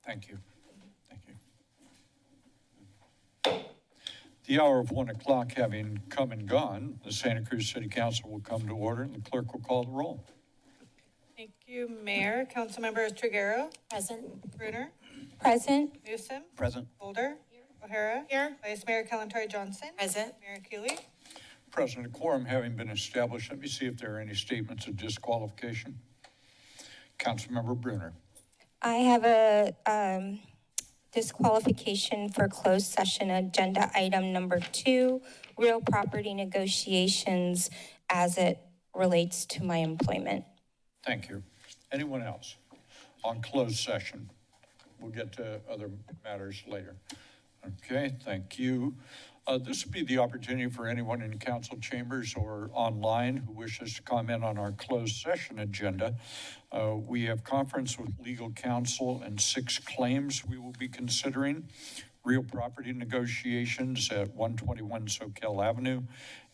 Thank you. Thank you. The hour of 1 o'clock having come and gone, the Santa Cruz City Council will come to order and the clerk will call the roll. Thank you, Mayor. Councilmember Triguero. Present. Bruner. Present. Newsom. Present. Holder. O'Hara. Here. Vice Mayor Kalantari Johnson. Present. Mayor Keeley. President, a quorum having been established, let me see if there are any statements of disqualification. Councilmember Bruner. I have a disqualification for closed session agenda item number 2, real property negotiations as it relates to my employment. Thank you. Anyone else on closed session? We'll get to other matters later. Okay, thank you. This would be the opportunity for anyone in council chambers or online who wishes to comment on our closed session agenda. We have conference with legal counsel and 6 claims we will be considering. Real property negotiations at 121 Soquel Avenue,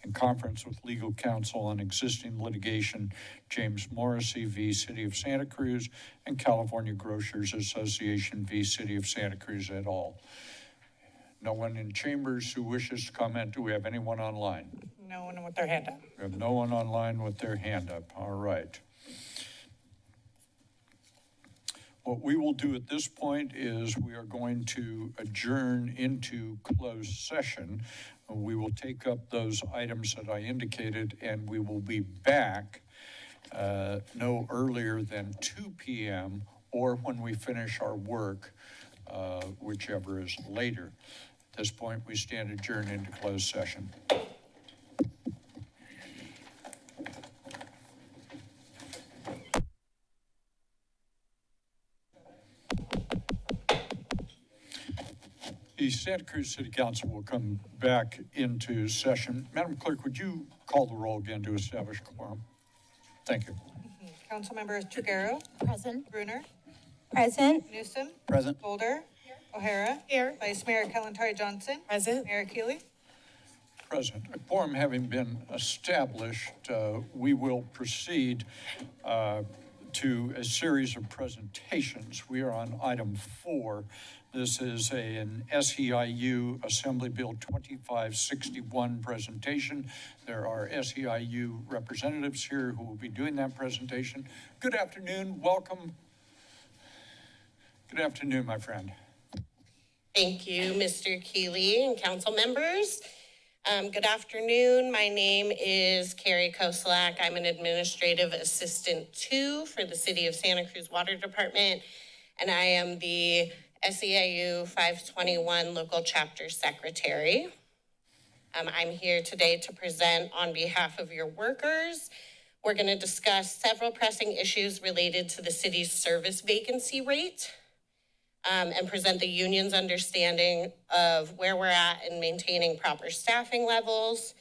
and conference with legal counsel on existing litigation, James Morrissey v. City of Santa Cruz and California Grocers Association v. City of Santa Cruz et al. No one in chambers who wishes to comment. Do we have anyone online? No one with their hand up. We have no one online with their hand up. All right. What we will do at this point is we are going to adjourn into closed session. We will take up those items that I indicated, and we will be back no earlier than 2 p.m. or when we finish our work, whichever is later. At this point, we stand adjourned into closed session. The Santa Cruz City Council will come back into session. Madam Clerk, would you call the roll again to establish quorum? Thank you. Councilmember Triguero. Present. Bruner. Present. Newsom. Present. Holder. O'Hara. Here. Vice Mayor Kalantari Johnson. Present. Mayor Keeley. Present. A quorum having been established, we will proceed to a series of presentations. We are on item 4. This is an SEIU Assembly Bill 2561 presentation. There are SEIU representatives here who will be doing that presentation. Good afternoon. Welcome. Good afternoon, my friend. Thank you, Mr. Keeley and council members. Good afternoon. My name is Carrie Koselak. I'm an administrative assistant 2 for the City of Santa Cruz Water Department, and I am the SEIU 521 local chapter secretary. I'm here today to present on behalf of your workers. We're going to discuss several pressing issues related to the city's service vacancy rate. And present the union's understanding of where we're at in maintaining proper staffing levels.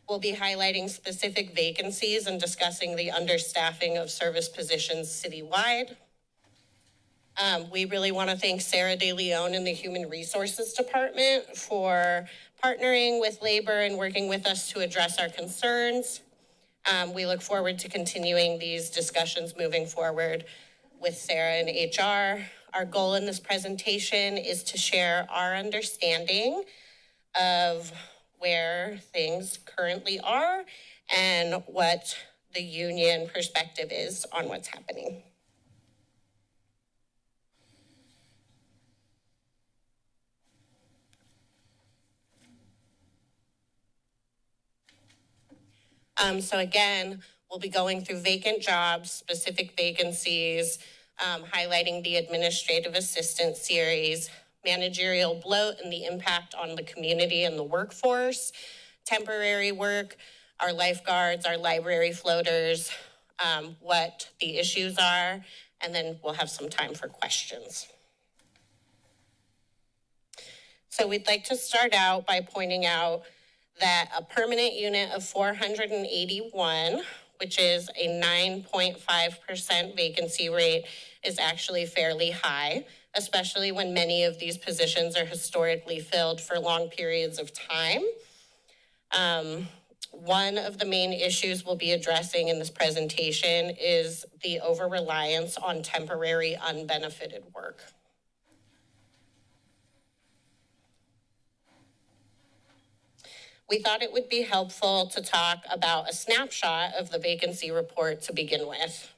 We'll be highlighting specific vacancies and discussing the understaffing of service positions citywide. We really want to thank Sarah De Leon and the Human Resources Department for partnering with labor and working with us to address our concerns. We look forward to continuing these discussions moving forward with Sarah and HR. Our goal in this presentation is to share our understanding of where things currently are and what the union perspective is on what's happening. So again, we'll be going through vacant jobs, specific vacancies, highlighting the administrative assistant series, managerial bloat and the impact on the community and the workforce, temporary work, our lifeguards, our library floaters, what the issues are, and then we'll have some time for questions. So we'd like to start out by pointing out that a permanent unit of 481, which is a 9.5% vacancy rate, is actually fairly high, especially when many of these positions are historically filled for long periods of time. One of the main issues we'll be addressing in this presentation is the over-reliance on temporary unbenefited work. we thought it would be helpful to talk about a snapshot of the vacancy report to begin with.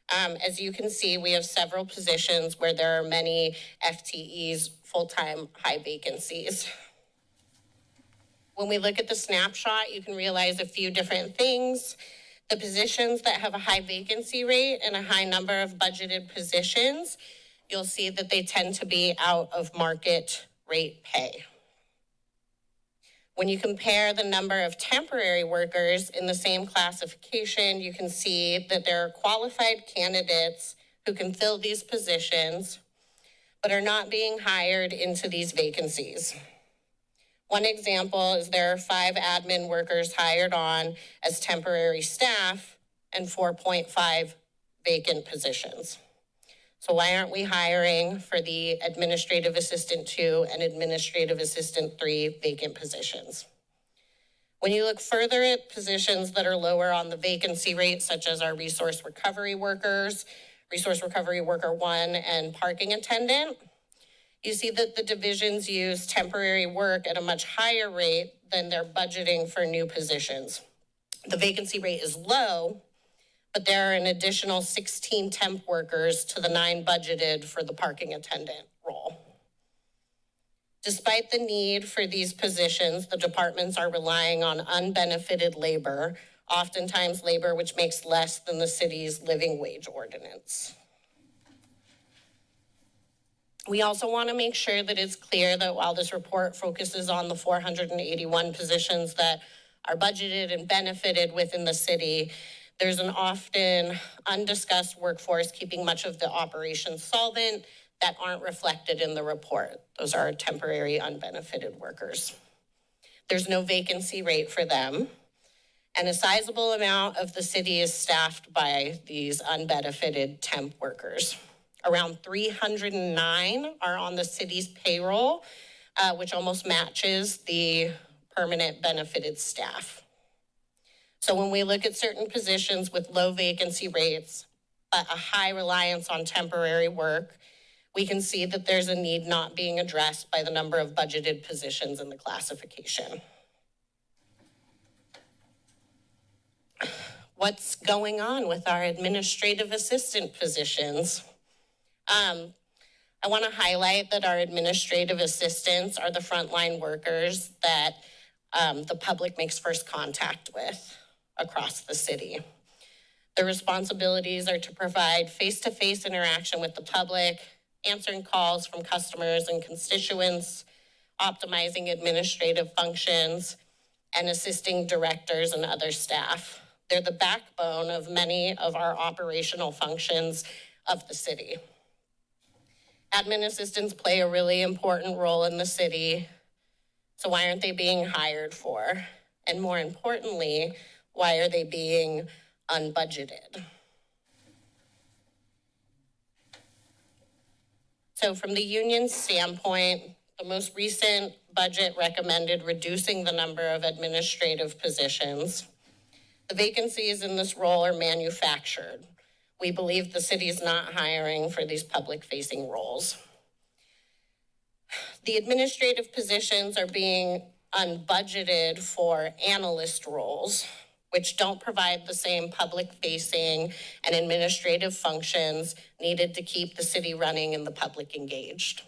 As you can see, we have several positions where there are many FTEs, full-time high vacancies. When we look at the snapshot, you can realize a few different things. The positions that have a high vacancy rate and a high number of budgeted positions, you'll see that they tend to be out of market rate pay. When you compare the number of temporary workers in the same classification, you can see that there are qualified candidates who can fill these positions, but are not being hired into these vacancies. One example is there are 5 admin workers hired on as temporary staff and 4.5 vacant positions. So why aren't we hiring for the Administrative Assistant 2 and Administrative Assistant 3 vacant positions? When you look further at positions that are lower on the vacancy rate, such as our Resource Recovery Workers, Resource Recovery Worker 1, and Parking Attendant, you see that the divisions use temporary work at a much higher rate than they're budgeting for new positions. The vacancy rate is low, but there are an additional 16 temp workers to the 9 budgeted for the parking attendant role. Despite the need for these positions, the departments are relying on unbenefited labor, oftentimes labor which makes less than the city's living wage ordinance. We also want to make sure that it's clear that while this report focuses on the 481 positions that are budgeted and benefited within the city, there's an often undiscussed workforce keeping much of the operations solvent that aren't reflected in the report. Those are temporary unbenefited workers. There's no vacancy rate for them, and a sizable amount of the city is staffed by these unbenefited temp workers. Around 309 are on the city's payroll, which almost matches the permanent benefited staff. So when we look at certain positions with low vacancy rates, but a high reliance on temporary work, we can see that there's a need not being addressed by the number of budgeted positions in the classification. What's going on with our administrative assistant positions? I want to highlight that our administrative assistants are the frontline workers that the public makes first contact with across the city. Their responsibilities are to provide face-to-face interaction with the public, answering calls from customers and constituents, optimizing administrative functions, and assisting directors and other staff. They're the backbone of many of our operational functions of the city. Admin assistants play a really important role in the city, so why aren't they being hired for? And more importantly, why are they being unbudgeted? So from the union's standpoint, the most recent budget recommended reducing the number of administrative positions. The vacancies in this role are manufactured. We believe the city is not hiring for these public-facing roles. The administrative positions are being unbudgeted for analyst roles, which don't provide the same public-facing and administrative functions needed to keep the city running and the public engaged.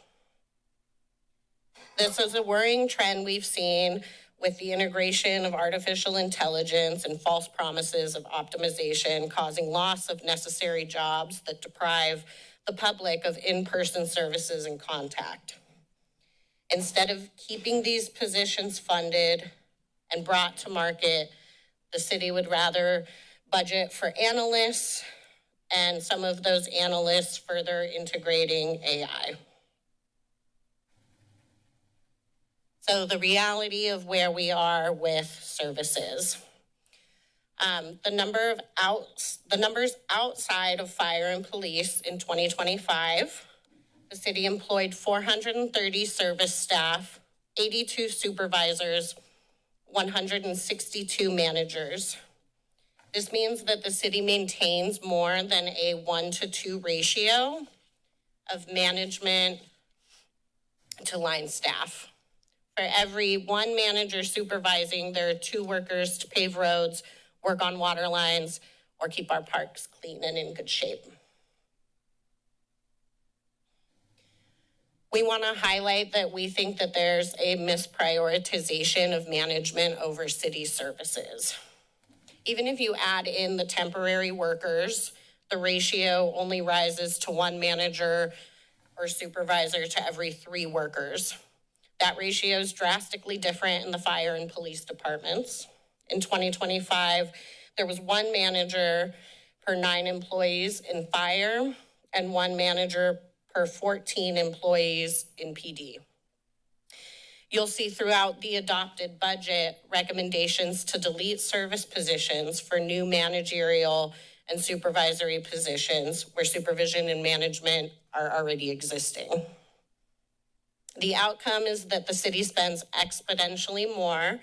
This is a worrying trend we've seen with the integration of artificial intelligence and false promises of optimization, causing loss of necessary jobs that deprive the public of in-person services and contact. Instead of keeping these positions funded and brought to market, the city would rather budget for analysts, and some of those analysts further integrating AI. So the reality of where we are with services. The numbers outside of fire and police in 2025, the city employed 430 service staff, 82 supervisors, 162 managers. This means that the city maintains more than a 1-to-2 ratio of management to line staff For every one manager supervising, there are 2 workers to pave roads, work on water lines, or keep our parks clean and in good shape. We want to highlight that we think that there's a misprioritization of management over city services. Even if you add in the temporary workers, the ratio only rises to 1 manager or supervisor to every 3 workers. That ratio is drastically different in the fire and police departments. In 2025, there was 1 manager per 9 employees in fire and 1 manager per 14 employees in PD. You'll see throughout the adopted budget recommendations to delete service positions for new managerial and supervisory positions where supervision and management are already existing. The outcome is that the city spends exponentially more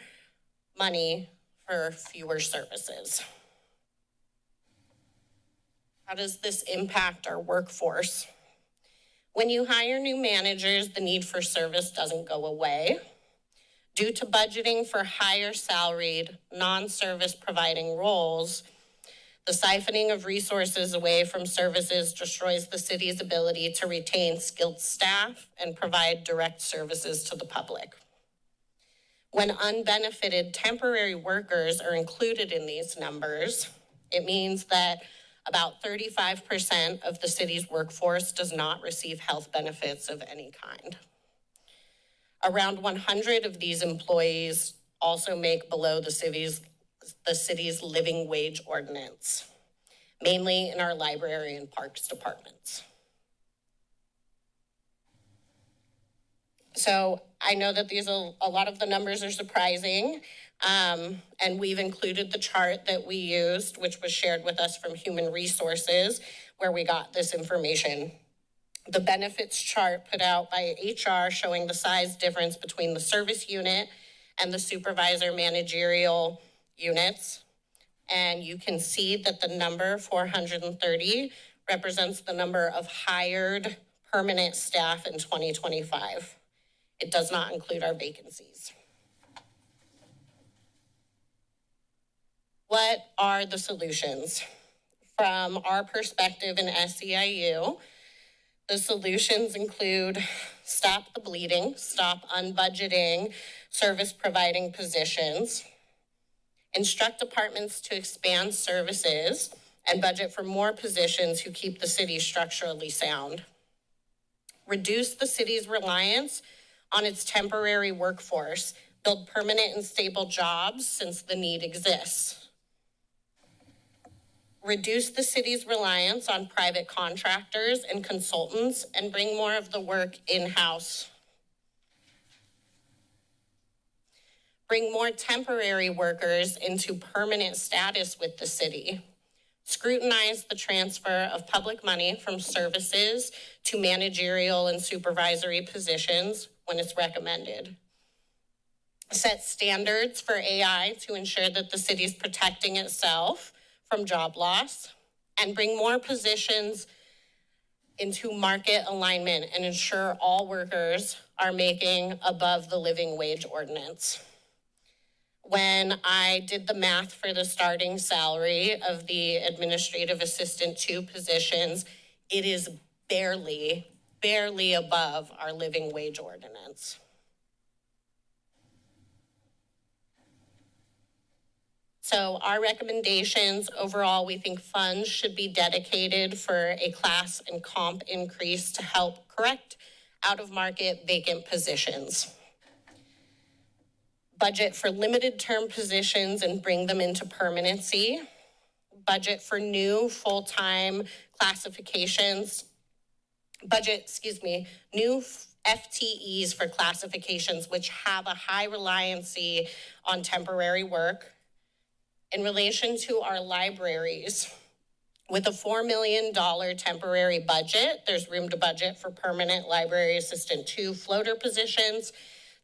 money for fewer services. How does this impact our workforce? When you hire new managers, the need for service doesn't go away. Due to budgeting for higher salaried, non-service providing roles, the siphoning of resources away from services destroys the city's ability to retain skilled staff and provide direct services to the public. When unbenefited temporary workers are included in these numbers, it means that about 35% of the city's workforce does not receive health benefits of any kind. Around 100 of these employees also make below the city's living wage ordinance, mainly in our library and parks departments. So I know that a lot of the numbers are surprising, and we've included the chart that we used, which was shared with us from Human Resources, where we got this information. The benefits chart put out by HR showing the size difference between the service unit and the supervisor managerial units. And you can see that the number 430 represents the number of hired permanent staff in 2025. It does not include our vacancies. What are the solutions? From our perspective in SEIU, the solutions include stop the bleeding, stop unbudgeting service providing positions, instruct departments to expand services and budget for more positions who keep the city structurally sound, reduce the city's reliance on its temporary workforce, build permanent and stable jobs since the need exists, reduce the city's reliance on private contractors and consultants and bring more of the work in-house. Bring more temporary workers into permanent status with the city. Scrutinize the transfer of public money from services to managerial and supervisory positions when it's recommended. Set standards for AI to ensure that the city is protecting itself from job loss, and bring more positions into market alignment and ensure all workers are making above the living wage ordinance. When I did the math for the starting salary of the administrative assistant 2 positions, it is barely above our living wage ordinance. So our recommendations overall, we think funds should be dedicated for a class and comp increase to help correct out-of-market vacant positions. Budget for limited term positions and bring them into permanency. Budget for new full-time classifications. New FTEs for classifications which have a high reliancy on temporary work. In relation to our libraries, with a $4 million temporary budget, there's room to budget for permanent library assistant 2 floater positions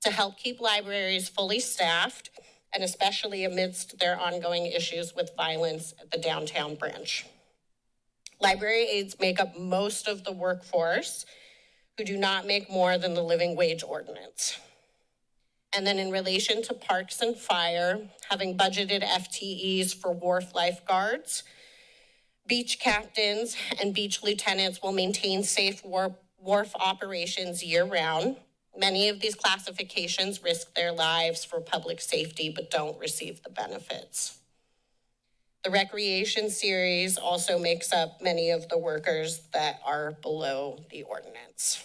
to help keep libraries fully staffed, and especially amidst their ongoing issues with violence at the downtown branch. Library aides make up most of the workforce who do not make more than the living wage ordinance. And then in relation to parks and fire, having budgeted FTEs for wharf lifeguards, beach captains and beach lieutenants will maintain safe wharf operations year-round. Many of these classifications risk their lives for public safety, but don't receive the benefits. The recreation series also makes up many of the workers that are below the ordinance.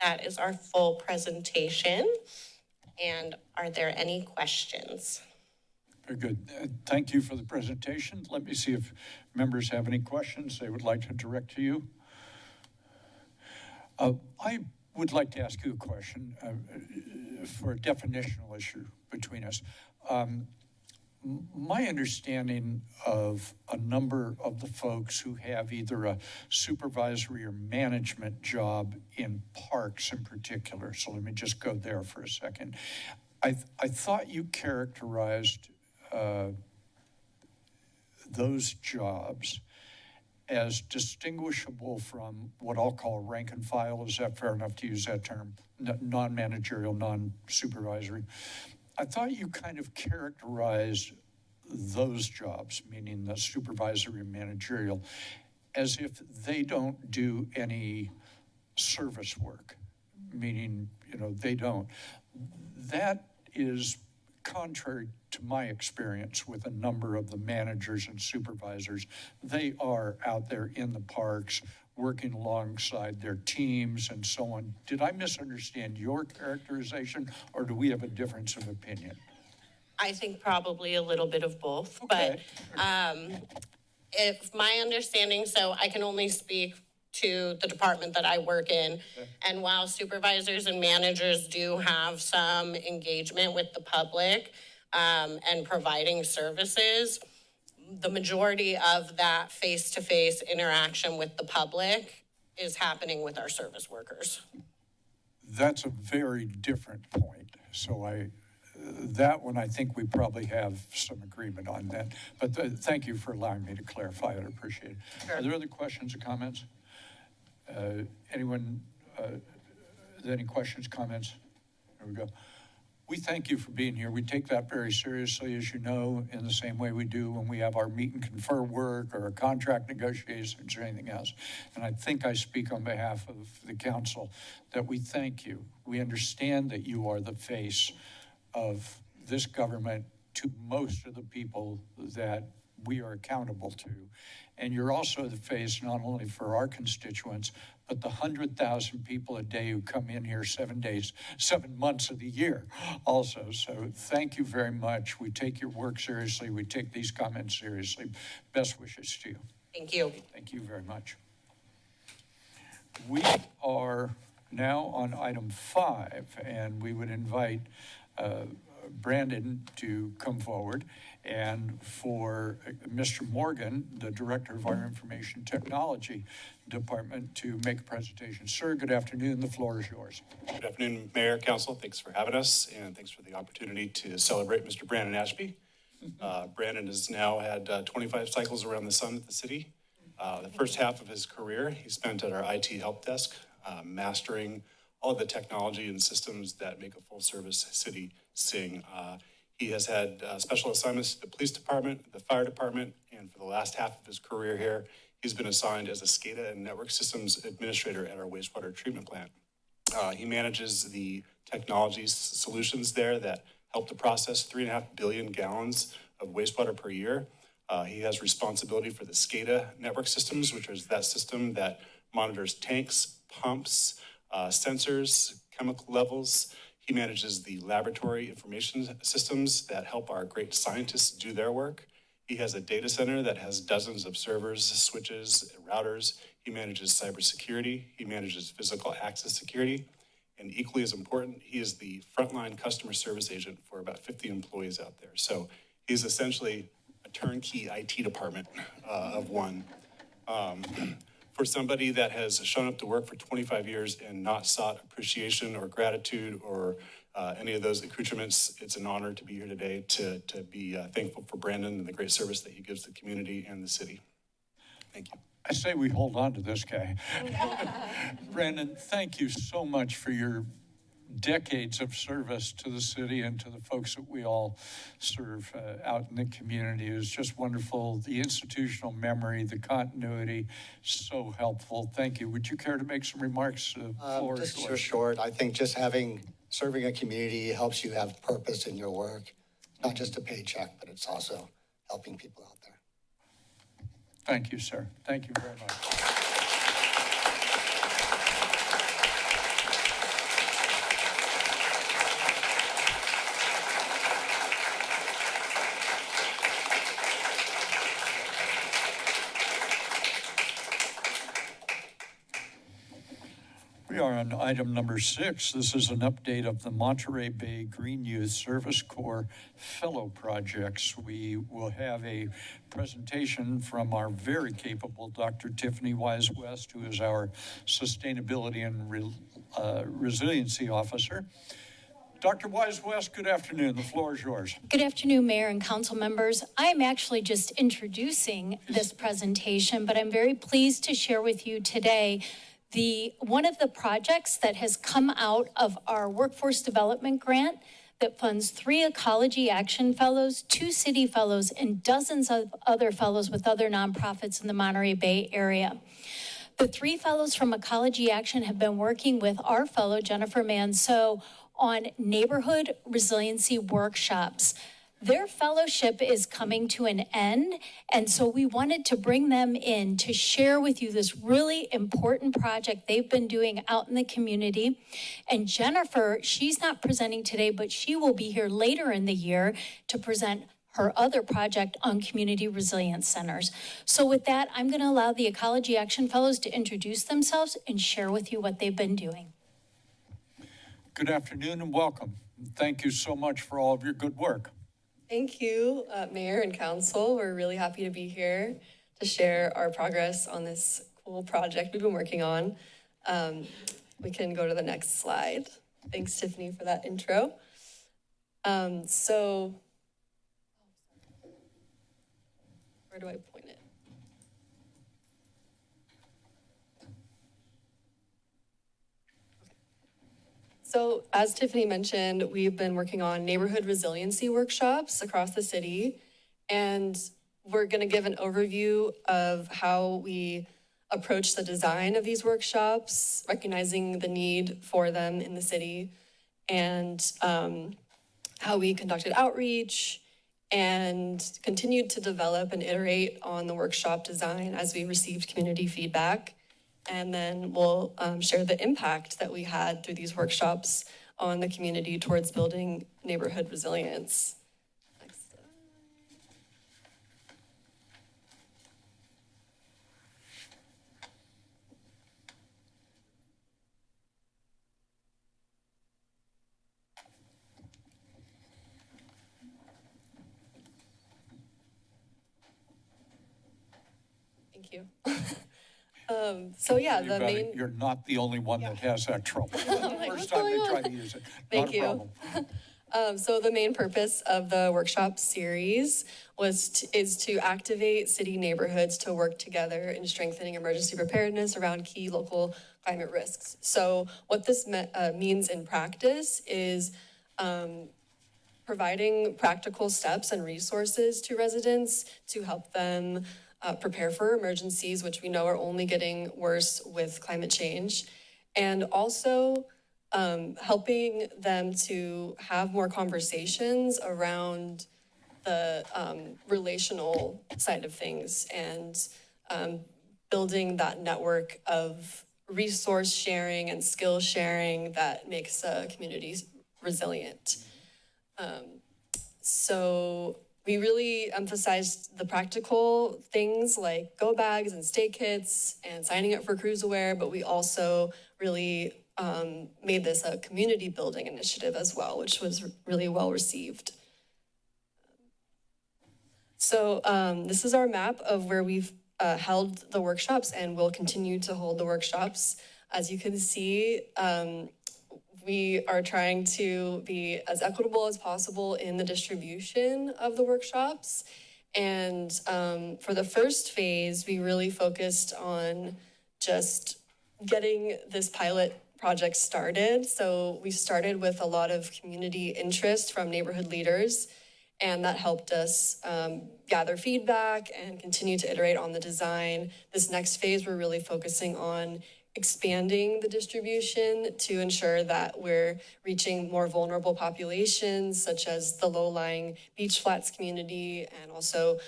That is our full presentation. And are there any questions? Very good. Thank you for the presentation. Let me see if members have any questions they would like to direct to you. I would like to ask you a question for a definitional issue between us. My understanding of a number of the folks who have either a supervisory or management job in parks in particular, so let me just go there for a second. I thought you characterized those jobs as distinguishable from what I'll call rank and file. Is that fair enough to use that term? Non-managerial, non-supervisory. I thought you kind of characterized those jobs, meaning the supervisory and managerial, as if they don't do any service work, meaning, they don't. That is contrary to my experience with a number of the managers and supervisors. They are out there in the parks working alongside their teams and so on. Did I misunderstand your characterization, or do we have a difference of opinion? I think probably a little bit of both, Okay. but if my understanding, so I can only speak to the department that I work in. And while supervisors and managers do have some engagement with the public and providing services, the majority of that face-to-face interaction with the public is happening with our service workers. That's a very different point. So that one, I think we probably have some agreement on that. But thank you for allowing me to clarify it. I appreciate it. Sure. Are there other questions or comments? Anyone, any questions, comments? There we go. We thank you for being here. We take that very seriously, as you know, in the same way we do when we have our meet and confer work or contract negotiations or anything else. And I think I speak on behalf of the council that we thank you. We understand that you are the face of this government to most of the people that we are accountable to. And you're also the face not only for our constituents, but the 100,000 people a day who come in here 7 days, 7 months of the year also. So thank you very much. We take your work seriously. We take these comments seriously. Best wishes to you. Thank you. Thank you very much. We are now on item 5, and we would invite Brandon to come forward, and for Mr. Morgan, the Director of our Information Technology Department, to make a presentation. Sir, good afternoon. The floor is yours. Good afternoon, Mayor, Council. Thanks for having us, and thanks for the opportunity to celebrate Mr. Brandon Ashby. Brandon has now had 25 cycles around the sun at the city. The first half of his career, he spent at our IT help desk, mastering all of the technology and systems that make a full-service city sing. He has had special assignments to the police department, the fire department, and for the last half of his career here, he's been assigned as a SCADA and network systems administrator at our wastewater treatment plant. He manages the technology solutions there that help to process 3.5 billion gallons of wastewater per year. He has responsibility for the SCADA network systems, which is that system that monitors tanks, pumps, sensors, chemical levels. He manages the laboratory information systems that help our great scientists do their work. He has a data center that has dozens of servers, switches, routers. He manages cybersecurity. He manages physical access security. And equally as important, he is the frontline customer service agent for about 50 employees out there. So he's essentially a turnkey IT department of one. For somebody that has shown up to work for 25 years and not sought appreciation or gratitude or any of those accoutrements, it's an honor to be here today to be thankful for Brandon and the great service that he gives the community and the city. Thank you. I say we hold on to this guy. Brandon, thank you so much for your decades of service to the city and to the folks that we all serve out in the community. It was just wonderful. The institutional memory, the continuity, so helpful. Thank you. Would you care to make some remarks? Just short. I think just serving a community helps you have purpose in your work. Not just a paycheck, but it's also helping people out there. Thank you, sir. Thank you very much. We are on item number 6. This is an update of the Monterey Bay Green Youth Service Corps Fellow Projects. We will have a presentation from our very capable Dr. Tiffany Wise-West, who is our Sustainability and Resiliency Officer. Dr. Wise-West, good afternoon. The floor is yours. Good afternoon, Mayor and Council members. I am actually just introducing this presentation, but I'm very pleased to share with you today one of the projects that has come out of our workforce development grant that funds 3 Ecology Action Fellows, 2 City Fellows, and dozens of other fellows with other nonprofits in the Monterey Bay area. The 3 fellows from Ecology Action have been working with our fellow, Jennifer Manceau, on neighborhood resiliency workshops. Their fellowship is coming to an end, and so we wanted to bring them in to share with you this really important project they've been doing out in the community. And Jennifer, she's not presenting today, but she will be here later in the year to present her other project on community resilience centers. So with that, I'm going to allow the Ecology Action Fellows to introduce themselves and share with you what they've been doing. Good afternoon and welcome. Thank you so much for all of your good work. Thank you, Mayor and Council. We're really happy to be here to share our progress on this cool project we've been working on. We can go to the next slide. Thanks, Tiffany, for that intro. So, where do I point it? So as Tiffany mentioned, we've been working on neighborhood resiliency workshops across the city, and we're going to give an overview of how we approach the design of these workshops, recognizing the need for them in the city, and how we conducted outreach and continued to develop and iterate on the workshop design as we received community feedback. And then we'll share the impact that we had through these workshops on the community towards building neighborhood resilience. Next slide. Thank you. So yeah, the main. You're not the only one that has that trouble. First time they try to use it. Thank you. Not a problem. So the main purpose of the workshop series is to activate city neighborhoods to work together in strengthening emergency preparedness around key local climate risks. So what this means in practice is providing practical steps and resources to residents to help them prepare for emergencies, which we know are only getting worse with climate change, and also helping them to have more conversations around the relational side of things and building that network of resource sharing and skill sharing that makes communities resilient. So we really emphasized the practical things like go bags and stay kits and signing up for Cruz Aware, but we also really made this a community building initiative as well, which was really well received. So this is our map of where we've held the workshops and will continue to hold the workshops. As you can see, we are trying to be as equitable as possible in the distribution of the workshops. And for the first phase, we really focused on just getting this pilot project started. So we started with a lot of community interest from neighborhood leaders, and that helped us gather feedback and continue to iterate on the design. This next phase, we're really focusing on expanding the distribution to ensure that we're reaching more vulnerable populations, such as the low-lying beach flats community and also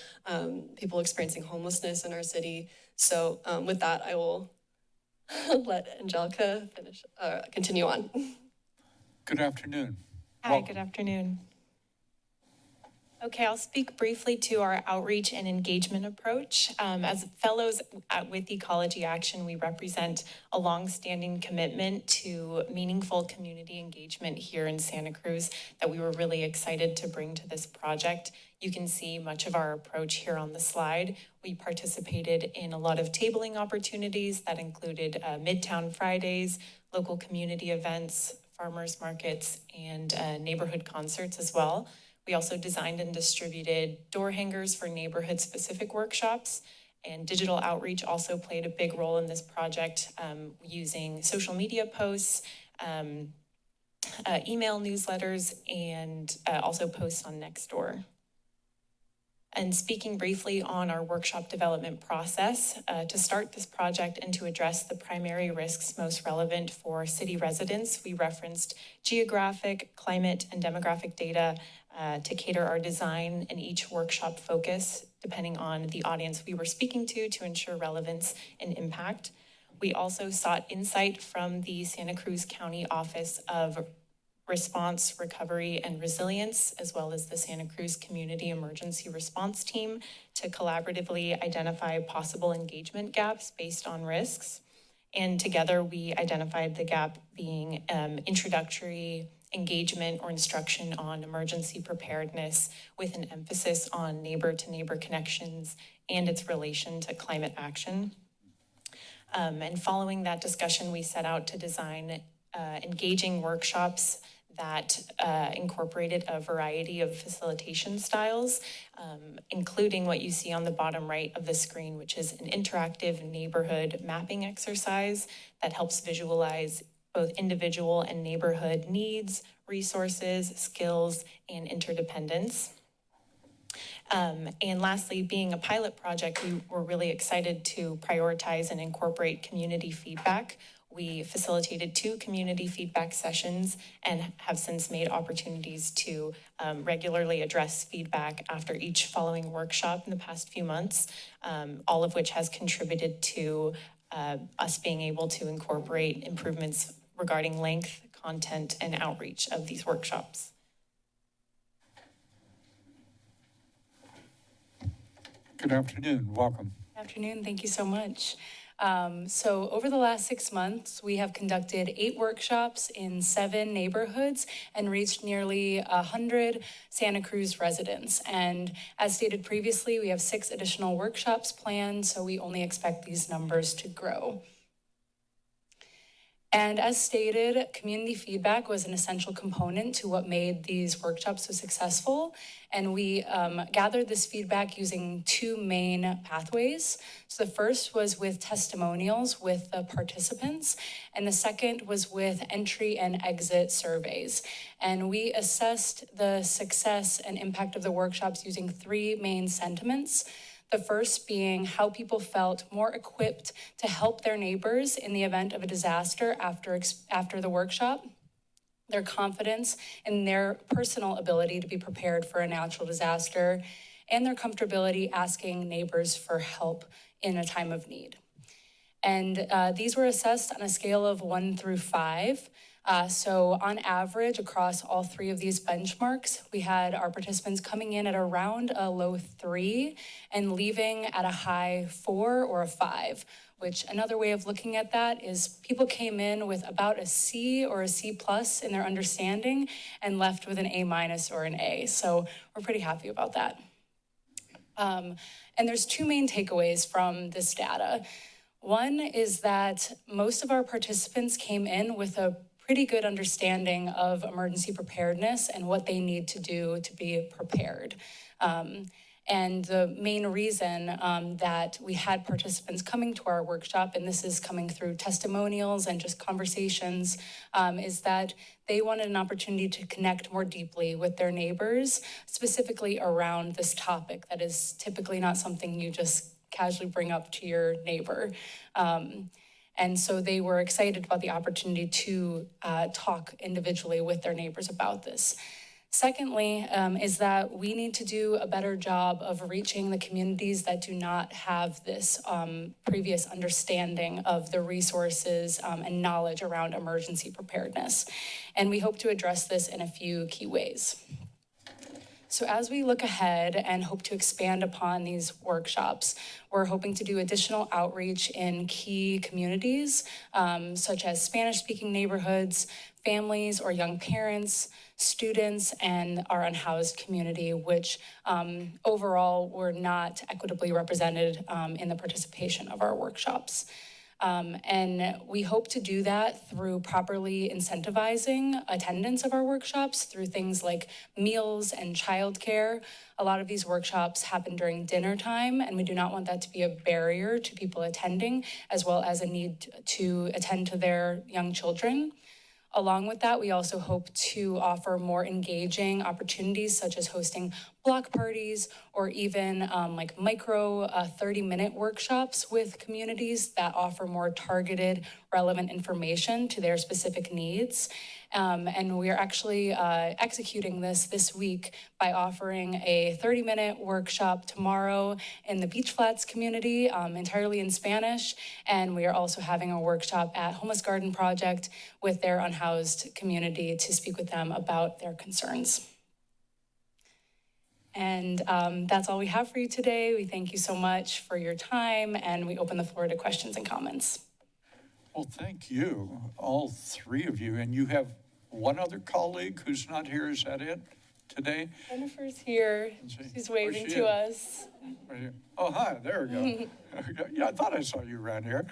people experiencing homelessness in our city. So with that, I will let Angelica continue on. Good afternoon. Hi, Welcome. good afternoon. Okay, I'll speak briefly to our outreach and engagement approach. As fellows with Ecology Action, we represent a longstanding commitment to meaningful community engagement here in Santa Cruz that we were really excited to bring to this project. You can see much of our approach here on the slide. We participated in a lot of tabling opportunities that included Midtown Fridays, local community events, farmers markets, and neighborhood concerts as well. We also designed and distributed door hangers for neighborhood-specific workshops, and digital outreach also played a big role in this project, using social media posts, email newsletters, and also posts on Nextdoor. And speaking briefly on our workshop development process, to start this project and to address the primary risks most relevant for city residents, we referenced geographic, climate, and demographic data to cater our design and each workshop focus, depending on the audience we were speaking to ensure relevance and impact. We also sought insight from the Santa Cruz County Office of Response, Recovery, and Resilience, as well as the Santa Cruz Community Emergency Response Team, to collaboratively identify possible engagement gaps based on risks. And together we identified the gap being introductory engagement or instruction on emergency preparedness with an emphasis on neighbor-to-neighbor connections and its relation to climate action. And following that discussion, we set out to design engaging workshops that incorporated a variety of facilitation styles, including what you see on the bottom right of the screen, which is an interactive neighborhood mapping exercise that helps visualize both individual and neighborhood needs, resources, skills, and interdependence. And lastly, being a pilot project, we were really excited to prioritize and incorporate community feedback. We facilitated 2 community feedback sessions and have since made opportunities to regularly address feedback after each following workshop in the past few months, all of which has contributed to us being able to incorporate improvements regarding length, content, and outreach of these workshops. Good afternoon. Welcome. Good afternoon. Thank you so much. So over the last 6 months, we have conducted 8 workshops in 7 neighborhoods and reached nearly 100 Santa Cruz residents. And as stated previously, we have 6 additional workshops planned, so we only expect these numbers to grow. And as stated, community feedback was an essential component to what made these workshops so successful. And we gathered this feedback using 2 main pathways. So the first was with testimonials with the participants, and the second was with entry and exit surveys. And we assessed the success and impact of the workshops using 3 main sentiments. The first being how people felt more equipped to help their neighbors in the event of a disaster after the workshop, their confidence in their personal ability to be prepared for a natural disaster, and their comfortability asking neighbors for help in a time of need. And these were assessed on a scale of 1 through 5. So on average, across all 3 of these benchmarks, we had our participants coming in at around a low 3 and leaving at a high 4 or a 5, which another way of looking at that is people came in with about a C or a C plus in their understanding and left with an A minus or an A. So we're pretty happy about that. And there's 2 main takeaways from this data. One is that most of our participants came in with a pretty good understanding of emergency preparedness and what they need to do to be prepared. And the main reason that we had participants coming to our workshop, and this is coming through testimonials and just conversations, is that they wanted an opportunity to connect more deeply with their neighbors, specifically around this topic that is typically not something you just casually bring up to your neighbor. And so they were excited about the opportunity to talk individually with their neighbors about this. Secondly, is that we need to do a better job of reaching the communities that do not have this previous understanding of the resources and knowledge around emergency preparedness. And we hope to address this in a few key ways. So as we look ahead and hope to expand upon these workshops, we're hoping to do additional outreach in key communities, such as Spanish-speaking neighborhoods, families or young parents, students, and our unhoused community, which overall were not equitably represented in the participation of our workshops. And we hope to do that through properly incentivizing attendance of our workshops through things like meals and childcare. A lot of these workshops happen during dinner time, and we do not want that to be a barrier to people attending, as well as a need to attend to their young children. Along with that, we also hope to offer more engaging opportunities, such as hosting block parties or even like micro 30-minute workshops with communities that offer more targeted, relevant information to their specific needs. And we are actually executing this week by offering a 30-minute workshop tomorrow in the Beach Flats community, entirely in Spanish. And we are also having a workshop at Homeless Garden Project with their unhoused community to speak with them about their concerns. And that's all we have for you today. We thank you so much for your time, and we open the floor to questions and comments. Well, thank you, all three of you. And you have one other colleague who's not here, is that it, today? Jennifer's here. She's waving to us. Oh, hi, there we go. Yeah, I thought I saw you around here.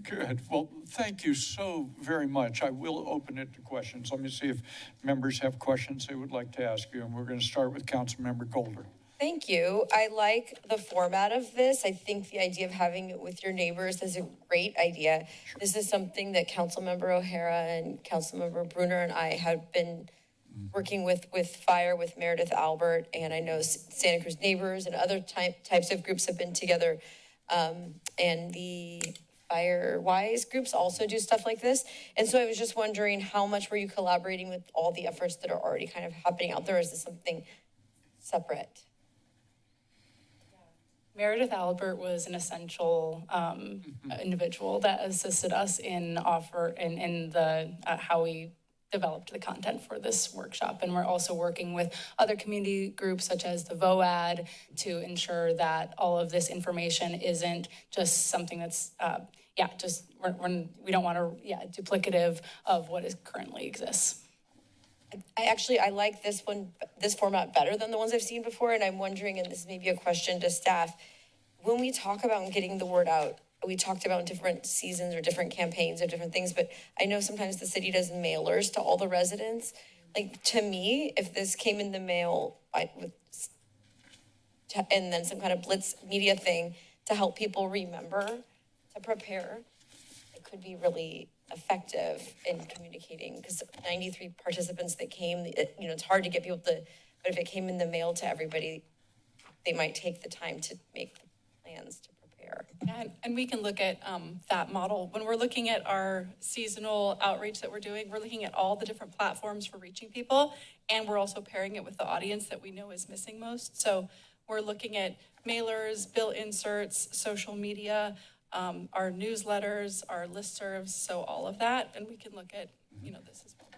Good. Well, thank you so very much. I will open it to questions. Let me see if members have questions they would like to ask you. And we're going to start with Councilmember Golder. Thank you. I like the format of this. I think the idea of having it with your neighbors is a great idea. Sure. This is something that Councilmember O'Hara and Councilmember Bruner and I have been working with FIRE, with Meredith Albert, and I know Santa Cruz Neighbors and other types of groups have been together. And the FireWise groups also do stuff like this. And so I was just wondering, how much were you collaborating with all the efforts that are already kind of happening out there? Or is this something separate? Meredith Albert was an essential individual that assisted us in the how we developed the content for this workshop. And we're also working with other community groups such as the VOAD to ensure that all of this information isn't just something that's, we don't want to, duplicative of what is currently exists. I like this format better than the ones I've seen before. And I'm wondering, and this may be a question to staff, when we talk about getting the word out, we talked about different seasons or different campaigns or different things, but I know sometimes the city does mailers to all the residents. Like, to me, if this came in the mail and then some kind of blitz media thing to help people remember to prepare, it could be really effective in communicating, because 93 participants that came, it's hard to get people to, but if it came in the mail to everybody, they might take the time to make the plans to prepare. Yeah, and we can look at that model. When we're looking at our seasonal outreach that we're doing, we're looking at all the different platforms for reaching people, and we're also pairing it with the audience that we know is missing most. So we're looking at mailers, bill inserts, social media, our newsletters, our listservs, so all of that, and we can look at, this as well.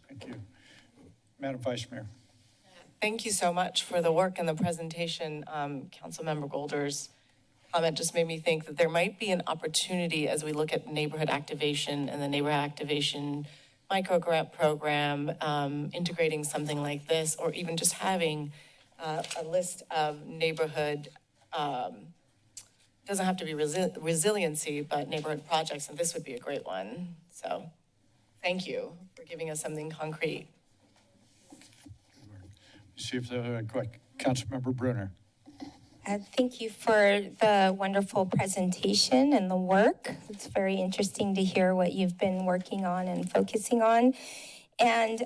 Thank you. Madam Vice Mayor. Thank you so much for the work and the presentation. Councilmember Golder's comment just made me think that there might be an opportunity as we look at neighborhood activation and the neighborhood activation micro grant program, integrating something like this, or even just having a list of neighborhood, doesn't have to be resiliency, but neighborhood projects, and this would be a great one. So thank you for giving us something concrete. See if the Councilmember Brunner. Thank you for the wonderful presentation and the work. It's very interesting to hear what you've been working on and focusing on. And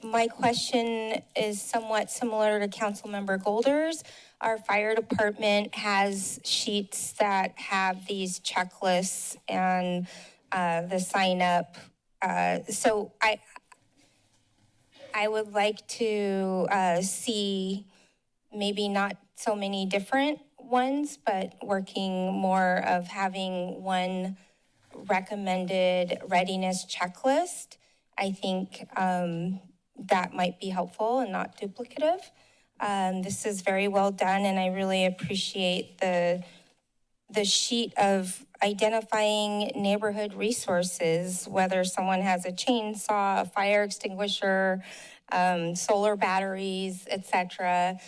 my question is somewhat similar to Councilmember Golder's. Our fire department has sheets that have these checklists and the sign up. So I would like to see maybe not so many different ones, but working more of having one recommended readiness checklist. I think that might be helpful and not duplicative. This is very well done, and I really appreciate the sheet of identifying neighborhood resources, whether someone has a chainsaw, a fire extinguisher, solar batteries, etc.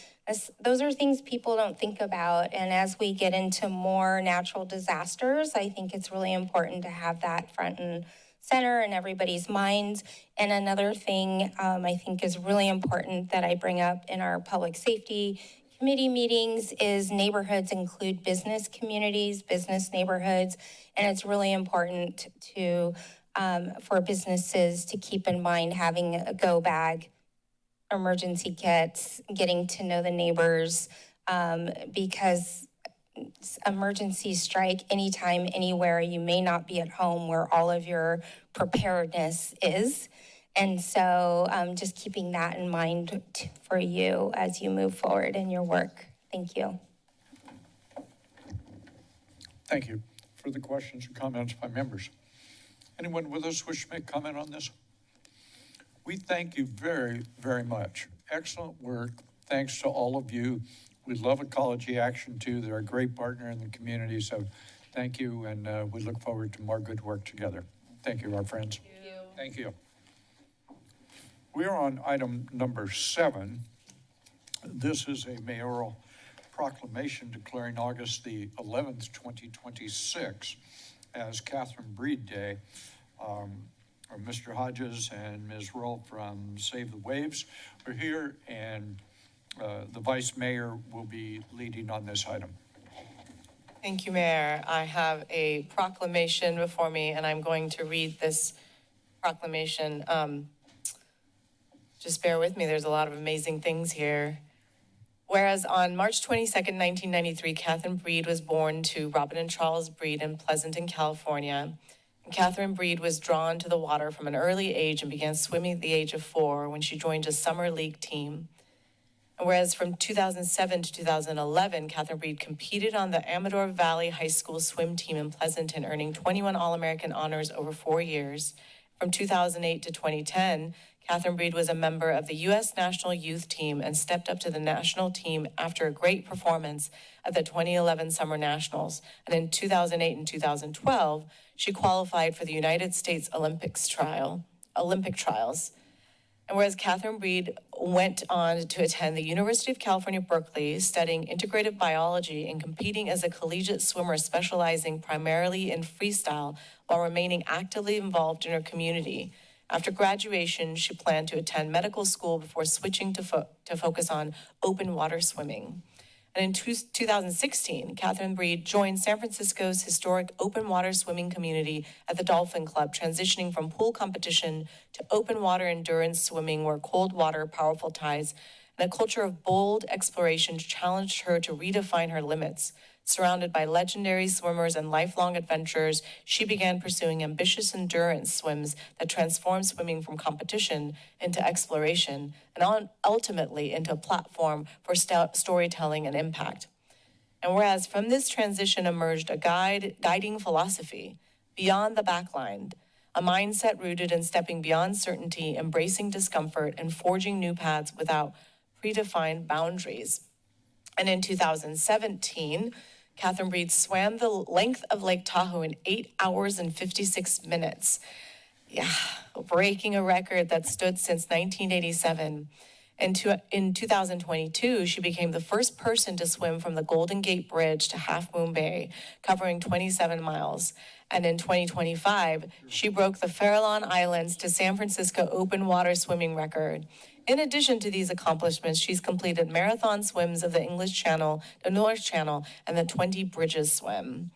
Those are things people don't think about, and as we get into more natural disasters, I think it's really important to have that front and center in everybody's minds. And another thing I think is really important that I bring up in our public safety committee meetings is neighborhoods include business communities, business neighborhoods, and it's really important to for businesses to keep in mind having a go bag, emergency kits, getting to know the neighbors, because emergencies strike anytime, anywhere. You may not be at home where all of your preparedness is. And so just keeping that in mind for you as you move forward in your work. Thank you. Thank you. Further questions or comments by members? Anyone with us wish to make comment on this? We thank you very, very much. Excellent work. Thanks to all of you. We love Ecology Action too. They're a great partner in the community. So thank you. And we look forward to more good work together. Thank you, our friends. Thank you. We are on item number 7. This is a mayoral proclamation declaring August the 11th, 2026 as Catherine Breed Day. Mr. Hodges and Ms. Roll from Save the Waves are here, and the Vice Mayor will be leading on this item. Thank you, Mayor. I have a proclamation before me, and I'm going to read this proclamation. Just bear with me, there's a lot of amazing things here. Whereas on March 22nd, 1993, Catherine Breed was born to Robin and Charles Breed in Pleasanton, California. And Catherine Breed was drawn to the water from an early age and began swimming at the age of 4 when she joined a summer league team. And whereas from 2007 to 2011, Catherine Breed competed on the Amador Valley High School swim team in Pleasanton, earning 21 All-American honors over 4 years. From 2008 to 2010, Catherine Breed was a member of the U.S. National Youth Team and stepped up to the national team after a great performance at the 2011 Summer Nationals. And in 2008 and 2012, she qualified for the United States Olympic trials. And whereas Catherine Breed went on to attend the University of California, Berkeley, studying integrative biology and competing as a collegiate swimmer specializing primarily in freestyle while remaining actively involved in her community. After graduation, she planned to attend medical school before switching to focus on open water swimming. And in 2016, Catherine Breed joined San Francisco's historic open water swimming community at the Dolphin Club, transitioning from pool competition to open water endurance swimming where cold water, powerful tides, and a culture of bold exploration challenged her to redefine her limits. Surrounded by legendary swimmers and lifelong adventurers, she began pursuing ambitious endurance swims that transformed swimming from competition into exploration and ultimately into a platform for storytelling and impact. And whereas from this transition emerged a guiding philosophy, beyond the backline, a mindset rooted in stepping beyond certainty, embracing discomfort, and forging new paths without predefined boundaries. And in 2017, Catherine Breed swam the length of Lake Tahoe in 8 hours and 56 minutes. Yeah, breaking a record that stood since 1987. And in 2022, she became the first person to swim from the Golden Gate Bridge to Half Moon Bay, covering 27 miles. And in 2025, she broke the Farallon Islands to San Francisco open water swimming record. In addition to these accomplishments, she's completed marathon swims of the English Channel, the North Channel, and the 20 Bridges swim.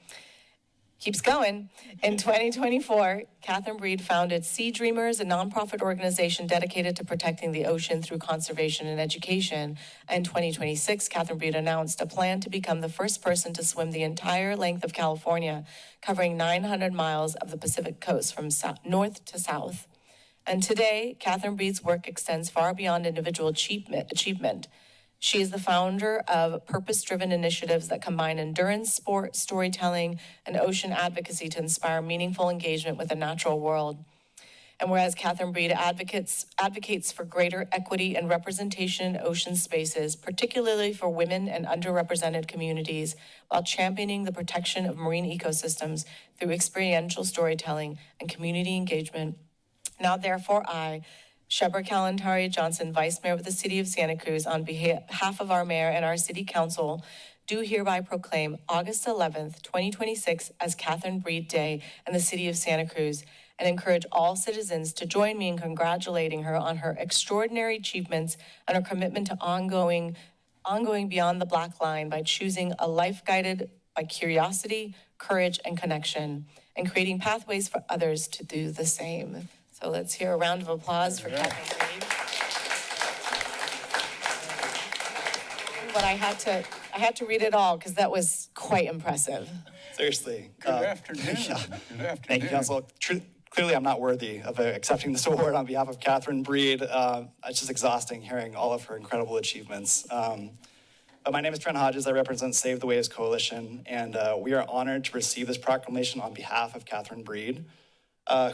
Keeps going. In 2024, Catherine Breed founded Sea Dreamers, a nonprofit organization dedicated to protecting the ocean through conservation and education. In 2026, Catherine Breed announced a plan to become the first person to swim the entire length of California, covering 900 miles of the Pacific coast from north to south. And today, Catherine Breed's work extends far beyond individual achievement. She is the founder of purpose-driven initiatives that combine endurance, sport, storytelling, and ocean advocacy to inspire meaningful engagement with the natural world. And whereas Catherine Breed advocates for greater equity and representation in ocean spaces, particularly for women and underrepresented communities, while championing the protection of marine ecosystems through experiential storytelling and community engagement, now therefore I, Shepard Kalantari Johnson, Vice Mayor of the City of Santa Cruz, on behalf of our mayor and our city council, do hereby proclaim August 11th, 2026 as Catherine Breed Day in the City of Santa Cruz, and encourage all citizens to join me in congratulating her on her extraordinary achievements and her commitment to ongoing beyond the black line by choosing a life guided by curiosity, courage, and connection, and creating pathways for others to do the same. So let's hear a round of applause for Catherine Breed. But I had to read it all because that was quite impressive. Seriously. Good afternoon. Yeah. Good afternoon. Thank you, Council. Clearly, I'm not worthy of accepting this award on behalf of Catherine Breed. It's just exhausting hearing all of her incredible achievements. But my name is Trent Hodges. I represent Save the Waves Coalition, and we are honored to receive this proclamation on behalf of Catherine Breed,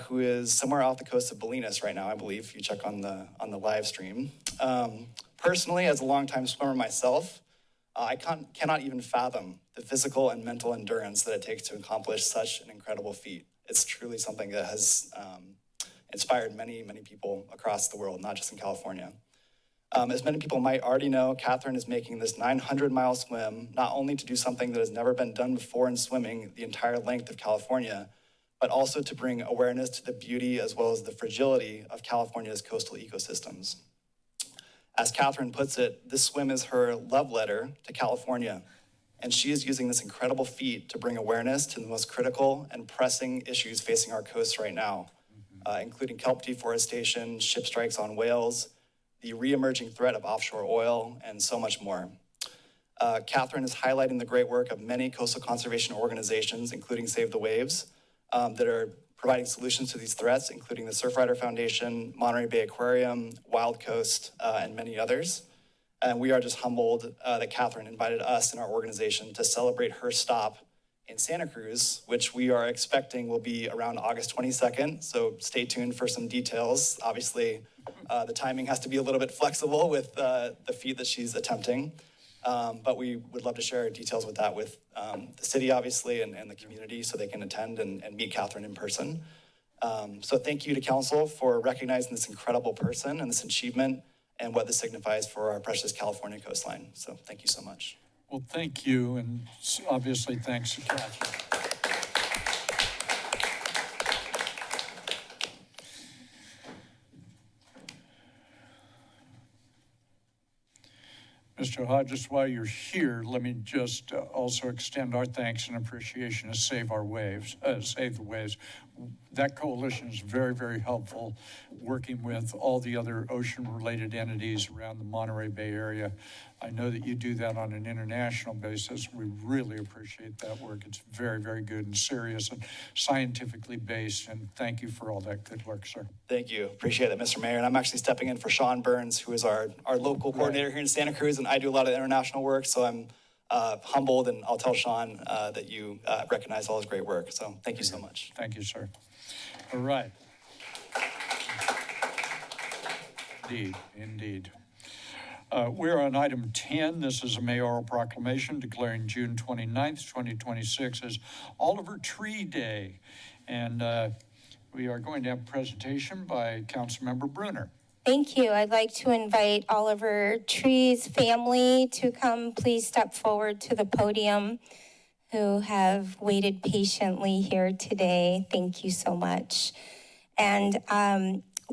who is somewhere off the coast of Bolinas right now, I believe, if you check on the live stream. Personally, as a longtime swimmer myself, I cannot even fathom the physical and mental endurance that it takes to accomplish such an incredible feat. It's truly something that has inspired many, many people across the world, not just in California. As many people might already know, Catherine is making this 900-mile swim, not only to do something that has never been done before in swimming the entire length of California, but also to bring awareness to the beauty as well as the fragility of California's coastal ecosystems. As Catherine puts it, this swim is her love letter to California, and she is using this incredible feat to bring awareness to the most critical and pressing issues facing our coasts right now, including kelp deforestation, ship strikes on whales, the re-emerging threat of offshore oil, and so much more. Catherine is highlighting the great work of many coastal conservation organizations, including Save the Waves, that are providing solutions to these threats, including the Surfrider Foundation, Monterey Bay Aquarium, Wild Coast, and many others. And we are just humbled that Catherine invited us and our organization to celebrate her stop in Santa Cruz, which we are expecting will be around August 22nd. So stay tuned for some details. Obviously, the timing has to be a little bit flexible with the feat that she's attempting. But we would love to share details with that with the city, obviously, and the community so they can attend and meet Catherine in person. So thank you to Council for recognizing this incredible person and this achievement and what this signifies for our precious California coastline. So thank you so much. Well, thank you, and obviously thanks to Catherine. Mr. Hodges, while you're here, let me just also extend our thanks and appreciation to Save the Waves. That coalition is very, very helpful, working with all the other ocean-related entities around the Monterey Bay area. I know that you do that on an international basis. We really appreciate that work. It's very, very good and serious and scientifically based, and thank you for all that good work, sir. Thank you. Appreciate it, Mr. Mayor. And I'm actually stepping in for Sean Burns, who is our local coordinator here in Santa Cruz, and I do a lot of international work, so I'm humbled, and I'll tell Sean that you recognize all his great work. So thank you so much. Thank you, sir. All right. Indeed. We're on item 10. This is a mayoral proclamation declaring June 29th, 2026 as Oliver Tree Day. And we are going to have a presentation by Councilmember Brunner. Thank you. I'd like to invite Oliver Tree's family to come please step forward to the podium, who have waited patiently here today. Thank you so much. And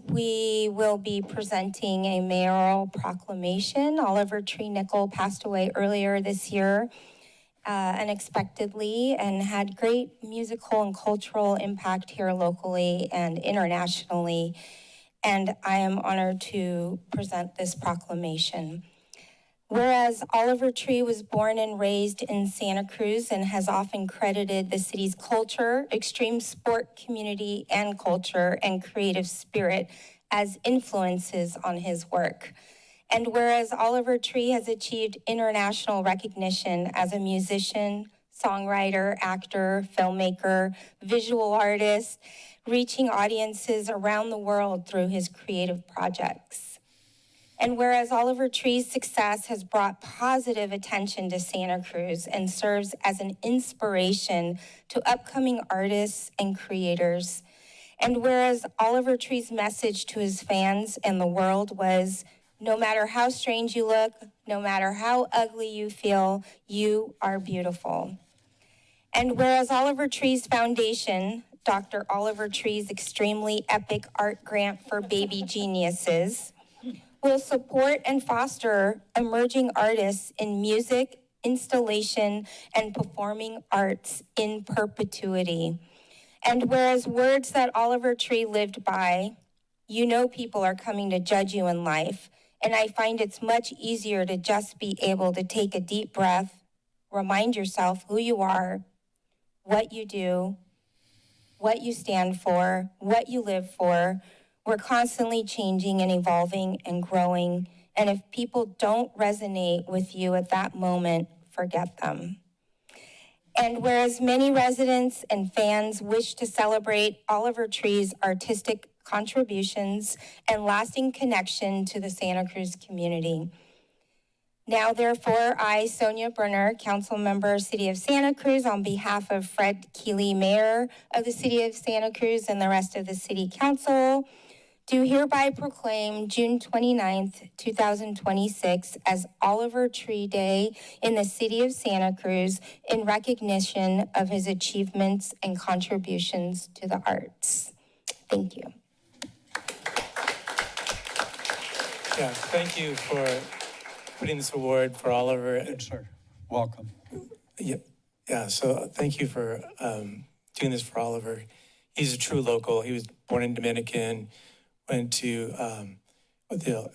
we will be presenting a mayoral proclamation. Oliver Tree Nickel passed away earlier this year, unexpectedly, and had great musical and cultural impact here locally and internationally. And I am honored to present this proclamation. Whereas Oliver Tree was born and raised in Santa Cruz and has often credited the city's culture, extreme sport community and culture, and creative spirit as influences on his work. And whereas Oliver Tree has achieved international recognition as a musician, songwriter, actor, filmmaker, visual artist, reaching audiences around the world through his creative projects. And whereas Oliver Tree's success has brought positive attention to Santa Cruz and serves as an inspiration to upcoming artists and creators, and whereas Oliver Tree's message to his fans and the world was, no matter how strange you look, no matter how ugly you feel, you are beautiful. And whereas Oliver Tree's foundation, Dr. Oliver Tree's extremely epic art grant for baby geniuses, will support and foster emerging artists in music, installation, and performing arts in perpetuity. And whereas words that Oliver Tree lived by, you know people are coming to judge you in life, and I find it's much easier to just be able to take a deep breath, remind yourself who you are, what you do, what you stand for, what you live for. We're constantly changing and evolving and growing. And if people don't resonate with you at that moment, forget them. And whereas many residents and fans wish to celebrate Oliver Tree's artistic contributions and lasting connection to the Santa Cruz community, now, therefore, I, Sonia Brunner, Council Member, City of Santa Cruz, on behalf of Fred Keeley, Mayor of the City of Santa Cruz, and the rest of the City Council, do hereby proclaim June 29th, 2026 as Oliver Tree Day in the City of Santa Cruz in recognition of his achievements and contributions to the arts. Thank you. Yeah, thank you for putting this award for Oliver. Good, sir. Welcome. Yeah, so thank you for doing this for Oliver. He's a true local. He was born in Dominican, went to the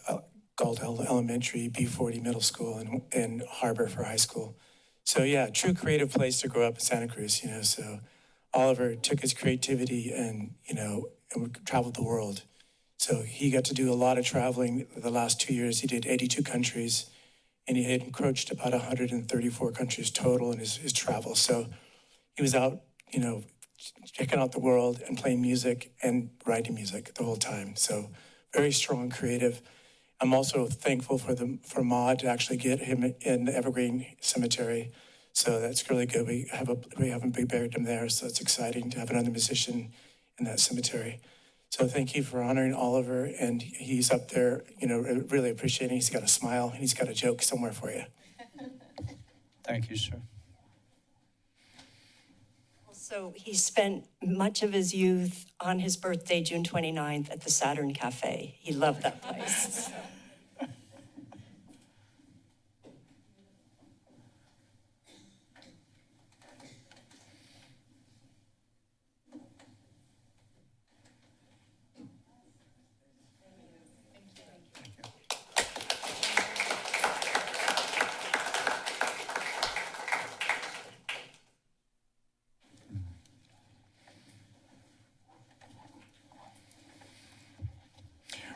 Galt Elementary, B40 Middle School, and Harbor for high school. So yeah, true creative place to grow up in Santa Cruz, you know. So Oliver took his creativity and traveled the world. So he got to do a lot of traveling. The last 2 years, he did 82 countries, and he had encroached about 134 countries total in his travels. So he was out, checking out the world and playing music and writing music the whole time. So very strong, creative. I'm also thankful for Maud to actually get him in the Evergreen Cemetery. So that's really good. We haven't buried him there, so it's exciting to have another musician in that cemetery. So thank you for honoring Oliver, and he's up there, really appreciating. He's got a smile, and he's got a joke somewhere for you. Thank you, sir. So he spent much of his youth on his birthday, June 29th, at the Saturn Cafe. He loved that place.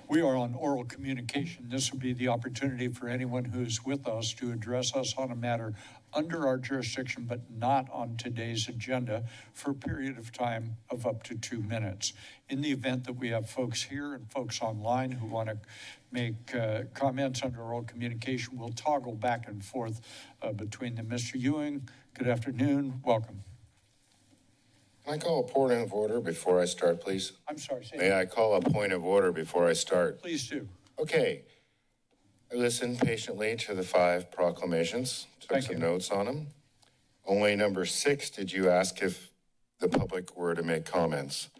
We are on oral communication. This will be the opportunity for anyone who is with us to address us on a matter under our jurisdiction, but not on today's agenda, for a period of time of up to 2 minutes. In the event that we have folks here and folks online who want to make comments under oral communication, we'll toggle back and forth between them. Mr. Ewing, good afternoon. Welcome. Can I call a point of order before I start, please? I'm sorry. May I call a point of order before I start? Please do. Okay. I listened patiently to the 5 proclamations, took some notes on them. Only number 6 did you ask if the public were to make comments.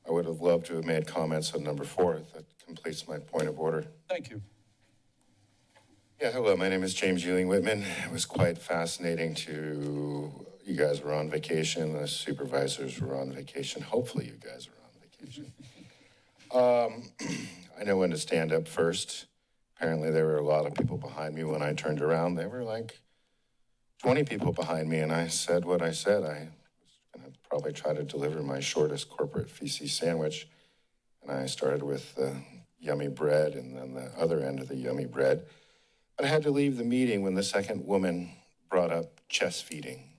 I would have loved to have made comments on number 4. That completes my point of order. Thank you. Yeah, hello, my name is James Ewing Whitman. It was quite fascinating you guys were on vacation, the supervisors were on vacation. Hopefully you guys are on vacation. I know when to stand up first. Apparently there were a lot of people behind me. When I turned around, there were like 20 people behind me, and I said what I said. I was gonna probably try to deliver my shortest corporate feces sandwich, and I started with the yummy bread and then the other end of the yummy bread. But I had to leave the meeting when the second woman brought up chest feeding.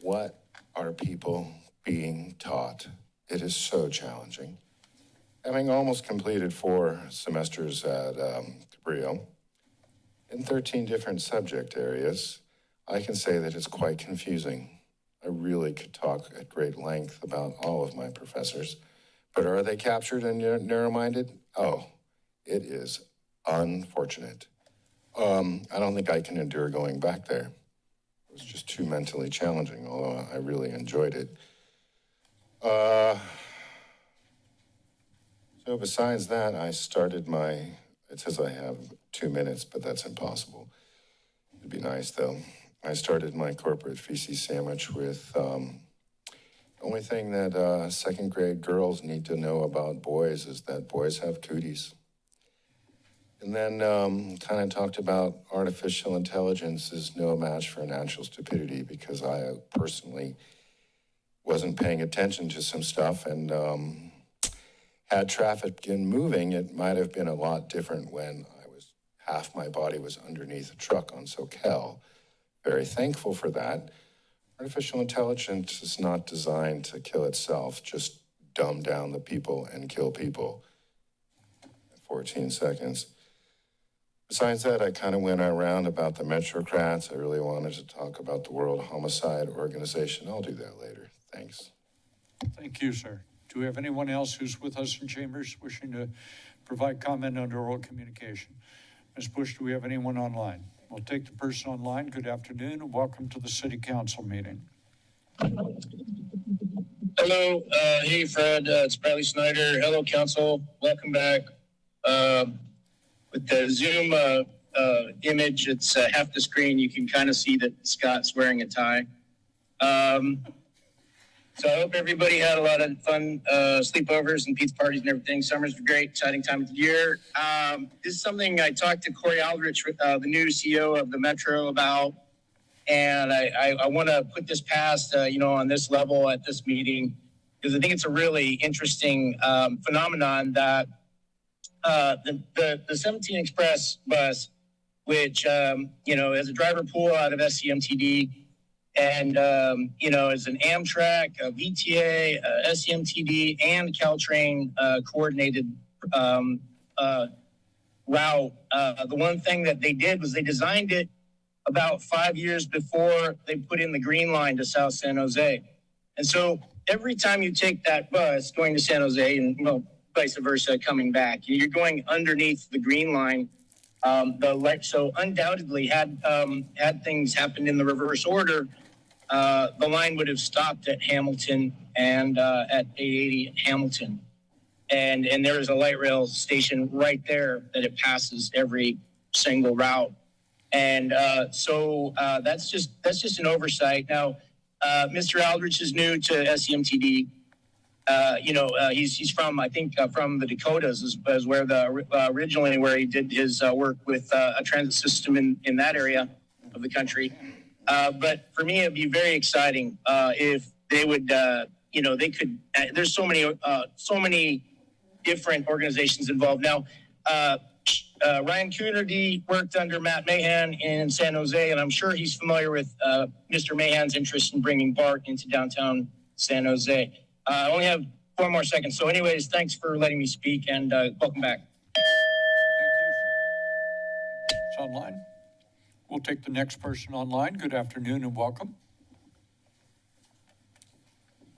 What are people being taught? It is so challenging. Having almost completed 4 semesters at Cabrillo in 13 different subject areas, I can say that it's quite confusing. I really could talk at great length about all of my professors, but are they captured and narrow-minded? Oh, it is unfortunate. I don't think I can endure going back there. It was just too mentally challenging, although I really enjoyed it. So besides that, I started it says I have 2 minutes, but that's impossible. It'd be nice though. I started my corporate feces sandwich with, the only thing that second grade girls need to know about boys is that boys have cooties. And then kind of talked about artificial intelligence is no match for natural stupidity, because I personally wasn't paying attention to some stuff, and had traffic been moving, it might have been a lot different when half my body was underneath a truck on Soquel. Very thankful for that. Artificial intelligence is not designed to kill itself, just dumb down the people and kill people. 14 seconds. Besides that, I kind of went around about the Metrocrats. I really wanted to talk about the World Homicide Organization. I'll do that later. Thanks. Thank you, sir. Do we have anyone else who's with us in chambers wishing to provide comment under oral communication? Ms. Bush, do we have anyone online? We'll take the person online. Good afternoon and welcome to the City Council meeting. Hello, hey Fred, it's Bradley Snyder. Hello, Council. Welcome back. With the Zoom image, it's half the screen. You can kind of see that Scott's wearing a tie. So I hope everybody had a lot of fun sleepovers and pizza parties and everything. Summer's a great, exciting time of the year. This is something I talked to Corey Aldrich, the new CEO of the Metro, about. And I want to put this past, on this level at this meeting, because I think it's a really interesting phenomenon that the 17 Express bus, which, has a driver pool out of SCMTD, and, is an Amtrak, a VTA, a SCMTD, and Caltrain coordinated route. The one thing that they did was they designed it about 5 years before they put in the green line to South San Jose. And so every time you take that bus going to San Jose and vice versa coming back, you're going underneath the green line. So undoubtedly had things happened in the reverse order, the line would have stopped at Hamilton and at 880 at Hamilton. And there is a light rail station right there that it passes every single route. And so that's just an oversight. Now, Mr. Aldrich is new to SCMTD. He's from, I think, from the Dakotas is where originally where he did his work with a transit system in that area of the country. But for me, it'd be very exciting if they would, they could. There's so many different organizations involved now. Ryan Coonerty worked under Matt Mahan in San Jose, and I'm sure he's familiar with Mr. Mahan's interest in bringing BART into downtown San Jose. I only have 4 more seconds. So anyways, thanks for letting me speak, and welcome back. Thank you. It's online. We'll take the next person online. Good afternoon and welcome.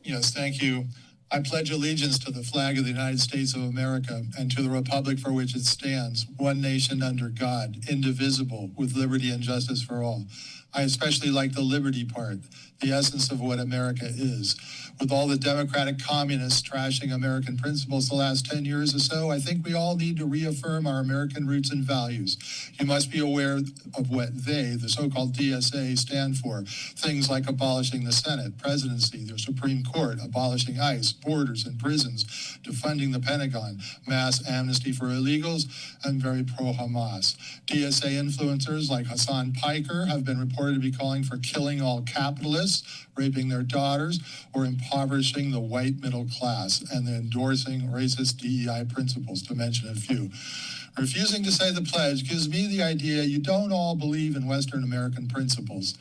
Yes, thank you. I pledge allegiance to the flag of the United States of America and to the republic for which it stands, one nation under God, indivisible, with liberty and justice for all. I especially like the liberty part, the essence of what America is. With all the democratic communists trashing American principles the last 10 years or so, I think we all need to reaffirm our American roots and values. You must be aware of what they, the so-called DSA, stand for. Things like abolishing the Senate, presidency, the Supreme Court, abolishing ICE, borders and prisons, defunding the Pentagon, mass amnesty for illegals, and very pro-Hamas. DSA influencers like Hassan Piker have been reported to be calling for killing all capitalists, raping their daughters, or impoverishing the white middle class, and endorsing racist DEI principles, to mention a few. Refusing to say the pledge gives me the idea you don't all believe in Western American principles.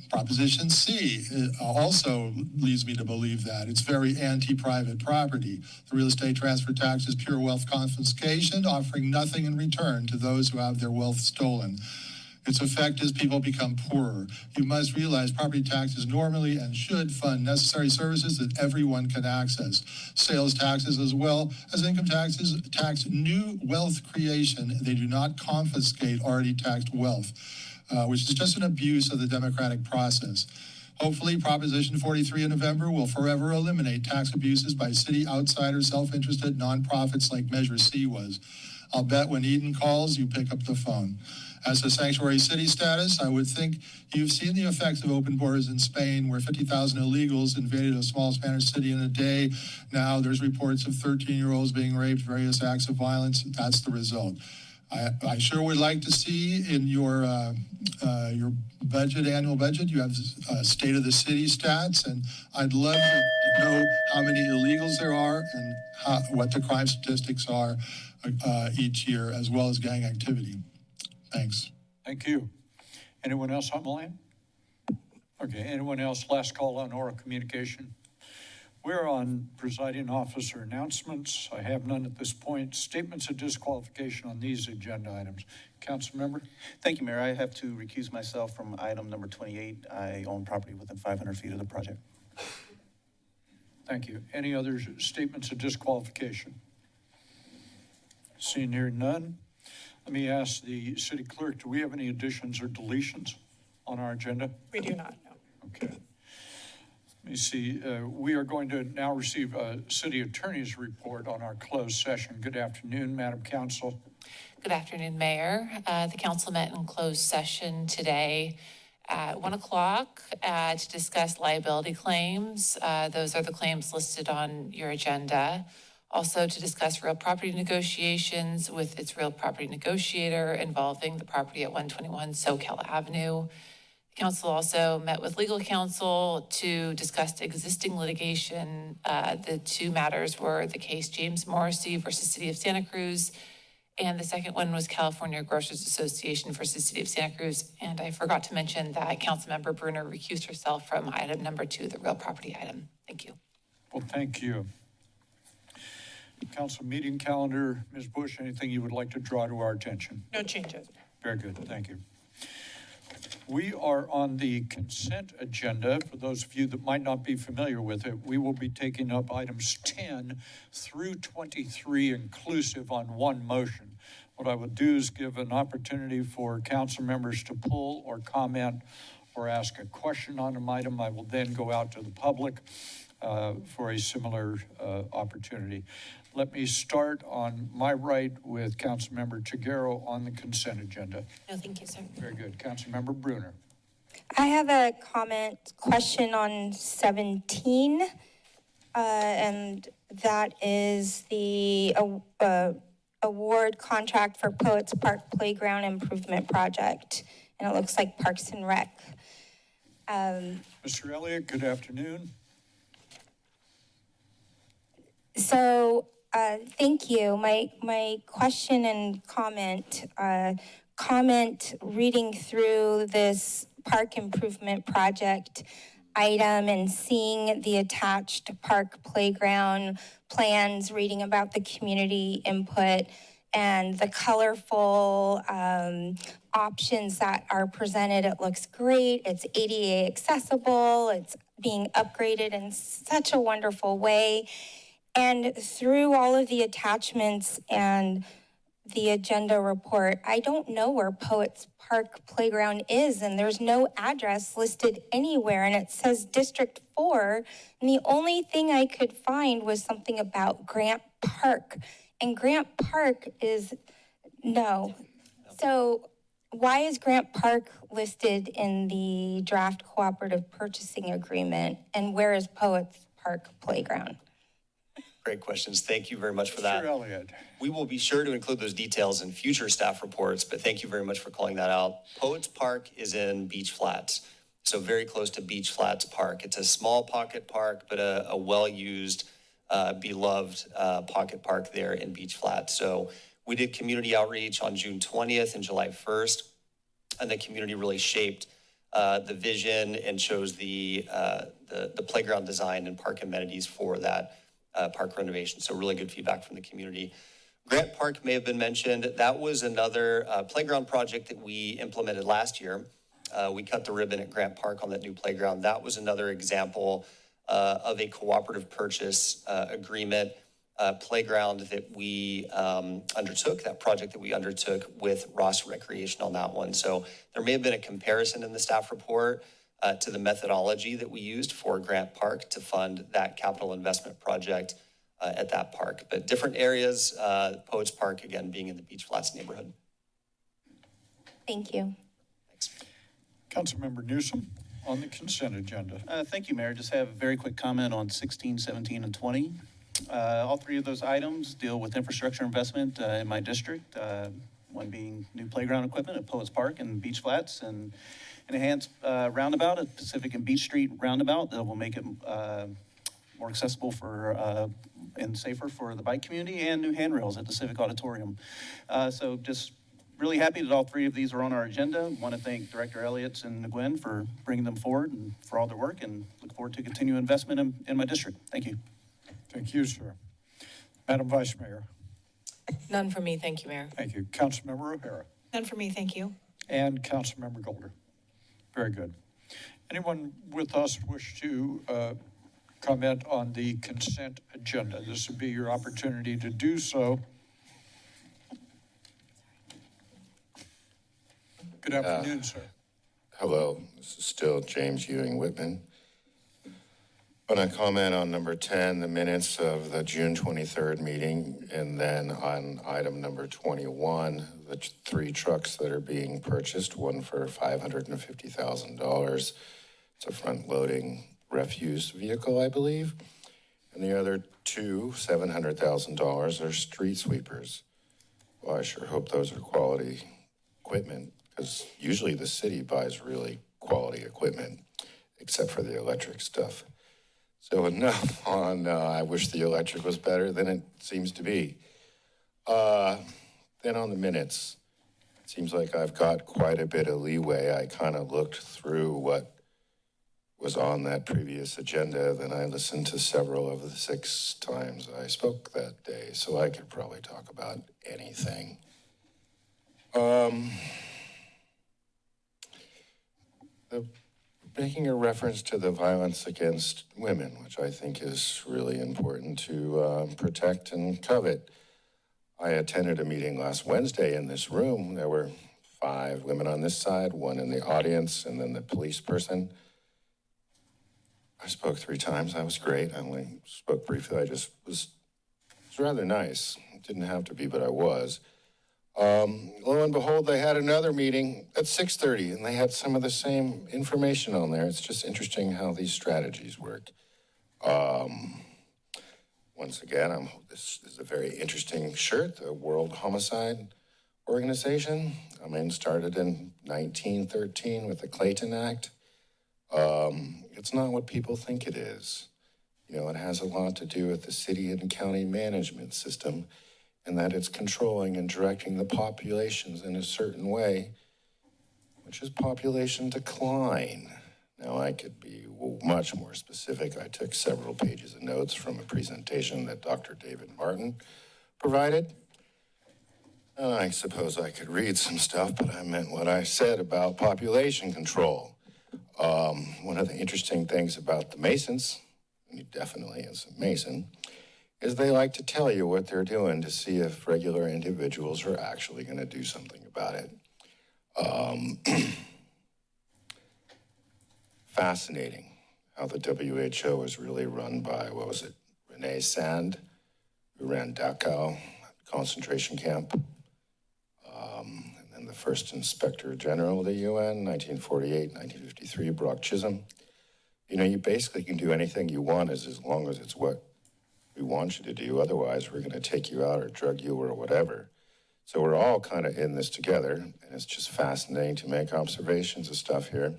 Proposition C also leads me to believe that. It's very anti-private property. The real estate transfer tax is pure wealth confiscation, offering nothing in return to those who have their wealth stolen. Its effect is people become poorer. You must realize property taxes normally and should fund necessary services that everyone can access. Sales taxes as well as income taxes tax new wealth creation. They do not confiscate already taxed wealth, which is just an abuse of the democratic process. Hopefully, Proposition 43 in November will forever eliminate tax abuses by city outsiders, self-interested nonprofits like Measure C was. I'll bet when Eden calls, you pick up the phone. As to sanctuary city status, I would think you've seen the effects of open borders in Spain, where 50,000 illegals invaded a small Spanish city in a day. Now there's reports of 13-year-olds being raped, various acts of violence. That's the result. I sure would like to see in your budget, annual budget, you have state of the city stats, and I'd love to know how many illegals there are and what the crime statistics are each year, as well as gang activity. Thanks. Thank you. Anyone else on the line? Okay, anyone else? Last call on oral communication. We're on presiding officer announcements. I have none at this point. Statements of disqualification on these agenda items. Council member? Thank you, Mayor. I have to recuse myself from item number 28. I own property within 500 feet of the project. Thank you. Any other statements of disqualification? Seeing here none. Let me ask the city clerk, do we have any additions or deletions on our agenda? We do not, no. Okay. Let me see. We are going to now receive a city attorney's report on our closed session. Good afternoon, Madam Council. Good afternoon, Mayor. The council met in closed session today at 1 o'clock to discuss liability claims. Those are the claims listed on your agenda. Also to discuss real property negotiations with its real property negotiator involving the property at 121 Soquel Avenue. The council also met with legal counsel to discuss existing litigation. The two matters were the case James Morrissey versus City of Santa Cruz, and the second one was California Grocers Association versus City of Santa Cruz. And I forgot to mention that Councilmember Bruner recused herself from item number 2, the real property item. Thank you. Well, thank you. Council meeting calendar. Ms. Bush, anything you would like to draw to our attention? No changes. Very good. Thank you. We are on the consent agenda. For those of you that might not be familiar with it, we will be taking up items 10 through 23 inclusive on one motion. What I will do is give an opportunity for council members to pull or comment or ask a question on an item. I will then go out to the public for a similar opportunity. Let me start on my right with Councilmember Chiguero on the consent agenda. No, thank you, sir. Very good. Councilmember Bruner. I have a question on 17, and that is the award contract for Poets Park Playground Improvement Project, and it looks like Parks and Rec. Mr. Elliott, good afternoon. So, thank you. My question and comment reading through this park improvement project item and seeing the attached park playground plans, reading about the community input and the colorful options that are presented. It looks great. It's ADA accessible. It's being upgraded in such a wonderful way. And through all of the attachments and the agenda report, I don't know where Poets Park Playground is, and there's no address listed anywhere, and it says District 4, and the only thing I could find was something about Grant Park, and Grant Park is, no. So why is Grant Park listed in the draft cooperative purchasing agreement, and where is Poets Park Playground? Great questions. Thank you very much for that. Mr. Elliott. We will be sure to include those details in future staff reports, but thank you very much for calling that out. Poets Park is in Beach Flats, so very close to Beach Flats Park. It's a small pocket park, but a well-used, beloved pocket park there in Beach Flats. So we did community outreach on June 20th and July 1st, and the community really shaped the vision and chose the playground design and park amenities for that park renovation. So really good feedback from the community. Grant Park may have been mentioned. That was another playground project that we implemented last year. We cut the ribbon at Grant Park on that new playground. That was another example of a cooperative purchase agreement playground that we undertook, that project that we undertook with Ross Recreation on that one. So there may have been a comparison in the staff report to the methodology that we used for Grant Park to fund that capital investment project at that park. But different areas, Poets Park, again, being in the Beach Flats neighborhood. Thank you. Thanks. Councilmember Newsom on the consent agenda. Thank you, Mayor. Just have a very quick comment on 16, 17, and 20. All three of those items deal with infrastructure investment in my district, one being new playground equipment at Poets Park and Beach Flats, and an enhanced roundabout at Pacific and Beach Street roundabout that will make it more accessible for and safer for the bike community, and new handrails at the Civic Auditorium. So just really happy that all three of these are on our agenda. Want to thank Director Elliott and Nguyen for bringing them forward and for all their work, and look forward to continued investment in my district. Thank you. Thank you, sir. Madam Vice Mayor. None for me, thank you, Mayor. Thank you. Councilmember O'Hara. None for me, thank you. And Councilmember Golder. Very good. Anyone with us wish to comment on the consent agenda? This would be your opportunity to do so. Good afternoon, sir. Hello, this is still James Ewing Whitman. I'm going to comment on number 10, the minutes of the June 23rd meeting, and then on item number 21, the three trucks that are being purchased, one for $550,000. It's a front-loading refuse vehicle, I believe, and the other two, $700,000, are street sweepers. Well, I sure hope those are quality equipment, because usually the city buys really quality equipment, except for the electric stuff. So enough on, I wish the electric was better than it seems to be. Then on the minutes, it seems like I've got quite a bit of leeway. I kind of looked through what was on that previous agenda, then I listened to several of the 6 times I spoke that day, so I could probably talk about anything. Making a reference to the violence against women, which I think is really important to protect and covet. I attended a meeting last Wednesday in this room. There were 5 women on this side, 1 in the audience, and then the police person. I spoke 3 times. That was great. I only spoke briefly. It was rather nice. It didn't have to be, but I was. Lo and behold, they had another meeting at 6:30, and they had some of the same information on there. It's just interesting how these strategies work. Once again, this is a very interesting shirt, the World Homicide Organization. I mean, started in 1913 with the Clayton Act. It's not what people think it is. You know, it has a lot to do with the city and county management system, and that it's controlling and directing the populations in a certain way, which is population decline. Now, I could be much more specific. I took several pages of notes from a presentation that Dr. David Martin provided. I suppose I could read some stuff, but I meant what I said about population control. One of the interesting things about the Masons, and he definitely is a Mason, is they like to tell you what they're doing to see if regular individuals are actually going to do something about it. Fascinating how the WHO is really run by, what was it, Renee Sand, who ran Dachau concentration camp. And then the first Inspector General of the UN, 1948, 1953, Brock Chisholm. You know, you basically can do anything you want as long as it's what we want you to do. Otherwise, we're going to take you out or drug you or whatever. So we're all kind of in this together, and it's just fascinating to make observations of stuff here.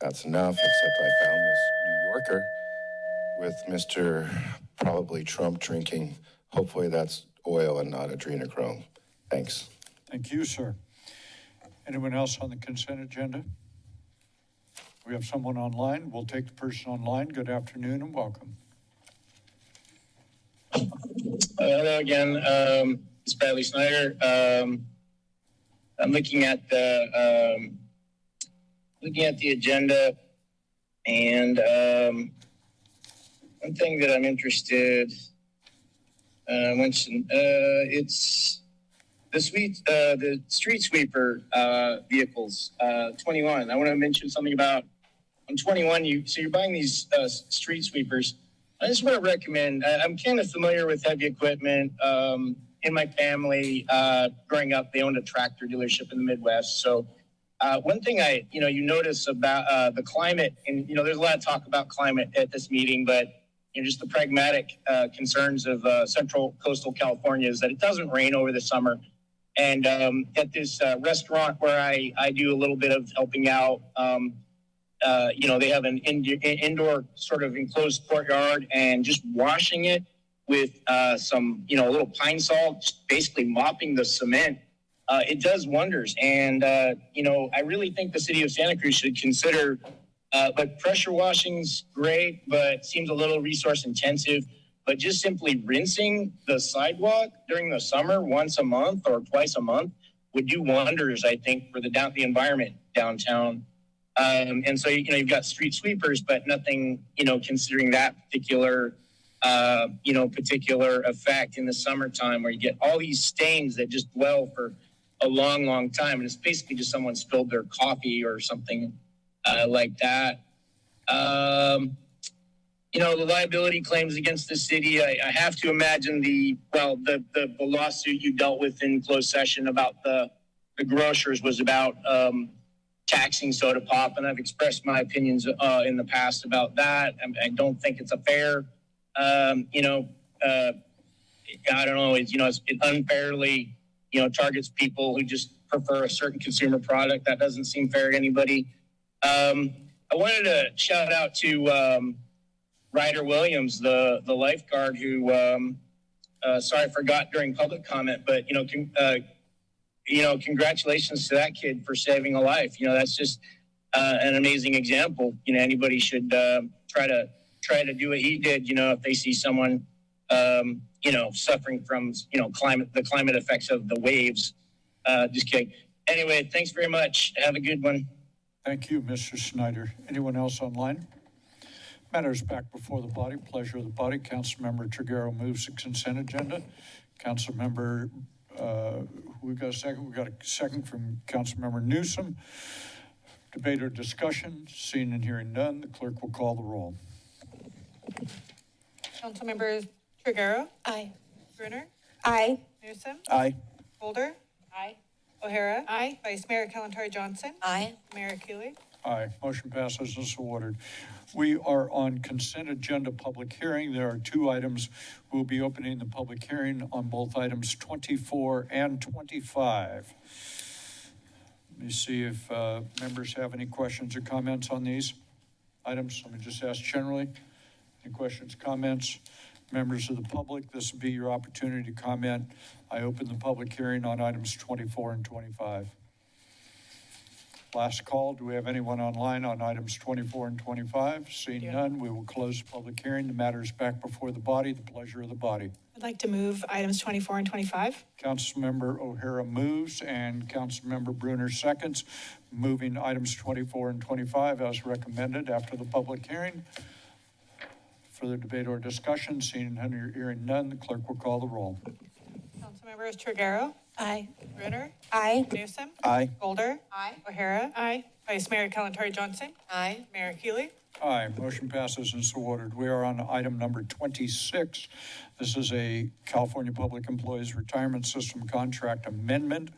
That's enough, except I found this New Yorker with Mr. probably Trump drinking. Hopefully that's oil and not adrenochrome. Thanks. Thank you, sir. Anyone else on the consent agenda? We have someone online. We'll take the person online. Good afternoon and welcome. Hello again. It's Bradley Snyder. I'm looking at the agenda, and one thing that I'm interested mention it's the street sweeper vehicles. 21. I want to mention something about on 21. You're buying these street sweepers. I just want to recommend. I'm kind of familiar with heavy equipment. In my family, growing up, they owned a tractor dealership in the Midwest. So one thing you notice about the climate, and there's a lot of talk about climate at this meeting, but just the pragmatic concerns of central coastal California is that it doesn't rain over the summer. And at this restaurant where I do a little bit of helping out, they have an indoor sort of enclosed courtyard, and just washing it with some, a little pine salt, just basically mopping the cement. It does wonders. And, I really think the city of Santa Cruz should consider, but pressure washing's great, but seems a little resource intensive. But just simply rinsing the sidewalk during the summer once a month or twice a month would do wonders, I think, for the environment downtown. And so, you've got street sweepers, but nothing, considering that particular effect in the summertime, where you get all these stains that just dwell for a long, long time. And it's basically just someone spilled their coffee or something like that. The liability claims against the city, I have to imagine the lawsuit you dealt with in closed session about the grocers was about taxing soda pop, and I've expressed my opinions in the past about that. I don't think it's a fair, I don't know, it unfairly, targets people who just prefer a certain consumer product. That doesn't seem fair to anybody. I wanted to shout out to Ryder Williams, the lifeguard who, sorry I forgot during public comment, but, congratulations to that kid for saving a life. That's just an amazing example. Anybody should try to do what he did, if they see someone, suffering from, the climate effects of the waves. Just kidding. Anyway, thanks very much. Have a good one. Thank you, Mr. Snyder. Anyone else online? Matters back before the body. Pleasure of the body. Councilmember Triguero moves the consent agenda. Councilmember, we got a second. We got a second from Councilmember Newsom. Debate or discussion? Seeing and hearing none, the clerk will call the roll. Councilmember Triguero. Aye. Brunner. Aye. Newsom. Aye. Holder. Aye. O'Hara. Aye. Vice Mayor Kalantari Johnson. Aye. Mayor Cooley. Aye. Motion passes as ordered. We are on consent agenda public hearing. There are two items. We'll be opening the public hearing on both items 24 and 25. Let me see if members have any questions or comments on these items. Let me just ask generally. Any questions, comments? Members of the public, this will be your opportunity to comment. I open the public hearing on items 24 and 25. Last call, do we have anyone online on items 24 and 25? Seeing none, we will close the public hearing. The matter is back before the body, the pleasure of the body. I'd like to move items 24 and 25. Councilmember O'Hara moves and Councilmember Brunner seconds, moving items 24 and 25 as recommended after the public hearing. Further debate or discussion? Seeing none, hearing none, the clerk will call the roll. Councilmembers Triguero. Aye. Brunner. Aye. Newsom. Aye. Golder. Aye. O'Hara. Aye. Vice Mayor Kalantari Johnson. Aye. Mayor Healy. Aye, motion passes and so ordered. We are on item number 26. This is a California Public Employees Retirement System contract amendment.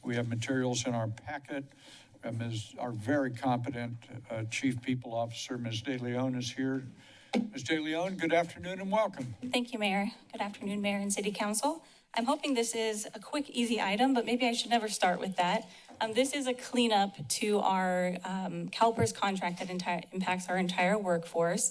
We have materials in our packet. Our very competent Chief People Officer, Ms. De Leon, is here. Ms. De Leon, good afternoon and welcome. Thank you, Mayor. Good afternoon, Mayor and City Council. I'm hoping this is a quick, easy item, but maybe I should never start with that. This is a cleanup to our CalPERS contract that impacts our entire workforce.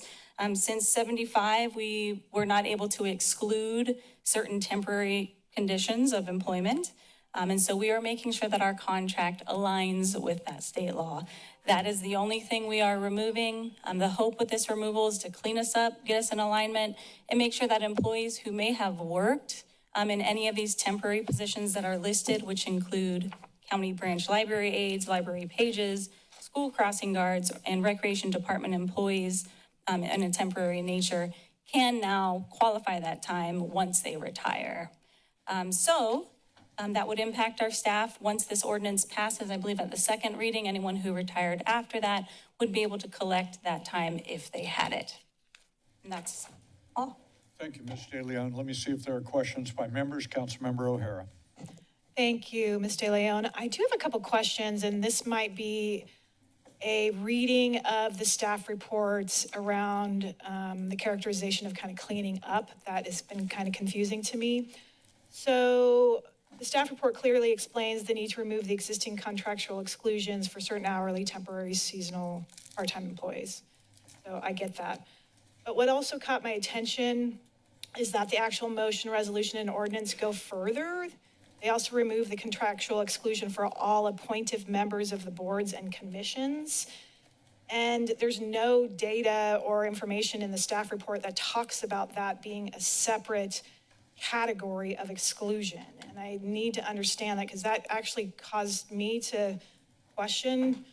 Since 75, we were not able to exclude certain temporary conditions of employment. And so we are making sure that our contract aligns with that state law. That is the only thing we are removing. The hope with this removal is to clean us up, get us in alignment, and make sure that employees who may have worked in any of these temporary positions that are listed, which include county branch library aides, library pages, school crossing guards, and recreation department employees in a temporary nature, can now qualify that time once they retire. That would impact our staff. Once this ordinance passes, I believe at the second reading, anyone who retired after that would be able to collect that time if they had it. And that's all. Thank you, Ms. De Leon. Let me see if there are questions by members. Councilmember O'Hara. Thank you, Ms. De Leon. I do have a couple questions, and this might be a reading of the staff reports around the characterization of kind of cleaning up. That has been kind of confusing to me. So the staff report clearly explains the need to remove the existing contractual exclusions for certain hourly, temporary, seasonal, part-time employees. So I get that. But what also caught my attention is that the actual motion, resolution, and ordinance go further. They also remove the contractual exclusion for all appointive members of the boards and commissions. And there's no data or information in the staff report that talks about that being a separate category of exclusion. And I need to understand that because that actually caused me to question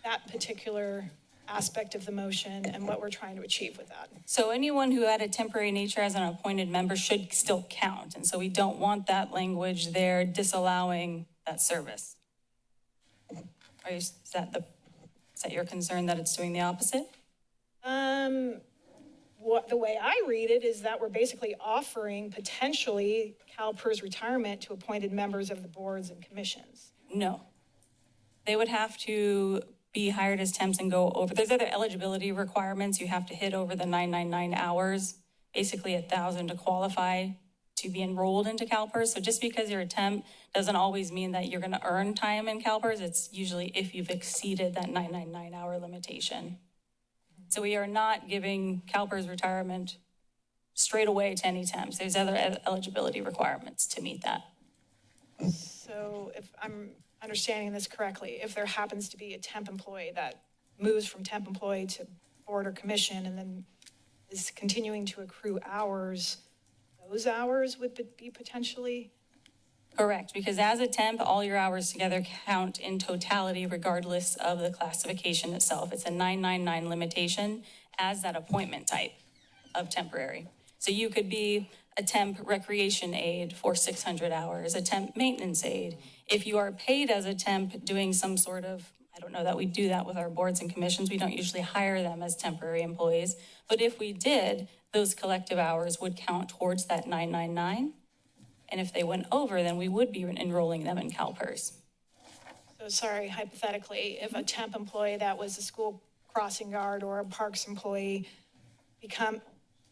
that particular aspect of the motion and what we're trying to achieve with that. So anyone who had a temporary nature as an appointed member should still count. And so we don't want that language there disallowing that service. Is that your concern that it's doing the opposite? The way I read it is that we're basically offering potentially CalPERS retirement to appointed members of the boards and commissions. No. They would have to be hired as temps and go over. There's other eligibility requirements. You have to hit over the 999 hours, basically 1,000 to qualify to be enrolled into CalPERS. So just because you're a temp doesn't always mean that you're going to earn time in CalPERS. It's usually if you've exceeded that 999 hour limitation. So we are not giving CalPERS retirement straight away to any temps. There's other eligibility requirements to meet that. So if I'm understanding this correctly, if there happens to be a temp employee that moves from temp employee to board or commission and then is continuing to accrue hours, those hours would be potentially? Correct, because as a temp, all your hours together count in totality regardless of the classification itself. It's a 999 limitation as that appointment type of temporary. So you could be a temp recreation aide for 600 hours, a temp maintenance aide. If you are paid as a temp doing some sort of, I don't know that we do that with our boards and commissions. We don't usually hire them as temporary employees. But if we did, those collective hours would count towards that 999. And if they went over, then we would be enrolling them in CalPERS. So sorry, hypothetically, if a temp employee that was a school crossing guard or a parks employee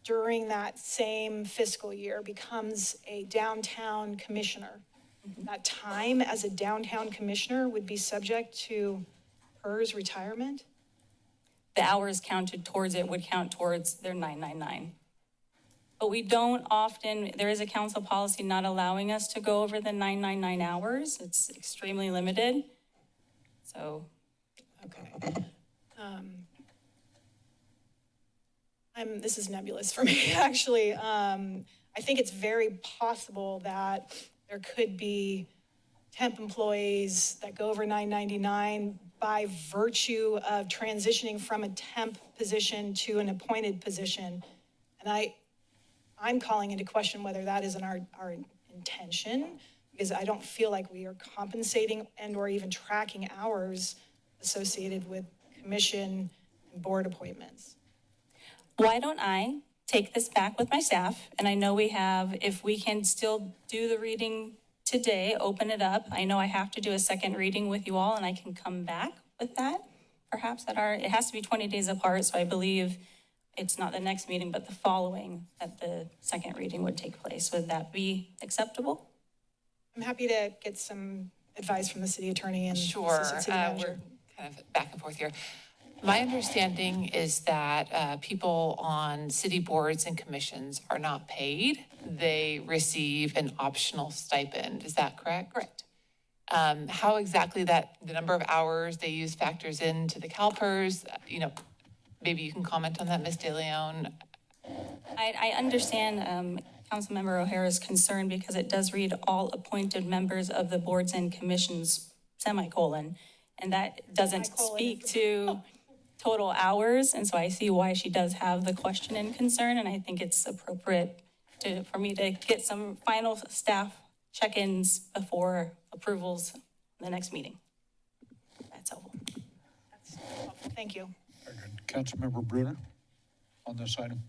during that same fiscal year becomes a downtown commissioner, that time as a downtown commissioner would be subject to PERS retirement? The hours counted towards it would count towards their 999. But we don't often, there is a council policy not allowing us to go over the 999 hours. It's extremely limited. So Okay. This is nebulous for me, actually. I think it's very possible that there could be temp employees that go over $9.99 by virtue of transitioning from a temp position to an appointed position. And I'm calling into question whether that isn't our intention, because I don't feel like we are compensating and or even tracking hours associated with commission and board appointments. why don't I take this back with my staff? And I know we have, if we can still do the reading today, open it up. I know I have to do a second reading with you all, and I can come back with that, perhaps it has to be 20 days apart, so I believe it's not the next meeting, but the following, that the second reading would take place. Would that be acceptable? I'm happy to get some advice from the city attorney and Sure, assistant city manager. we're kind of back and forth here. My understanding is that people on city boards and commissions are not paid. They receive an optional stipend. Is that correct? Correct. How exactly the number of hours they use factors into the CalPERS, maybe you can comment on that, Ms. De Leon. I understand Councilmember O'Hara's concern, because it does read all appointed members of the boards and commissions, semicolon, and that doesn't speak to total hours. And so I see why she does have the question and concern, and I think it's appropriate for me to get some final staff check-ins before approvals in the next meeting. That's helpful. Thank you. Very good. Councilmember Brunner on this item.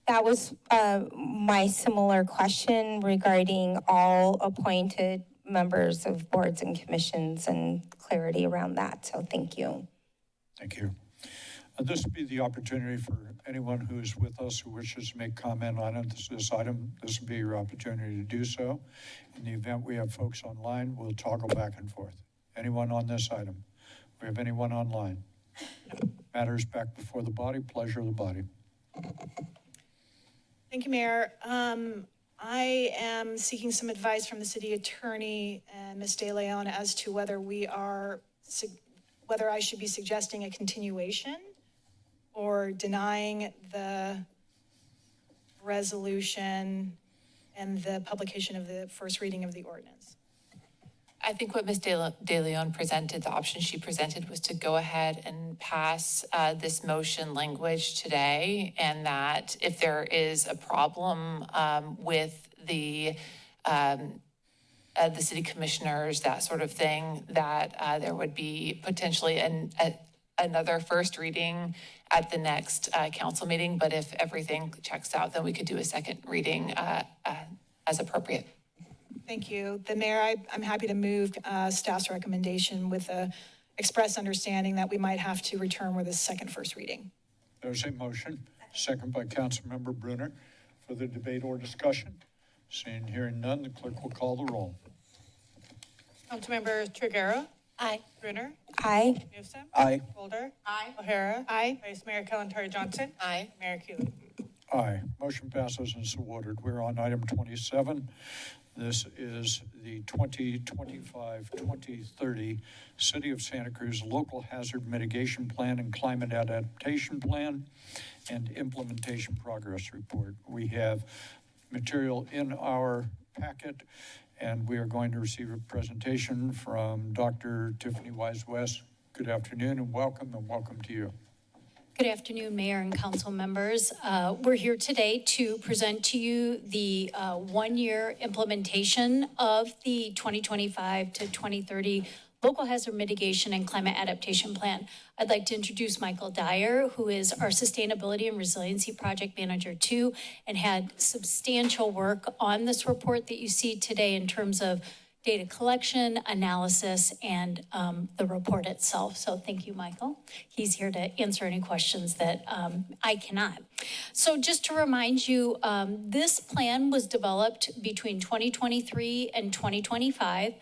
That was my similar question regarding all appointed members of boards and commissions and clarity around that. So thank you. Thank you. This would be the opportunity for anyone who is with us who wishes to make comment on this item. This would be your opportunity to do so. In the event we have folks online, we'll toggle back and forth. Anyone on this item? We have anyone online? Matters back before the body, pleasure of the body. Thank you, Mayor. I am seeking some advice from the city attorney and Ms. De Leon as to whether whether I should be suggesting a continuation or denying the resolution and the publication of the first reading of the ordinance. I think what Ms. De Leon presented, the option she presented, was to go ahead and pass this motion language today, and that if there is a problem with the city commissioners, that sort of thing, that there would be potentially another first reading at the next council meeting. But if everything checks out, then we could do a second reading as appropriate. Thank you. The mayor, I'm happy to move staff's recommendation with the express understanding that we might have to return with a second first reading. There's a motion, second by Councilmember Brunner. For the debate or discussion? Seeing and hearing none, the clerk will call the roll. Councilmember Triguero. Aye. Brunner. Aye. Newsom. Aye. Golder. Aye. O'Hara. Aye. Vice Mayor Kalantari Johnson. Aye. Mayor Cooley. Aye. Motion passes and so ordered. We're on item 27. This is the 2025-2030 City of Santa Cruz Local Hazard Mitigation Plan and Climate Adaptation Plan and Implementation Progress Report. We have material in our packet, and we are going to receive a presentation from Dr. Tiffany Wise-West. Good afternoon and welcome to you. Good afternoon, Mayor and council members. We're here today to present to you the one-year implementation of the 2025 to 2030 Local Hazard Mitigation and Climate Adaptation Plan. I'd like to introduce Michael Dyer, who is our Sustainability and Resiliency Project Manager too, and had substantial work on this report that you see today in terms of data collection, analysis, and the report itself. So thank you, Michael. He's here to answer any questions that I cannot. So just to remind you, this plan was developed between 2023 and 2025.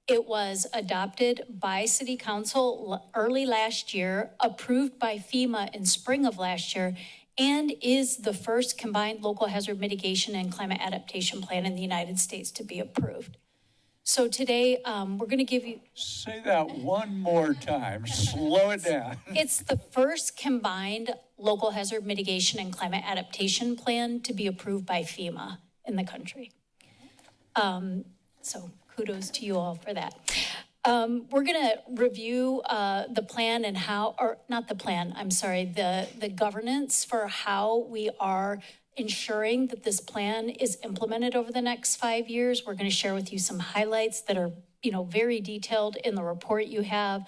It was adopted by City Council early last year, approved by FEMA in spring of last year, and is the first combined local hazard mitigation and climate adaptation plan in the United States to be approved. So today, we're going to give you, Say that one more time, slow it down. it's the first combined local hazard mitigation and climate adaptation plan to be approved by FEMA in the country. So kudos to you all for that. We're going to review the plan and how, or not the plan, I'm sorry, the governance for how we are ensuring that this plan is implemented over the next 5 years. We're going to share with you some highlights that are, very detailed in the report you have.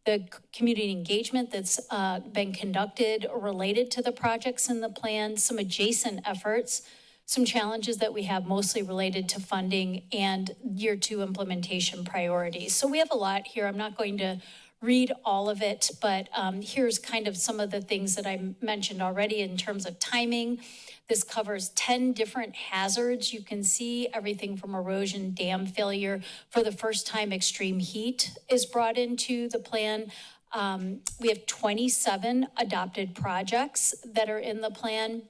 The community engagement that's been conducted related to the projects in the plan, some adjacent efforts, some challenges that we have mostly related to funding and year 2 implementation priorities. So we have a lot here. I'm not going to read all of it, but here's kind of some of the things that I mentioned already in terms of timing. This covers 10 different hazards. You can see everything from erosion, dam failure. For the first time, extreme heat is brought into the plan. We have 27 adopted projects that are in the plan.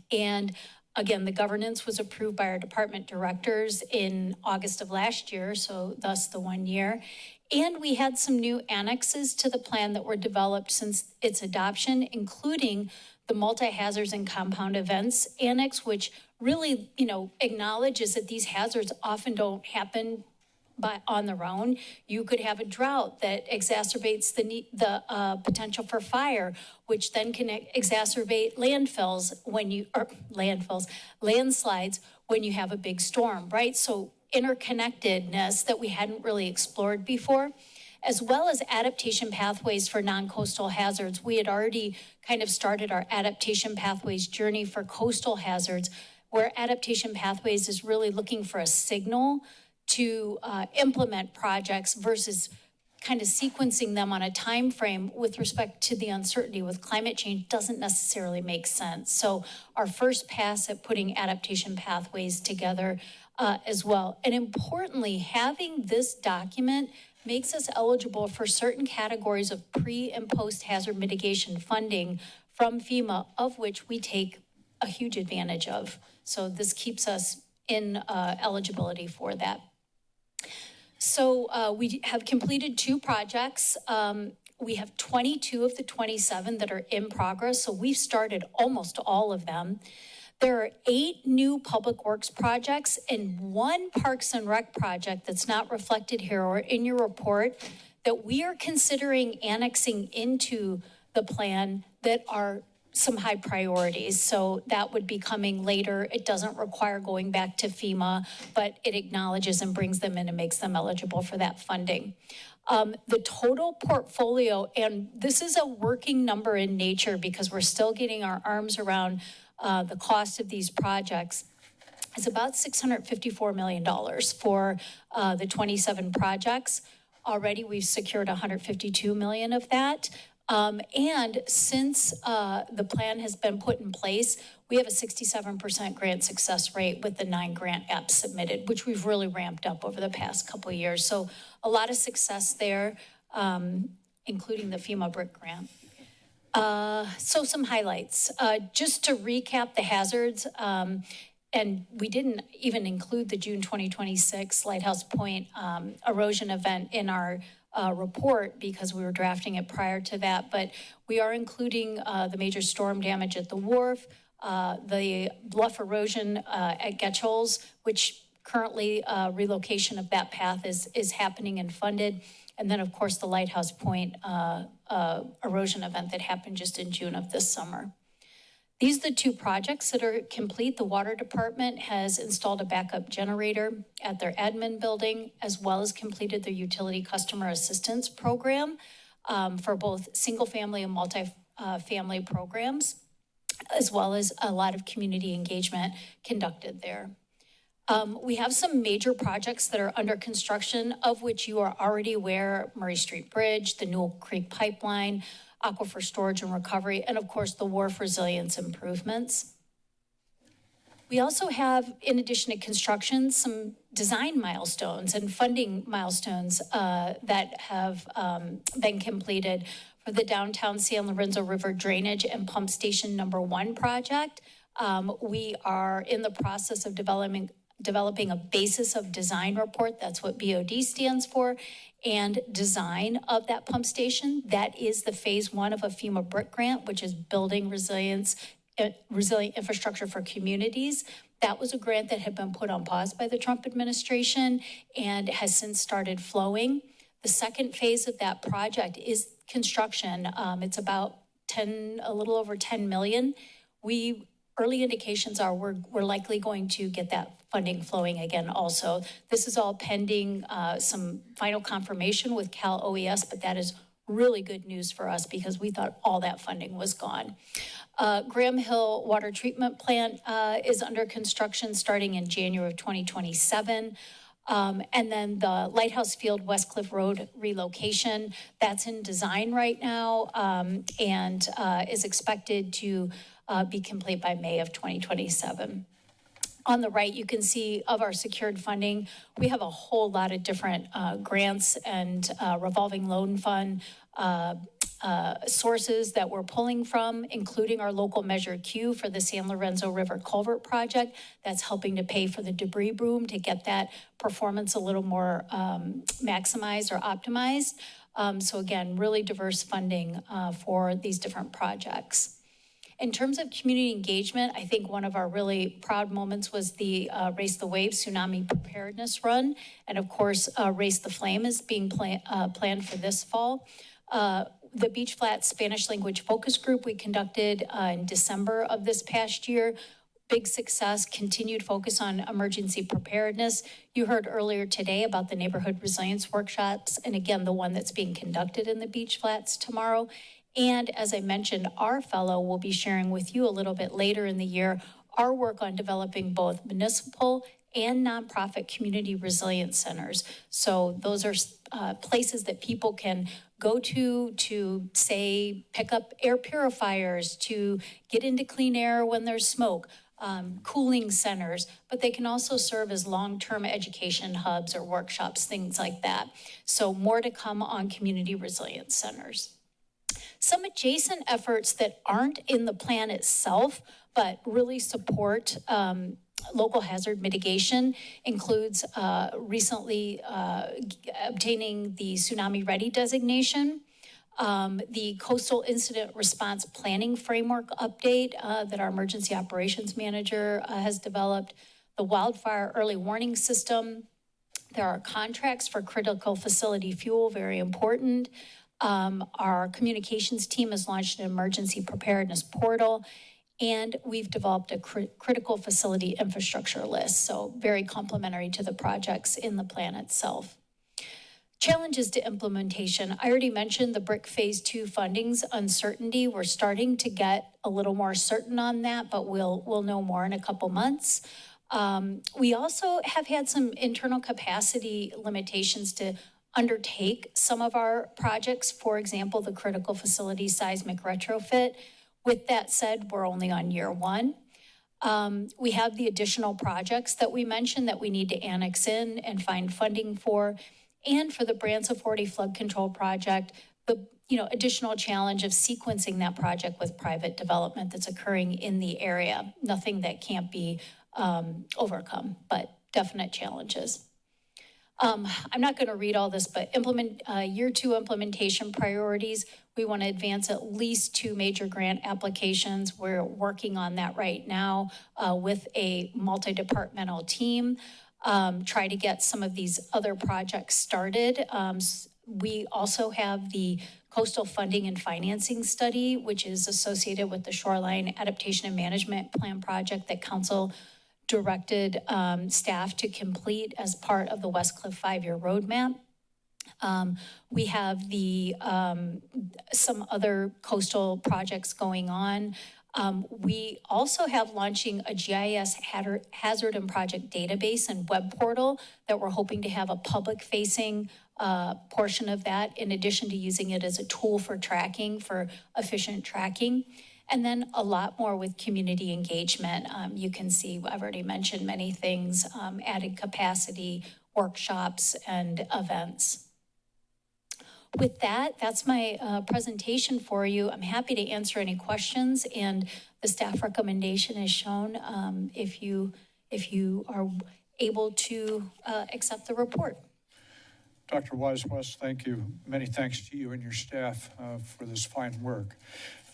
And again, the governance was approved by our department directors in August of last year, so thus the 1 year. And we had some new annexes to the plan that were developed since its adoption, including the multi-hazards and compound events annex, which really, acknowledges that these hazards often don't happen on their own. You could have a drought that exacerbates the potential for fire, which then can exacerbate landslides when you have a big storm, right? So interconnectedness that we hadn't really explored before, as well as adaptation pathways for non-coastal hazards. We had already kind of started our adaptation pathways journey for coastal hazards, where adaptation pathways is really looking for a signal to implement projects versus kind of sequencing them on a time frame with respect to the uncertainty with climate change doesn't necessarily make sense. So our first pass at putting adaptation pathways together as well. And importantly, having this document makes us eligible for certain categories of pre and post hazard mitigation funding from FEMA, of which we take a huge advantage of. So this keeps us in eligibility for that. So we have completed 2 projects. We have 22 of the 27 that are in progress. So we've started almost all of them. There are 8 new public works projects and 1 Parks and Rec project that's not reflected here or in your report that we are considering annexing into the plan that are some high priorities. So that would be coming later. It doesn't require going back to FEMA, but it acknowledges and brings them in and makes them eligible for that funding. The total portfolio, and this is a working number in nature because we're still getting our arms around the cost of these projects, is about $654 million for the 27 projects. Already we've secured $152 million of that. And since the plan has been put in place, we have a 67% grant success rate with the 9 grant apps submitted, which we've really ramped up over the past couple of years. So a lot of success there, including the FEMA BRIC grant. So some highlights. Just to recap the hazards, and we didn't even include the June 2026 Lighthouse Point erosion event in our report because we were drafting it prior to that, but we are including the major storm damage at the wharf, the bluff erosion at Getchell's, which currently relocation of that path is happening and funded. And then, of course, the Lighthouse Point erosion event that happened just in June of this summer. These are the 2 projects that are complete. The Water Department has installed a backup generator at their admin building, as well as completed their utility customer assistance program for both single-family and multi-family programs, as well as a lot of community engagement conducted there. We have some major projects that are under construction, of which you are already aware: Murray Street Bridge, the Newell Creek Pipeline, aquifer storage and recovery, and of course the wharf resilience improvements. We also have, in addition to construction, some design milestones and funding milestones that have been completed for the downtown San Lorenzo River Drainage and Pump Station #1 project. We are in the process of developing developing a basis of design report, that's what BOD stands for, and design of that pump station. That is the phase 1 of a FEMA BRIC grant, which is building resilient infrastructure for communities. That was a grant that had been put on pause by the Trump administration and has since started flowing. The second phase of that project is construction. It's about a little over 10 million. Early indications are we're likely going to get that funding flowing again also. This is all pending some final confirmation with Cal OES, but that is really good news for us because we thought all that funding was gone. Graham Hill Water Treatment Plant is under construction starting in January of 2027. And then the Lighthouse Field West Cliff Road relocation, that's in design right now and is expected to be complete by May of 2027. On the right, you can see of our secured funding, we have a whole lot of different grants and revolving loan fund sources that we're pulling from, including our local Measure Q for the San Lorenzo River Culvert Project. That's helping to pay for the debris boom to get that performance a little more maximized or optimized. So again, really diverse funding for these different projects. In terms of community engagement, I think one of our really proud moments was the Race the Wave Tsunami Preparedness Run. And of course, Race the Flame is being planned for this fall. The Beach Flats Spanish language focus group we conducted in December of this past year. Big success, continued focus on emergency preparedness. You heard earlier today about the neighborhood resilience workshops, and again, the one that's being conducted in the Beach Flats tomorrow. And as I mentioned, our fellow will be sharing with you a little bit later in the year our work on developing both municipal and nonprofit community resilience centers. So those are places that people can go to say, pick up air purifiers, to get into clean air when there's smoke, cooling centers, but they can also serve as long-term education hubs or workshops, things like that. So more to come on community resilience centers. Some adjacent efforts that aren't in the plan itself, but really support local hazard mitigation includes recently obtaining the Tsunami Ready designation, the Coastal Incident Response Planning Framework update that our Emergency Operations Manager has developed, the Wildfire Early Warning System. There are contracts for critical facility fuel, very important. Our communications team has launched an emergency preparedness portal, and we've developed a critical facility infrastructure list, so very complementary to the projects in the plan itself. Challenges to implementation. I already mentioned the BRIC Phase 2 funding's uncertainty. We're starting to get a little more certain on that, but we'll know more in a couple months. We also have had some internal capacity limitations to undertake some of our projects, for example, the critical facility seismic retrofit. With that said, we're only on year 1. We have the additional projects that we mentioned that we need to annex in and find funding for. And for the Branson 40 flood control project, the additional challenge of sequencing that project with private development that's occurring in the area. Nothing that can't be overcome, but definite challenges. I'm not going to read all this, but year 2 implementation priorities. We want to advance at least 2 major grant applications. We're working on that right now with a multi-departmental team. Try to get some of these other projects started. We also have the Coastal Funding and Financing Study, which is associated with the Shoreline Adaptation and Management Plan project that Council directed staff to complete as part of the West Cliff 5-year roadmap. We have some other coastal projects going on. We also have launching a GIS hazard and project database and web portal that we're hoping to have a public-facing portion of that, in addition to using it as a tool for tracking, for efficient tracking. And then a lot more with community engagement. You can see, I've already mentioned many things, added capacity, workshops, and events. With that, that's my presentation for you. I'm happy to answer any questions, and the staff recommendation is shown if you are able to accept the report. Dr. Wise-West, thank you. Many thanks to you and your staff for this fine work.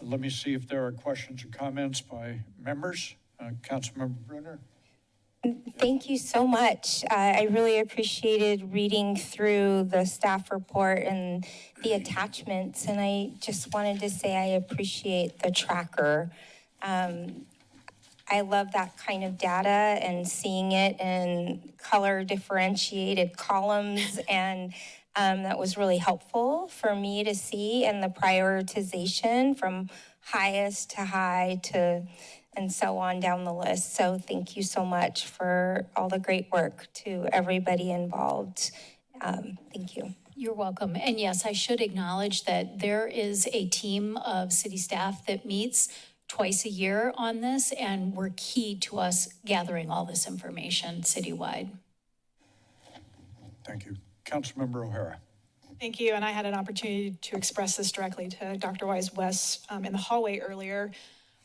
Let me see if there are questions or comments by members. Councilmember Brunner. Thank you so much. I really appreciated reading through the staff report and the attachments, and I just wanted to say I appreciate the tracker. I love that kind of data and seeing it in color differentiated columns, and that was really helpful for me to see, and the prioritization from highest to high to and so on down the list. So thank you so much for all the great work to everybody involved. Thank you. You're welcome. And yes, I should acknowledge that there is a team of city staff that meets twice a year on this, and we're key to us gathering all this information citywide. Thank you. Councilmember O'Hara. Thank you, and I had an opportunity to express this directly to Dr. Wise-West in the hallway earlier.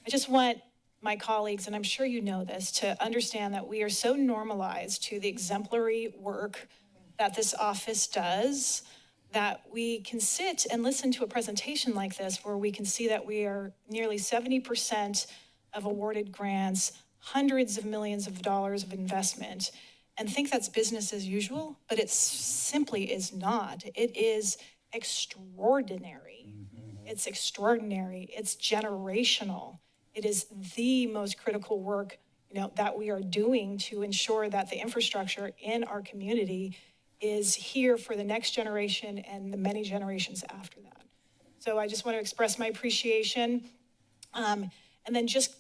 I just want my colleagues, and I'm sure you know this, to understand that we are so normalized to the exemplary work that this office does that we can sit and listen to a presentation like this where we can see that we are nearly 70% of awarded grants, hundreds of millions of dollars of investment, and think that's business as usual, but it simply is not. It is extraordinary. It's extraordinary. It's generational. It is the most critical work, that we are doing to ensure that the infrastructure in our community is here for the next generation and the many generations after that. So I just want to express my appreciation, and then just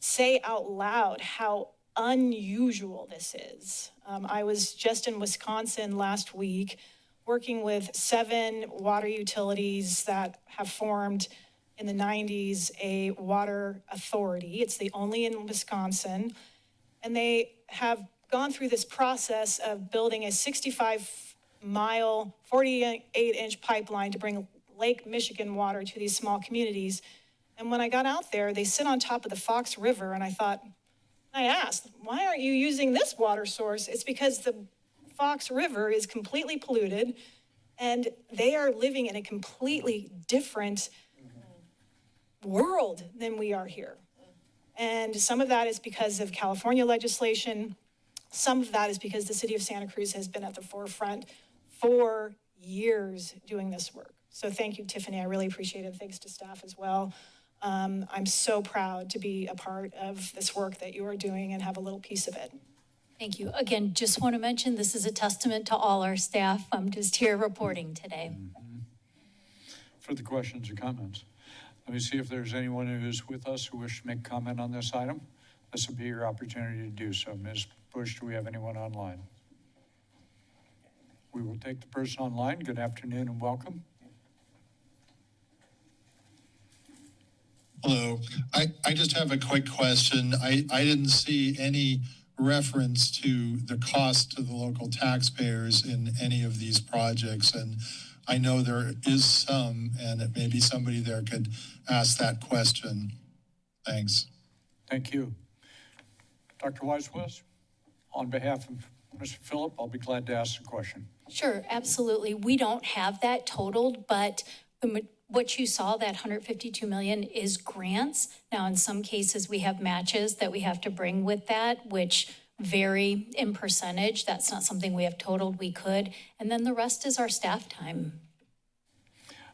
say out loud how unusual this is. I was just in Wisconsin last week working with 7 water utilities that have formed in the 90s a water authority. It's the only in Wisconsin. And they have gone through this process of building a 65-mile, 48-inch pipeline to bring Lake Michigan water to these small communities. And when I got out there, they sit on top of the Fox River, and I asked, why aren't you using this water source? It's because the Fox River is completely polluted, and they are living in a completely different world than we are here. And some of that is because of California legislation. Some of that is because the city of Santa Cruz has been at the forefront for years doing this work. So thank you, Tiffany. I really appreciate it. Thanks to staff as well. I'm so proud to be a part of this work that you are doing and have a little piece of it. Thank you. Again, just want to mention this is a testament to all our staff. I'm just here reporting today. Further questions or comments? Let me see if there's anyone who is with us who wishes to make comment on this item. This will be your opportunity to do so. Ms. Bush, do we have anyone online? We will take the person online. Good afternoon and welcome. Hello. I just have a quick question. I didn't see any reference to the cost to the local taxpayers in any of these projects. And I know there is some, and maybe somebody there could ask that question. Thanks. Thank you. Dr. Wise-West, on behalf of Mr. Phillip, I'll be glad to ask the question. Sure, absolutely. We don't have that totaled, but what you saw, that 152 million, is grants. Now, in some cases, we have matches that we have to bring with that, which vary in percentage. That's not something we have totaled. We could. And then the rest is our staff time.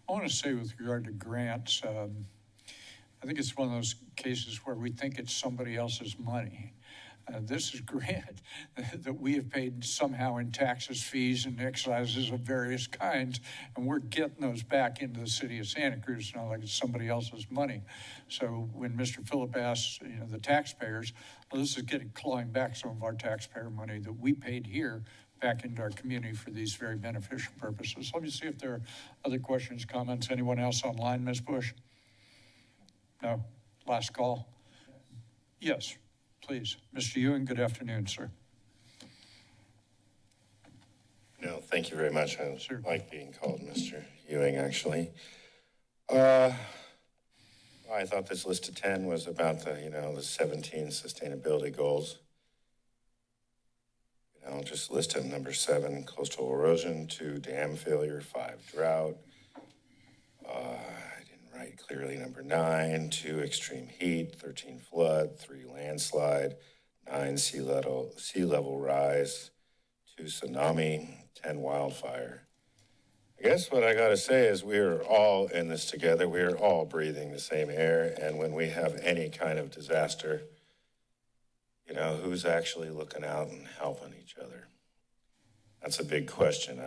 I want to say with regard to grants, I think it's one of those cases where we think it's somebody else's money. This is grant that we have paid somehow in taxes, fees, and excises of various kinds, and we're getting those back into the city of Santa Cruz. It's not like it's somebody else's money. So when Mr. Phillip asks, the taxpayers, well, this is clawing back some of our taxpayer money that we paid here back into our community for these very beneficial purposes. Let me see if there are other questions, comments. Anyone else online, Ms. Bush? No? Last call? Yes. Please. Mr. Ewing, good afternoon, sir. No, thank you very much. I like being called Mr. Ewing, actually. I thought this list of 10 was about the 17 sustainability goals. I'll just list them. Number 7, coastal erosion. 2, dam failure. 5, drought. I didn't write clearly. Number 9, 2, extreme heat. 13, flood. 3, landslide. 9, sea level rise. 2, tsunami. 10, wildfire. I guess what I gotta say is we are all in this together. We are all breathing the same air. And when we have any kind of disaster, you know, who's actually looking out and helping each other? That's a big question.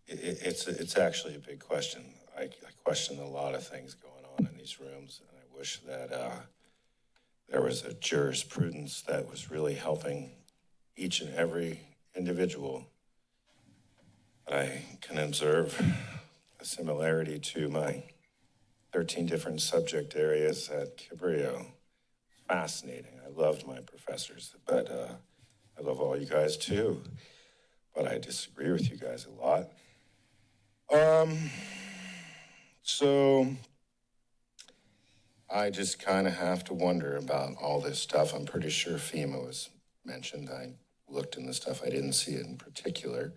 It's actually a big question. I question a lot of things going on in these rooms, and I wish that there was a jurisprudence that was really helping each and every individual. But I can observe a similarity to my 13 different subject areas at Cabrillo. Fascinating. I loved my professors, but I love all you guys too. But I disagree with you guys a lot. So I just kind of have to wonder about all this stuff. I'm pretty sure FEMA was mentioned. I looked in the stuff. I didn't see it in particular.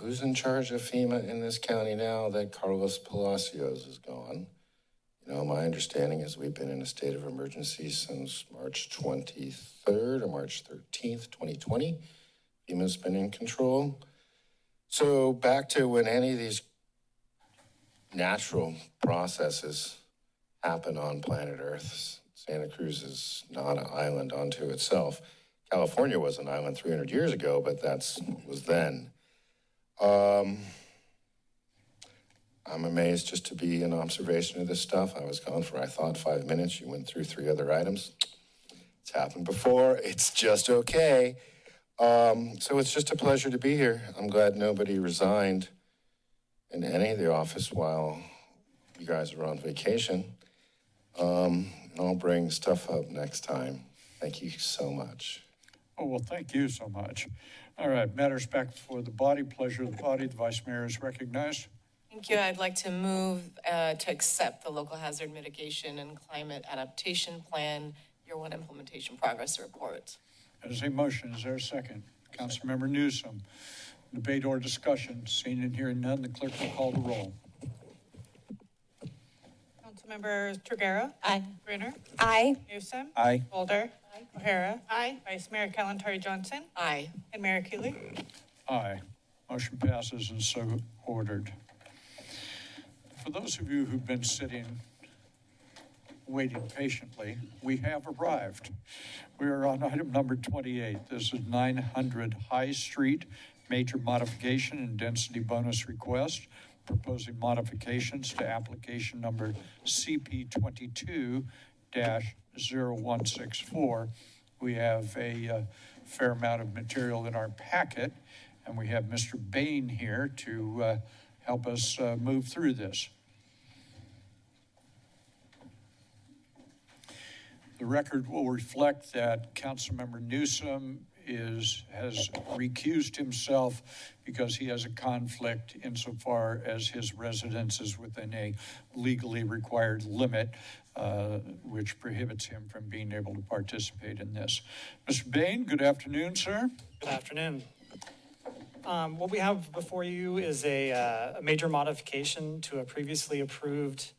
Who's in charge of FEMA in this county now that Carlos Palacios is gone? You know, my understanding is we've been in a state of emergency since March 23rd or March 13th, 2020. FEMA's been in control. So back to when any of these natural processes happen on planet Earth, Santa Cruz is not an island unto itself. California was an island 300 years ago, but that was then. I'm amazed just to be an observation of this stuff. I was gone for, I thought, 5 minutes. You went through 3 other items. It's happened before. It's just okay. So it's just a pleasure to be here. I'm glad nobody resigned in any of the office while you guys are on vacation. And I'll bring stuff up next time. Thank you so much. Oh, well, thank you so much. All right, matters back before the body. Pleasure of the body. The vice mayor is recognized. Thank you. I'd like to move to accept the local hazard mitigation and climate adaptation plan, year 1 implementation progress report. As a motion, is there a second? Councilmember Newsom. Debate or discussion? Seeing and hearing none, the clerk will call the roll. Councilmember Triguera. Aye. Brunner. Aye. Newsom. Aye. Boulder. O'Hara. Aye. Vice Mayor Kalantari-Johnson. Aye. And Mayor Cooley. Aye. Motion passes and so ordered. For those of you who've been sitting, waiting patiently, we have arrived. We are on item number 28. This is 900 High Street, major modification and density bonus request, proposing modifications to application number CP 22-0164. We have a fair amount of material in our packet, and we have Mr. Bain here to help us move through this. The record will reflect that Councilmember Newsom has recused himself because he has a conflict insofar as his residence is within a legally required limit, which prohibits him from being able to participate in this. Mr. Bain, good afternoon, sir. Good afternoon. What we have before you is a major modification to a previously approved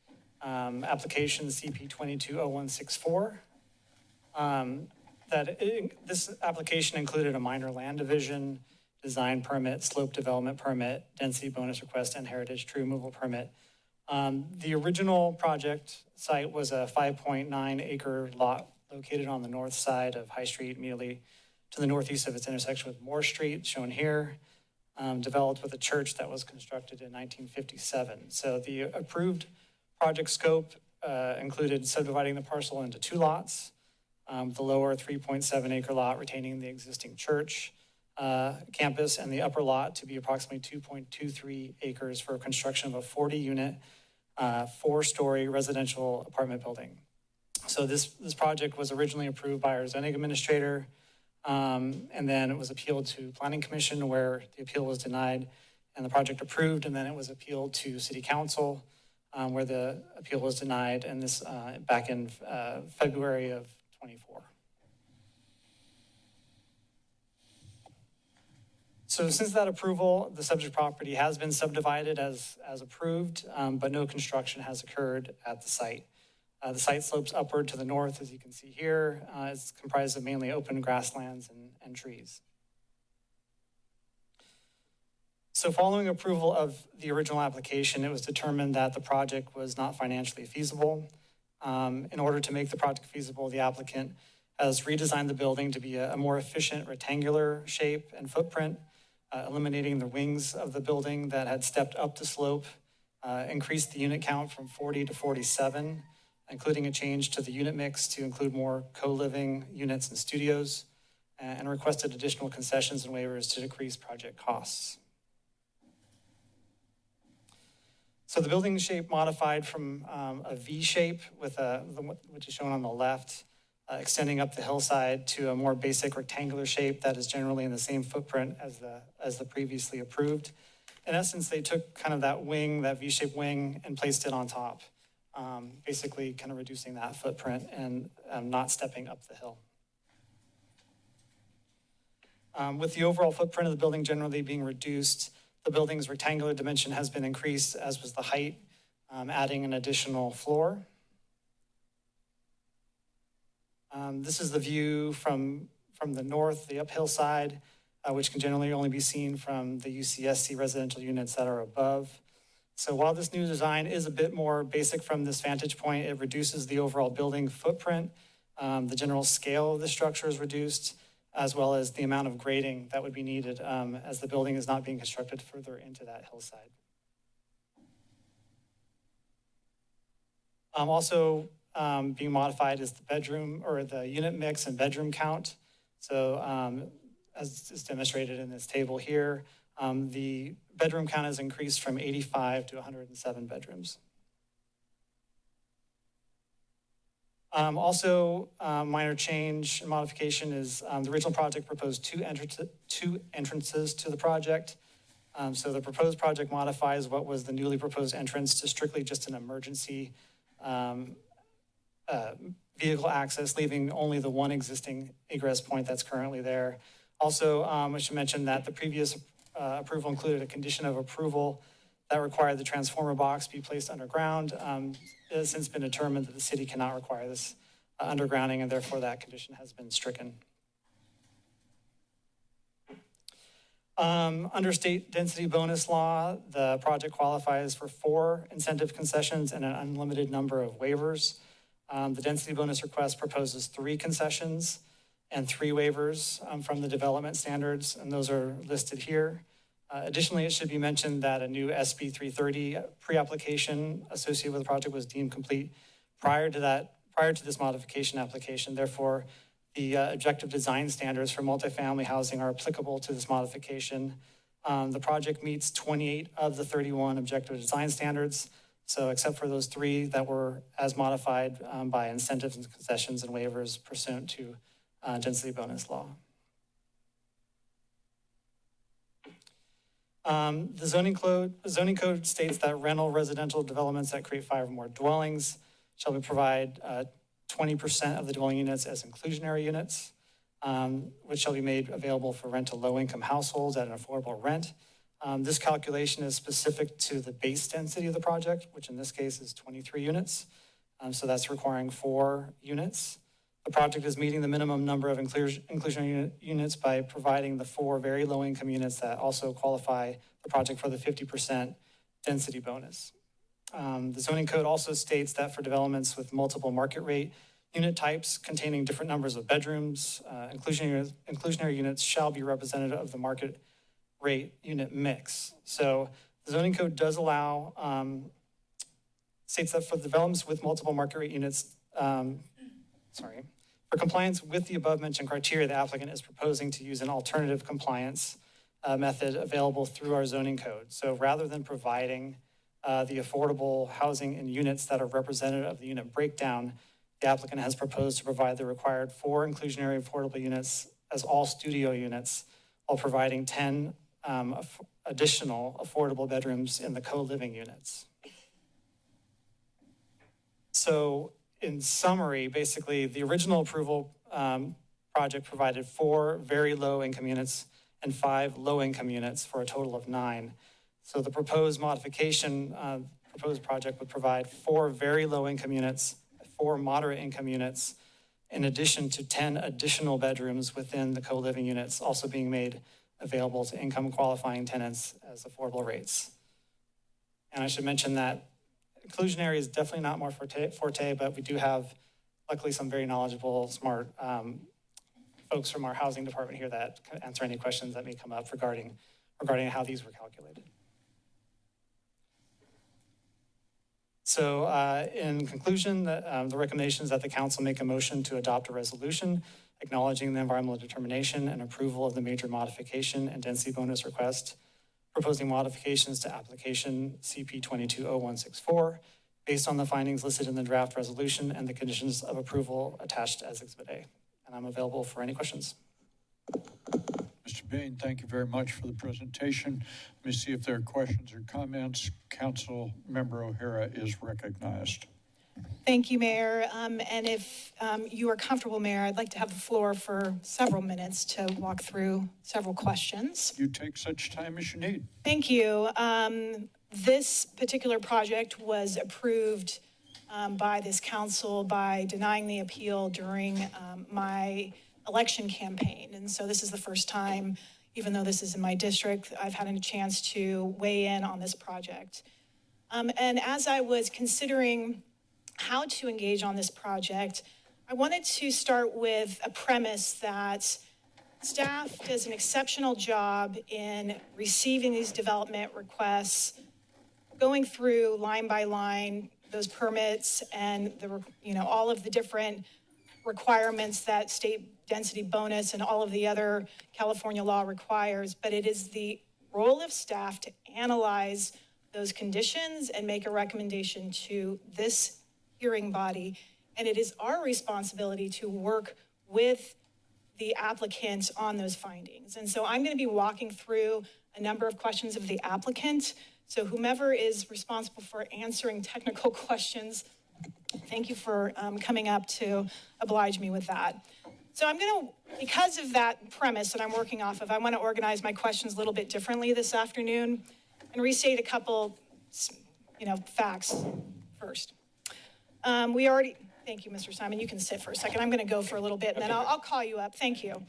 application CP 22-0164. This application included a minor land division, design permit, slope development permit, density bonus request, and heritage tree removal permit. The original project site was a 5.9 acre lot located on the north side of High Street, immediately to the northeast of its intersection with Moore Street, shown here, developed with a church that was constructed in 1957. So the approved project scope included subdividing the parcel into 2 lots. The lower 3.7 acre lot retaining the existing church campus, and the upper lot to be approximately 2.23 acres for construction of a 40 unit, 4-story residential apartment building. So this project was originally approved by our zoning administrator, and then it was appealed to Planning Commission, where the appeal was denied, and the project approved, and then it was appealed to City Council, where the appeal was denied, and this back in February of 24. So since that approval, the subject property has been subdivided as approved, but no construction has occurred at the site. The site slopes upward to the north, as you can see here. It's comprised of mainly open grasslands and trees. So following approval of the original application, it was determined that the project was not financially feasible. In order to make the project feasible, the applicant has redesigned the building to be a more efficient rectangular shape and footprint, eliminating the wings of the building that had stepped up the slope, increased the unit count from 40 to 47, including a change to the unit mix to include more co-living units and studios, and requested additional concessions and waivers to decrease project costs. So the building shape modified from a V shape with which is shown on the left, extending up the hillside to a more basic rectangular shape that is generally in the same footprint as the previously approved. In essence, they took kind of that wing, that V-shaped wing, and placed it on top, basically kind of reducing that footprint and not stepping up the hill. With the overall footprint of the building generally being reduced, the building's rectangular dimension has been increased, as was the height, adding an additional floor. This is the view from the north, the uphill side, which can generally only be seen from the UCSC residential units that are above. So while this new design is a bit more basic from this vantage point, it reduces the overall building footprint. The general scale of the structure is reduced, as well as the amount of grading that would be needed as the building is not being constructed further into that hillside. Also being modified is the bedroom or the unit mix and bedroom count. So as is demonstrated in this table here, the bedroom count has increased from 85 to 107 bedrooms. Also, minor change and modification is the original project proposed two entrances to the project. So the proposed project modifies what was the newly proposed entrance to strictly just an emergency vehicle access, leaving only the one existing egress point that's currently there. Also, I should mention that the previous approval included a condition of approval that required the transformer box be placed underground. It has since been determined that the city cannot require this undergrounding, and therefore that condition has been stricken. Under state density bonus law, the project qualifies for 4 incentive concessions and an unlimited number of waivers. The density bonus request proposes 3 concessions and 3 waivers from the development standards, and those are listed here. Additionally, it should be mentioned that a new SB 330 pre-application associated with the project was deemed complete prior to this modification application. Therefore, the objective design standards for multifamily housing are applicable to this modification. The project meets 28 of the 31 objective design standards. So except for those 3 that were as modified by incentives and concessions and waivers pursuant to density bonus law. The zoning code states that rental residential developments that create 5 or more dwellings shall provide 20% of the dwelling units as inclusionary units, which shall be made available for rent to low-income households at an affordable rent. This calculation is specific to the base density of the project, which in this case is 23 units. So that's requiring 4 units. The project is meeting the minimum number of inclusionary units by providing the 4 very low-income units that also qualify the project for the 50% density bonus. The zoning code also states that for developments with multiple market rate unit types containing different numbers of bedrooms, inclusionary units shall be representative of the market rate unit mix. So the zoning code does allow, states that for developments with multiple market rate units, for compliance with the above mentioned criteria, the applicant is proposing to use an alternative compliance method available through our zoning code. So rather than providing the affordable housing in units that are representative of the unit breakdown, the applicant has proposed to provide the required 4 inclusionary affordable units as all studio units, while providing 10 additional affordable bedrooms in the co-living units. So in summary, basically, the original approval project provided 4 very low income units and 5 low-income units for a total of 9. So the proposed modification, proposed project would provide 4 very low-income units, 4 moderate-income units, in addition to 10 additional bedrooms within the co-living units, also being made available to income-qualifying tenants as affordable rates. And I should mention that inclusionary is definitely not more forte, but we do have, luckily, some very knowledgeable, smart folks from our housing department here that can answer any questions that may come up regarding how these were calculated. So in conclusion, the recommendation is that the council make a motion to adopt a resolution acknowledging the environmental determination and approval of the major modification and density bonus request, proposing modifications to application CP 220164 based on the findings listed in the draft resolution and the conditions of approval attached as Exhibit A. And I'm available for any questions. Mr. Bain, thank you very much for the presentation. Let me see if there are questions or comments. Council Member O'Hara is recognized. Thank you, Mayor. And if you are comfortable, Mayor, I'd like to have the floor for several minutes to walk through several questions. You take such time as you need. Thank you. This particular project was approved by this council by denying the appeal during my election campaign. And so this is the first time, even though this is in my district, I've had a chance to weigh in on this project. And as I was considering how to engage on this project, I wanted to start with a premise that staff does an exceptional job in receiving these development requests, going through line by line those permits and all of the different requirements that state density bonus and all of the other California law requires. But it is the role of staff to analyze those conditions and make a recommendation to this hearing body. And it is our responsibility to work with the applicant on those findings. And so I'm going to be walking through a number of questions of the applicant. So whomever is responsible for answering technical questions, thank you for coming up to oblige me with that. So I'm going to, because of that premise that I'm working off of, I want to organize my questions a little bit differently this afternoon and restate a couple, facts first. Thank you, Mr. Simon. You can sit for a second. I'm going to go for a little bit, and then I'll call you up. Thank you.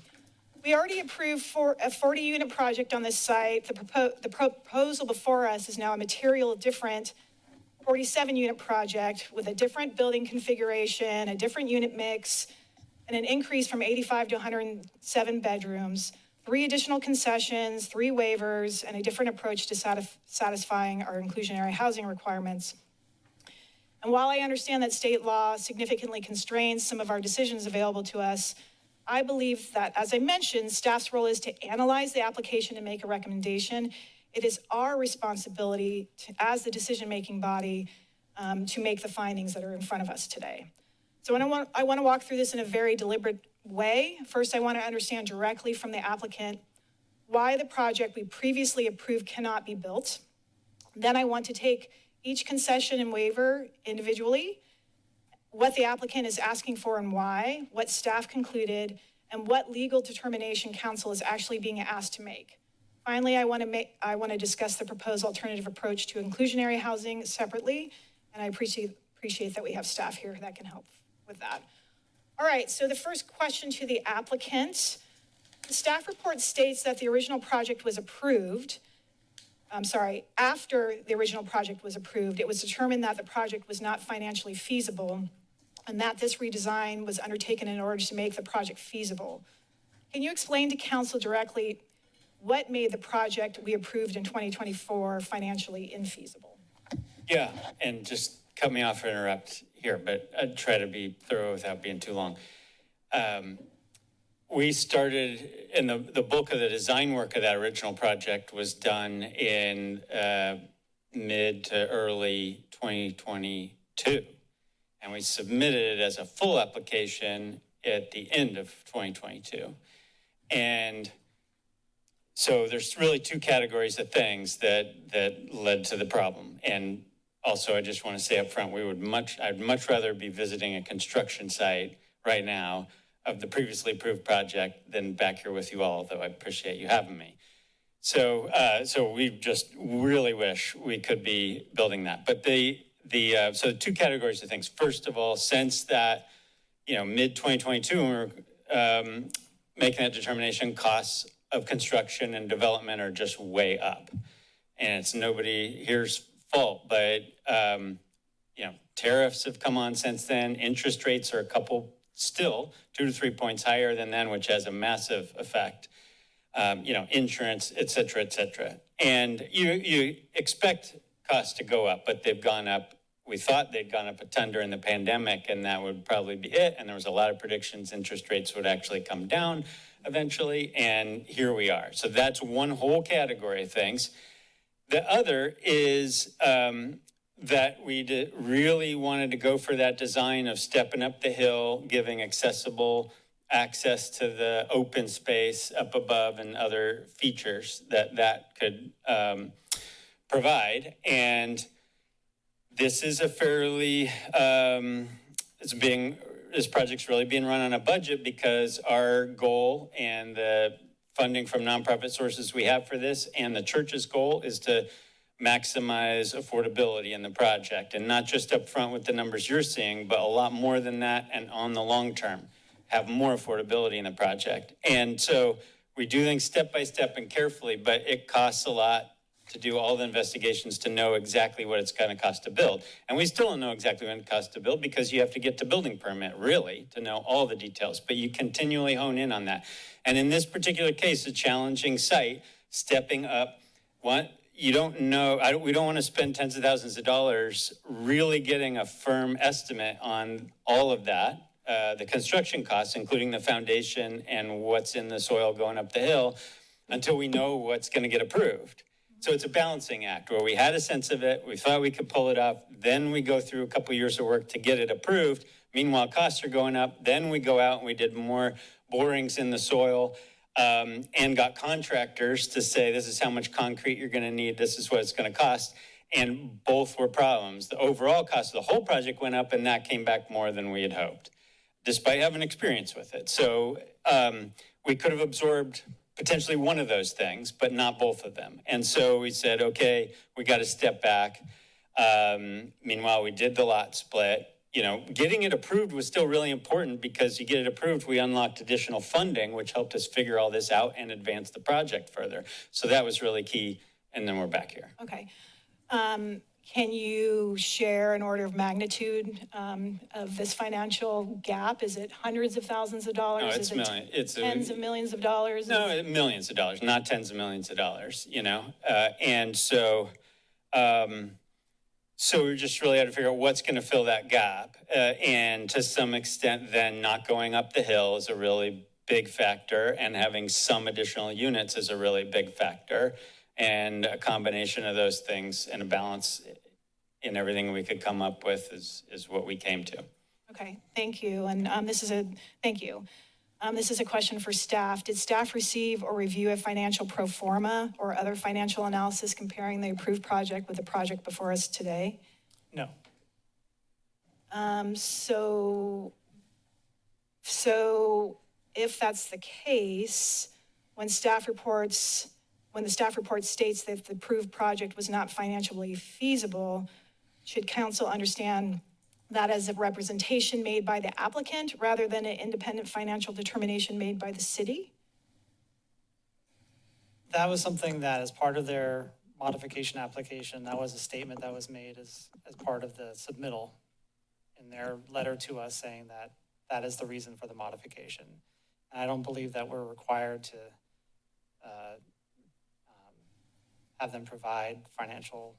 We already approved for a 40-unit project on this site. The proposal before us is now a material different 47-unit project with a different building configuration, a different unit mix, and an increase from 85 to 107 bedrooms, 3 additional concessions, 3 waivers, and a different approach to satisfying our inclusionary housing requirements. And while I understand that state law significantly constrains some of our decisions available to us, I believe that, as I mentioned, staff's role is to analyze the application and make a recommendation. It is our responsibility as the decision-making body to make the findings that are in front of us today. So I want to walk through this in a very deliberate way. First, I want to understand directly from the applicant why the project we previously approved cannot be built. Then I want to take each concession and waiver individually, what the applicant is asking for and why, what staff concluded, and what legal determination council is actually being asked to make. Finally, I want to discuss the proposed alternative approach to inclusionary housing separately, and I appreciate that we have staff here that can help with that. All right, so the first question to the applicant. The staff report states that the original project was approved. After the original project was approved, it was determined that the project was not financially feasible and that this redesign was undertaken in order to make the project feasible. Can you explain to council directly what made the project we approved in 2024 financially infeasible? Yeah, and just cut me off or interrupt here, but I'd try to be thorough without being too long. We started, and the bulk of the design work of that original project was done in mid to early 2022. And we submitted it as a full application at the end of 2022. And so there's really 2 categories of things that led to the problem. And also, I just want to say up front, I'd much rather be visiting a construction site right now of the previously approved project than back here with you all, though I appreciate you having me. So, so we just really wish we could be building that. But so two categories of things. First of all, since that, mid 2022, when we were making that determination, costs of construction and development are just way up. And it's nobody here's fault, but, tariffs have come on since then. Interest rates are still 2 to 3 points higher than then, which has a massive effect. Insurance, et cetera, et cetera. And you expect costs to go up, but they've gone up. We thought they'd gone up a ton during the pandemic, and that would probably be it. And there was a lot of predictions interest rates would actually come down eventually, and here we are. So that's one whole category of things. The other is that we really wanted to go for that design of stepping up the hill, giving accessible access to the open space up above and other features that could provide. And this is a fairly, this project's really being run on a budget because our goal and the funding from nonprofit sources we have for this and the church's goal is to maximize affordability in the project, and not just up front with the numbers you're seeing, but a lot more than that, and on the long term, have more affordability in the project. And so we do things step by step and carefully, but it costs a lot to do all the investigations to know exactly what it's going to cost to build. And we still don't know exactly what it costs to build because you have to get to building permit, really, to know all the details, but you continually hone in on that. And in this particular case, a challenging site, stepping up, you don't know, we don't want to spend tens of thousands of dollars really getting a firm estimate on all of that, the construction costs, including the foundation and what's in the soil going up the hill, until we know what's going to get approved. So it's a balancing act where we had a sense of it, we thought we could pull it off, then we go through a couple of years of work to get it approved. Meanwhile, costs are going up. Then we go out and we did more borings in the soil, and got contractors to say, this is how much concrete you're going to need, this is what it's going to cost. And both were problems. The overall cost of the whole project went up, and that came back more than we had hoped, despite having experience with it. So we could have absorbed potentially one of those things, but not both of them. And so we said, okay, we got to step back. Meanwhile, we did the lot split. Getting it approved was still really important because you get it approved, we unlocked additional funding, which helped us figure all this out and advance the project further. So that was really key. And then we're back here. Okay. Can you share an order of magnitude of this financial gap? Is it hundreds of thousands of dollars? No, it's Is millions. It's tens of millions of dollars? No, millions of dollars, not tens of millions of dollars, and so, so we just really had to figure out what's going to fill that gap. And to some extent, then not going up the hill is a really big factor, and having some additional units is a really big factor. And a combination of those things and a balance in everything we could come up with is what we came to. Okay, thank you. And thank you. This is a question for staff. Did staff receive or review a financial pro forma or other financial analysis comparing the approved project with the project before us today? No. So if that's the case, when the staff report states that the approved project was not financially feasible, should council understand that as a representation made by the applicant rather than an independent financial determination made by the city? That was something that, as part of their modification application, that was a statement that was made as part of the submittal in their letter to us, saying that that is the reason for the modification. And I don't believe that we're required to have them provide financial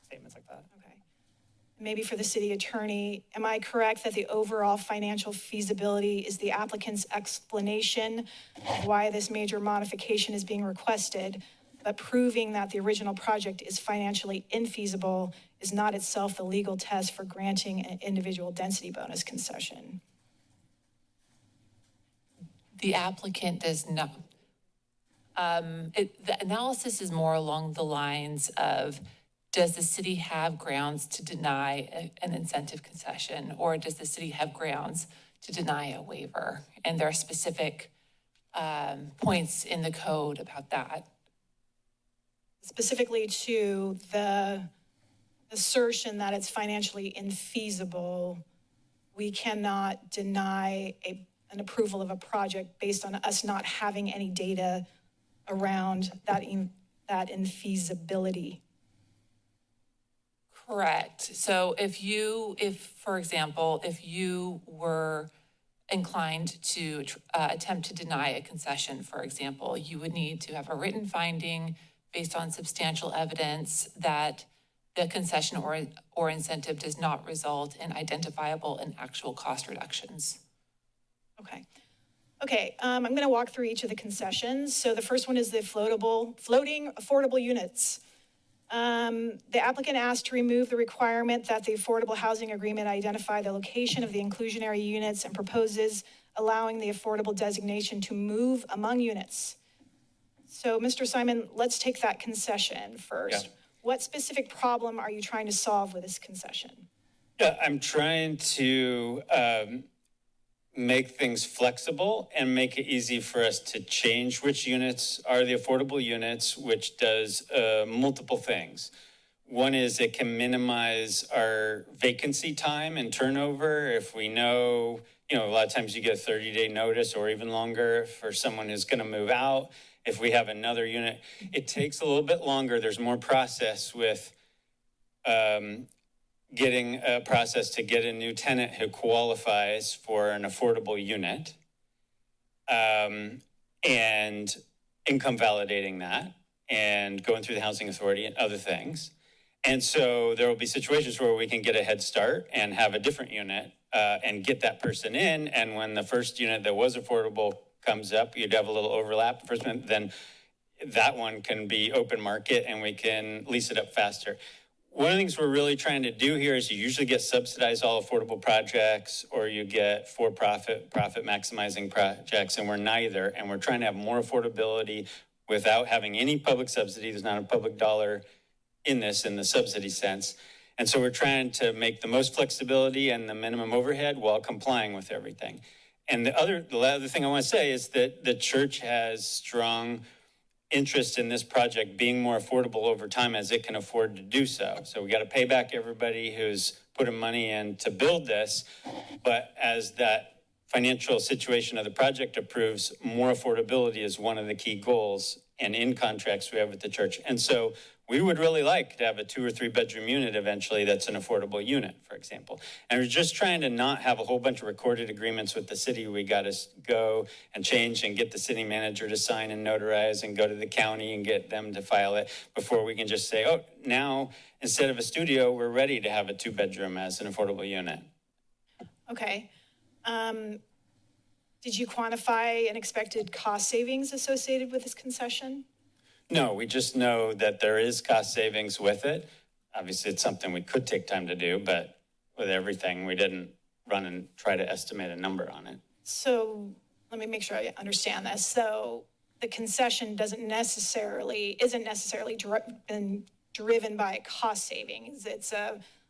statements like that. Okay. Maybe for the city attorney, am I correct that the overall financial feasibility is the applicant's explanation of why this major modification is being requested, but proving that the original project is financially infeasible is not itself the legal test for granting an individual density bonus concession? The applicant does not. The analysis is more along the lines of, does the city have grounds to deny an incentive concession, or does the city have grounds to deny a waiver. And there are specific points in the code about that. Specifically to the assertion that it's financially infeasible, we cannot deny an approval of a project based on us not having any data around that infeasibility. Correct. So for example, if you were inclined to attempt to deny a concession, for example, you would need to have a written finding based on substantial evidence that the concession or incentive does not result in identifiable and actual cost reductions. Okay, I'm going to walk through each of the concessions. So the first one is the floating affordable units. The applicant asked to remove the requirement that the affordable housing agreement identify the location of the inclusionary units and proposes allowing the affordable designation to move among units. So Mr. Simon, let's take that concession first. Yeah. What specific problem are you trying to solve with this concession? Yeah, I'm trying to make things flexible and make it easy for us to change which units are the affordable units, which does multiple things. One is it can minimize our vacancy time and turnover. If we know, a lot of times you get a 30-day notice or even longer for someone who's going to move out. If we have another unit, it takes a little bit longer. There's more process with getting a process to get a new tenant who qualifies for an affordable unit, and income validating that and going through the housing authority and other things. And so there will be situations where we can get a head start and have a different unit and get that person in. And when the first unit that was affordable comes up, you'd have a little overlap. First one, then that one can be open market and we can lease it up faster. One of the things we're really trying to do here is you usually get subsidized all affordable projects or you get profit maximizing projects, and we're neither. And we're trying to have more affordability without having any public subsidy. There's not a public dollar in this in the subsidy sense. And so we're trying to make the most flexibility and the minimum overhead while complying with everything. And the other thing I want to say is that the church has strong interest in this project being more affordable over time as it can afford to do so. So we got to pay back everybody who's putting money in to build this. But as that financial situation of the project improves, more affordability is one of the key goals and in contracts we have with the church. And so we would really like to have a 2 or 3 bedroom unit eventually that's an affordable unit, for example. And we're just trying to not have a whole bunch of recorded agreements with the city. We got to go and change and get the city manager to sign and notarize and go to the county and get them to file it before we can just say, oh, now instead of a studio, we're ready to have a 2 bedroom as an affordable unit. Okay. Did you quantify an expected cost savings associated with this concession? No, we just know that there is cost savings with it. Obviously, it's something we could take time to do, but with everything, we didn't run and try to estimate a number on it. So let me make sure I understand this. So the concession isn't necessarily driven by cost savings. It's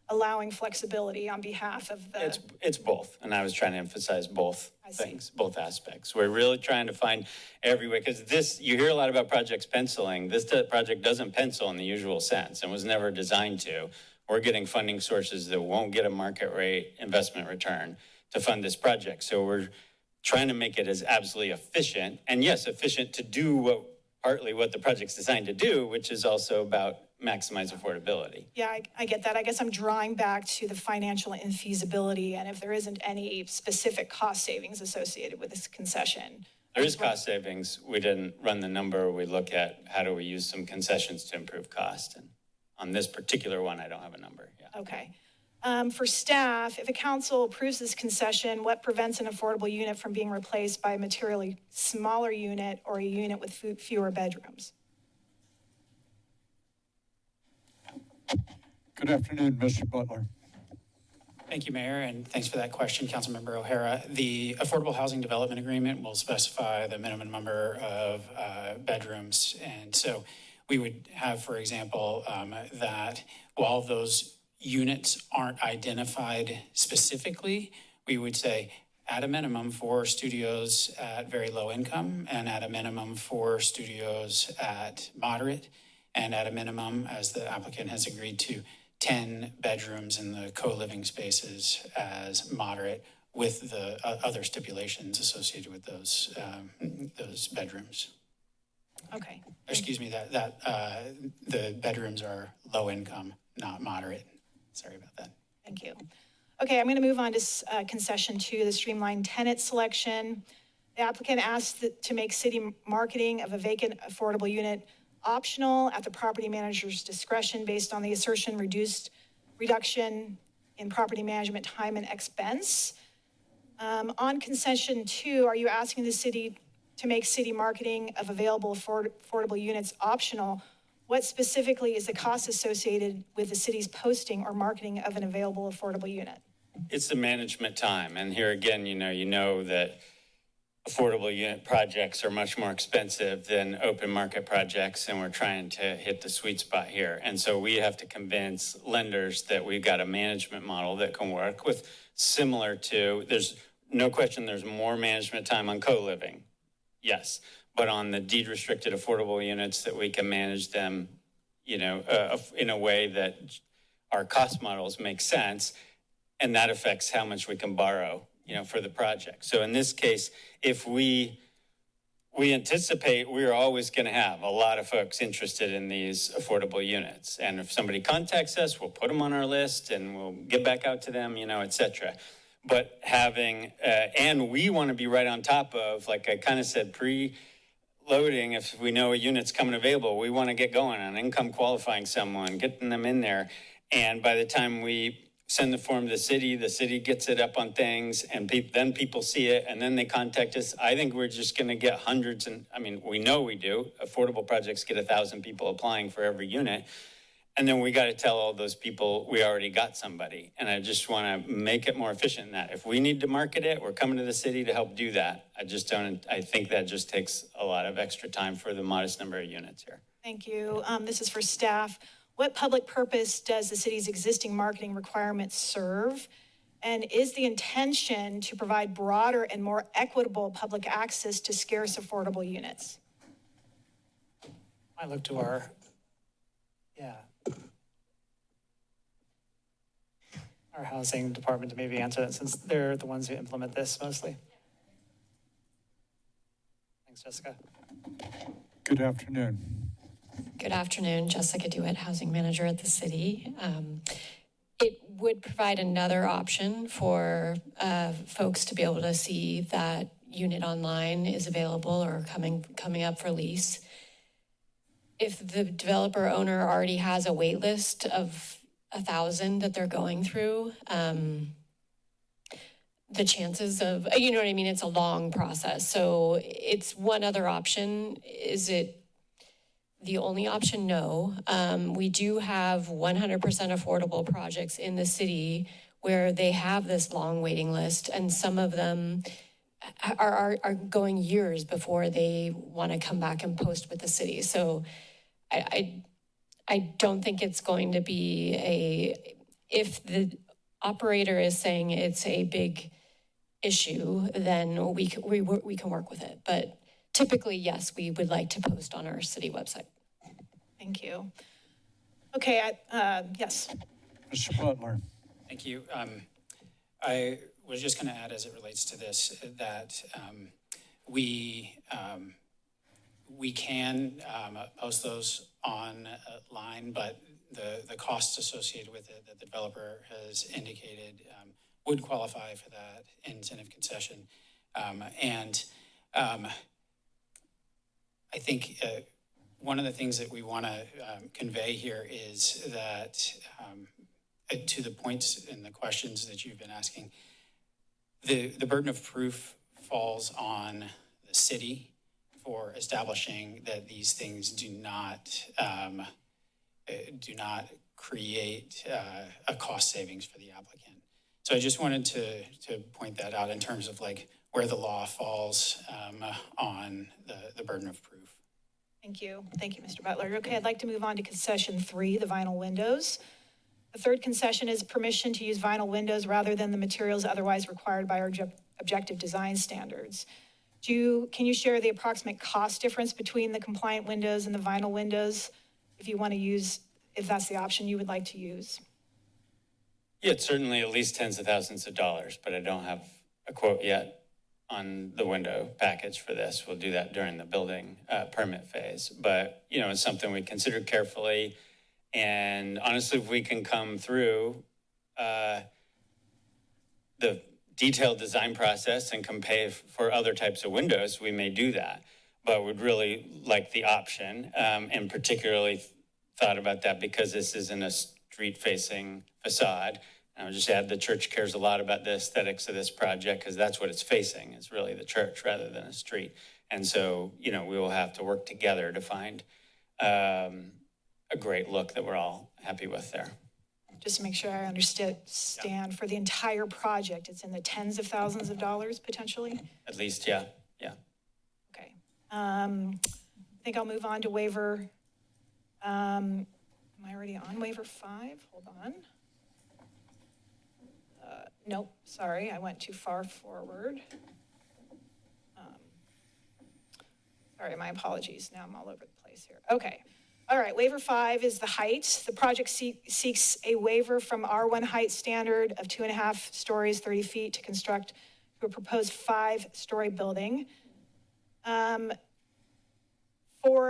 allowing flexibility on behalf of the... It's both, and I was trying to emphasize both things, both aspects. We're really trying to find every way, because you hear a lot about projects penciling. This project doesn't pencil in the usual sense and was never designed to. We're getting funding sources that won't get a market rate investment return to fund this project. So we're trying to make it as absolutely efficient, and yes, efficient to do partly what the project's designed to do, which is also about maximize affordability. Yeah, I get that. I guess I'm drawing back to the financial infeasibility, and if there isn't any specific cost savings associated with this concession. There is cost savings. We didn't run the number. We look at how do we use some concessions to improve cost. And on this particular one, I don't have a number. Yeah. Okay. For staff, if a council approves this concession, what prevents an affordable unit from being replaced by a materially smaller unit or a unit with fewer bedrooms? Good afternoon, Mr. Butler. Thank you, Mayor, and thanks for that question, Councilmember O'Hara. The Affordable Housing Development Agreement will specify the minimum number of bedrooms. And so we would have, for example, that while those units aren't identified specifically, we would say at a minimum for studios at very low income, and at a minimum for studios at moderate, and at a minimum, as the applicant has agreed to, 10 bedrooms in the co-living spaces as moderate, with the other stipulations associated with those bedrooms. Okay. Excuse me, the bedrooms are low income, not moderate. Sorry about that. Thank you. Okay, I'm going to move on to concession 2, the streamlined tenant selection. The applicant asked to make city marketing of a vacant affordable unit optional at the property manager's discretion based on the assertion reduction in property management time and expense. On concession 2, are you asking the city to make city marketing of available affordable units optional? What specifically is the cost associated with the city's posting or marketing of an available affordable unit? It's the management time. And here again, you know that affordable unit projects are much more expensive than open market projects, and we're trying to hit the sweet spot here. And so we have to convince lenders that we've got a management model that can work with similar to, there's no question there's more management time on co-living, yes. But on the deed restricted affordable units, that we can manage them, in a way that our cost models make sense, and that affects how much we can borrow, for the project. So in this case, if we anticipate we're always going to have a lot of folks interested in these affordable units. And if somebody contacts us, we'll put them on our list and we'll get back out to them, et cetera. But having, and we want to be right on top of, like I kind of said, loading, if we know a unit's coming available, we want to get going on income qualifying someone, getting them in there. And by the time we send the form to the city gets it up on things, and then people see it, and then they contact us. I think we're just going to get hundreds, and we know we do. Affordable projects get 1,000 people applying for every unit. And then we got to tell all those people we already got somebody. And I just want to make it more efficient than that. If we need to market it, we're coming to the city to help do that. I think that just takes a lot of extra time for the modest number of units here. Thank you. This is for staff. What public purpose does the city's existing marketing requirements serve? And is the intention to provide broader and more equitable public access to scarce affordable units? I look to our housing department to maybe answer that, since they're the ones who implement this mostly. Thanks, Jessica. Good afternoon. Good afternoon, Jessica Dewitt, housing manager at the city. It would provide another option for folks to be able to see that unit online is available or coming up for lease. If the developer owner already has a wait list of 1,000 that they're going through, the chances of, it's a long process. So it's one other option. Is it the only option? No. We do have 100% affordable projects in the city where they have this long waiting list, and some of them are going years before they want to come back and post with the city. So I don't think it's going to be if the operator is saying it's a big issue, then we can work with it. But typically, yes, we would like to post on our city website. Thank you. Okay, yes. Mr. Butler. Thank you. I was just going to add, as it relates to this, that we can post those online, but the costs associated with it that the developer has indicated would qualify for that incentive concession. I think one of the things that we want to convey here is that, to the points and the questions that you've been asking, the burden of proof falls on the city for establishing that these things do not create a cost savings for the applicant. So I just wanted to point that out in terms of like where the law falls on the burden of proof. Thank you. Thank you, Mr. Butler. Okay, I'd like to move on to concession 3, the vinyl windows. The third concession is permission to use vinyl windows rather than the materials otherwise required by our objective design standards. Can you share the approximate cost difference between the compliant windows and the vinyl windows if that's the option you would like to use? Yeah, it's certainly at least tens of thousands of dollars, but I don't have a quote yet on the window package for this. We'll do that during the building permit phase. But, it's something we considered carefully. And honestly, if we can come through the detailed design process and compare for other types of windows, we may do that. But would really like the option, and particularly thought about that because this isn't a street-facing facade. And I'll just add the church cares a lot about the aesthetics of this project because that's what it's facing. It's really the church rather than a street. And so, we will have to work together to find a great look that we're all happy with there. Just to make sure I understand, for the entire project, it's in the tens of thousands of dollars potentially? At least, yeah. Okay. I think I'll move on to waiver. Am I already on waiver 5? Hold on. Nope, sorry, I went too far forward. Sorry, my apologies. Now I'm all over the place here. Okay. All right, waiver 5 is the height. The project seeks a waiver from R1 height standard of 2.5 stories, 30 feet to construct to a proposed 5-story building. For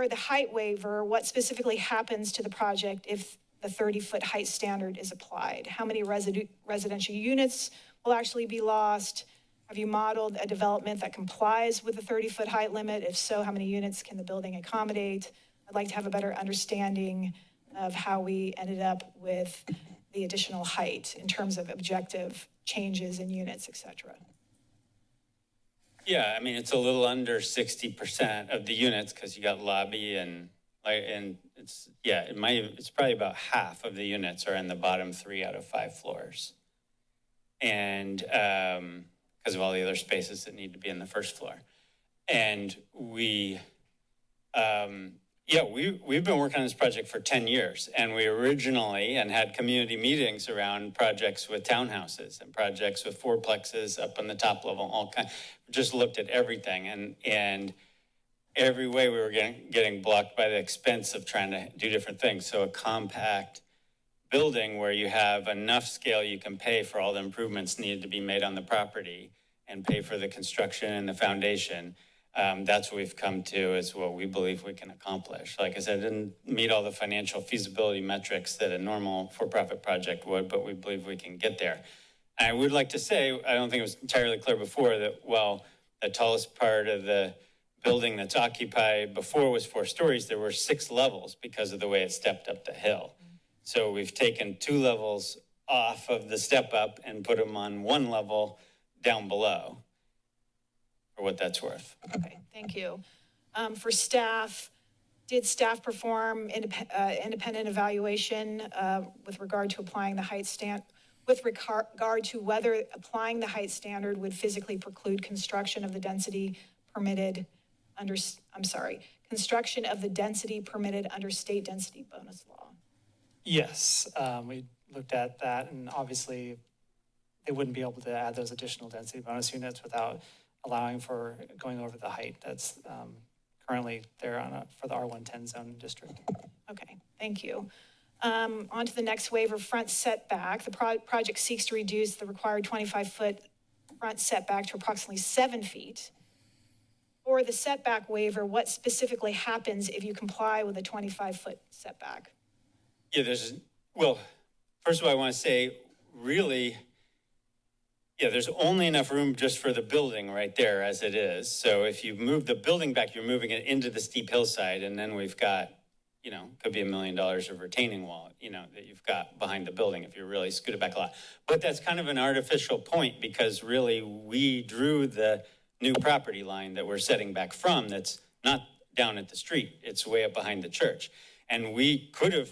the height waiver, what specifically happens to the project if the 30-foot height standard is applied? How many residential units will actually be lost? Have you modeled a development that complies with the 30-foot height limit? If so, how many units can the building accommodate? I'd like to have a better understanding of how we ended up with the additional height in terms of objective changes in units, et cetera. Yeah, it's a little under 60% of the units because you got lobby and it's probably about half of the units are in the bottom 3 out of 5 floors. And because of all the other spaces that need to be in the first floor. And we've been working on this project for 10 years, and we originally had community meetings around projects with townhouses and projects with fourplexes up on the top level, just looked at everything, and every way we were getting blocked by the expense of trying to do different things. So a compact building where you have enough scale you can pay for all the improvements needed to be made on the property and pay for the construction and the foundation. That's what we've come to as what we believe we can accomplish. Like I said, it didn't meet all the financial feasibility metrics that a normal for-profit project would, but we believe we can get there. And I would like to say, I don't think it was entirely clear before that while the tallest part of the building that's occupied before was 4 stories, there were 6 levels because of the way it stepped up the hill. So we've taken 2 levels off of the step up and put them on 1 level down below, for what that's worth. Okay, thank you. For staff, did staff perform independent evaluation with regard to applying the height with regard to whether applying the height standard would physically preclude construction of the density permitted under state density bonus law? Yes, we looked at that, and obviously they wouldn't be able to add those additional density bonus units without allowing for going over the height that's currently there for the R110 zone district. Okay, thank you. On to the next waiver, front setback. The project seeks to reduce the required 25-foot front setback to approximately 7 feet. For the setback waiver, what specifically happens if you comply with a 25-foot setback? Yeah, first of all, I want to say, really, there's only enough room just for the building right there as it is. So if you move the building back, you're moving it into the steep hillside, and then we've got, could be $1 million of retaining wall, that you've got behind the building if you really scoot it back a lot. But that's kind of an artificial point because really we drew the new property line that we're setting back from that's not down at the street. It's way up behind the church. And we could have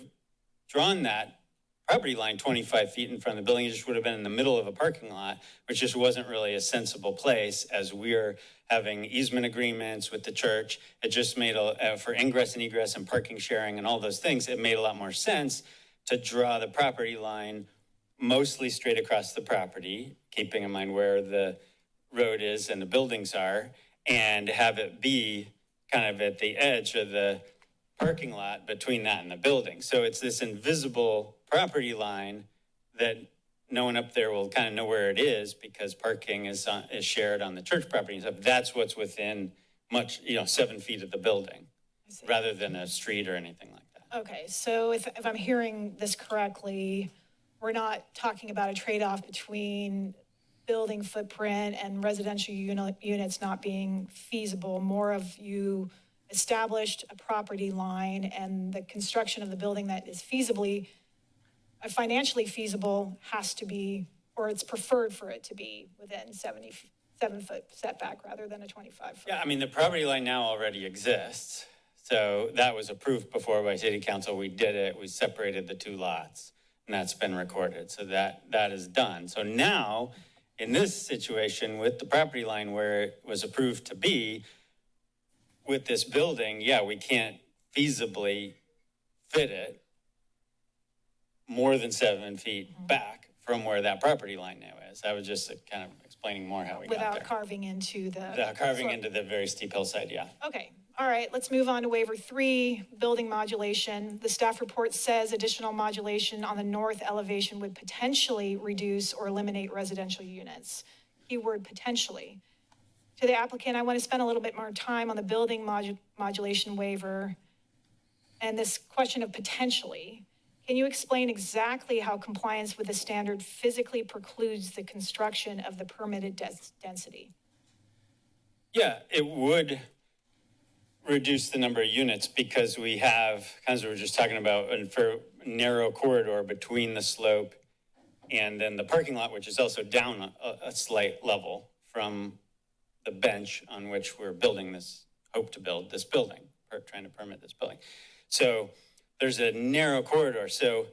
drawn that property line 25 feet in front of the building. It just would have been in the middle of a parking lot, which just wasn't really a sensible place as we're having easement agreements with the church. It just made, for ingress and egress and parking sharing and all those things, it made a lot more sense to draw the property line mostly straight across the property, keeping in mind where the road is and the buildings are, and have it be kind of at the edge of the parking lot between that and the building. So it's this invisible property line that no one up there will kind of know where it is because parking is shared on the church property and stuff. That's what's within 7 feet of the building, rather than a street or anything like that. Okay, so if I'm hearing this correctly, we're not talking about a trade-off between building footprint and residential units not being feasible. More of you established a property line and the construction of the building that is financially feasible has to be, or it's preferred for it to be within 77-foot setback rather than a 25-foot. Yeah, I mean, the property line now already exists. So that was approved before by city council. We did it, we separated the two lots, and that's been recorded. So that is done. So now, in this situation with the property line where it was approved to be, with this building, yeah, we can't feasibly fit it more than 7 feet back from where that property line now is. I was just kind of explaining more how we got there. Without carving into the... Without carving into the very steep hillside, yeah. Okay, all right, let's move on to waiver 3, building modulation. The staff report says additional modulation on the north elevation would potentially reduce or eliminate residential units. Keyword potentially. To the applicant, I want to spend a little bit more time on the building modulation waiver and this question of potentially. Can you explain exactly how compliance with the standard physically precludes the construction of the permitted density? Yeah, it would reduce the number of units because we have, as we were just talking about, a narrow corridor between the slope and then the parking lot, which is also down a slight level from the bench on which we're hope to build this building, trying to permit this building. So there's a narrow corridor. So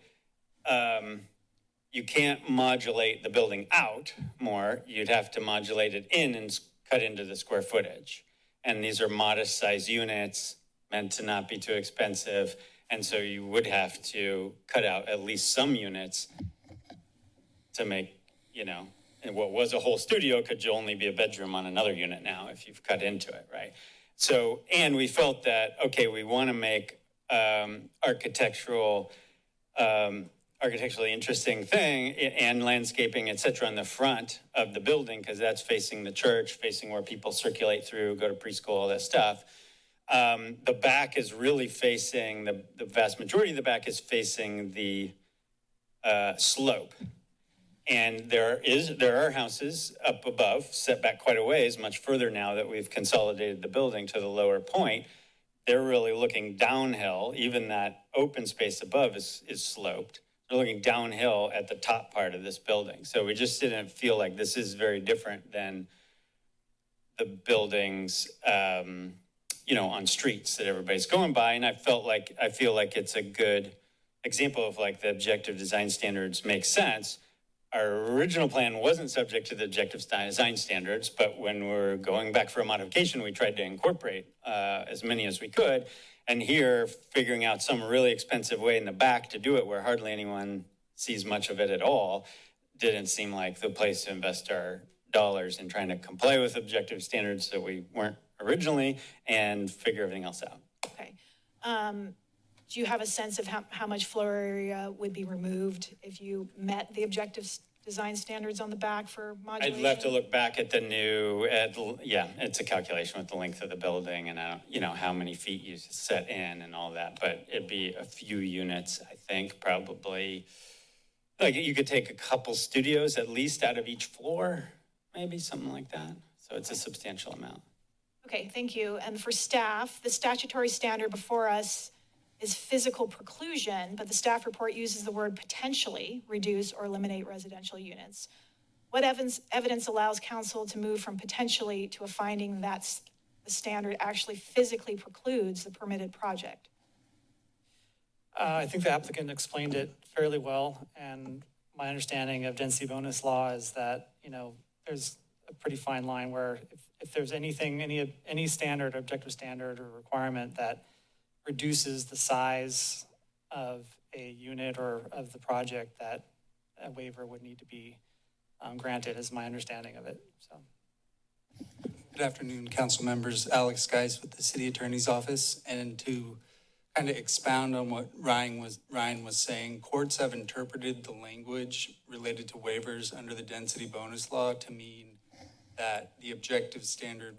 you can't modulate the building out more. You'd have to modulate it in and cut into the square footage. And these are modest size units meant to not be too expensive. And so you would have to cut out at least some units to make, and what was a whole studio could only be a bedroom on another unit now if you've cut into it, right? So, and we felt that, okay, we want to make architecturally interesting thing and landscaping, et cetera, on the front of the building, because that's facing the church, facing where people circulate through, go to preschool, all that stuff. The back is really facing, the vast majority of the back is facing the slope. And there are houses up above, set back quite a ways, much further now that we've consolidated the building to the lower point. They're really looking downhill. Even that open space above is sloped. They're looking downhill at the top part of this building. So we just didn't feel like this is very different than the buildings, on streets that everybody's going by. And I feel like it's a good example of like the objective design standards make sense. Our original plan wasn't subject to the objective design standards, but when we're going back for a modification, we tried to incorporate as many as we could. And here, figuring out some really expensive way in the back to do it where hardly anyone sees much of it at all, didn't seem like the place to invest our dollars in trying to comply with objective standards that we weren't originally and figure everything else out. Okay. Do you have a sense of how much floor area would be removed if you met the objective design standards on the back for modulation? I'd have to look back at the new, it's a calculation with the length of the building and, how many feet you set in and all that. But it'd be a few units, I think, probably. Like you could take a couple studios at least out of each floor, maybe something like that. So it's a substantial amount. Okay, thank you. And for staff, the statutory standard before us is physical preclusion, but the staff report uses the word potentially reduce or eliminate residential units. What evidence allows council to move from potentially to a finding that the standard actually physically precludes the permitted project? I think the applicant explained it fairly well, and my understanding of density bonus law is that, there's a pretty fine line where if there's anything, any standard, objective standard or requirement that reduces the size of a unit or of the project, that a waiver would need to be granted, is my understanding of it. So, Good afternoon, council members. Alex Geis with the City Attorney's Office. And to kind of expound on what Ryan was saying, courts have interpreted the language related to waivers under the density bonus law to mean that the objective standard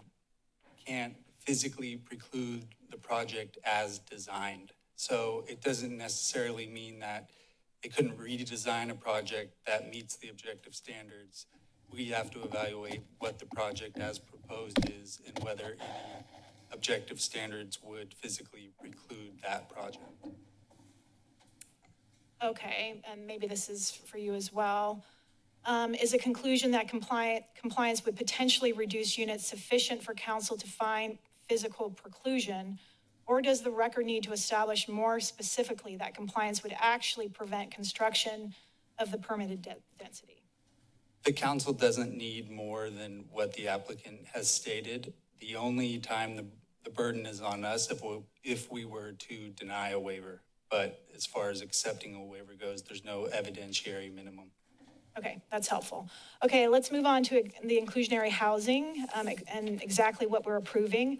can't physically preclude the project as designed. So it doesn't necessarily mean that they couldn't redesign a project that meets the objective standards. We have to evaluate what the project as proposed is and whether any objective standards would physically preclude that project. Okay, and maybe this is for you as well. Is a conclusion that compliance would potentially reduce units sufficient for council to find physical preclusion, or does the record need to establish more specifically that compliance would actually prevent construction of the permitted density? The council doesn't need more than what the applicant has stated. The only time the burden is on us if we were to deny a waiver. But as far as accepting a waiver goes, there's no evidentiary minimum. Okay, that's helpful. Okay, let's move on to the inclusionary housing and exactly what we're approving.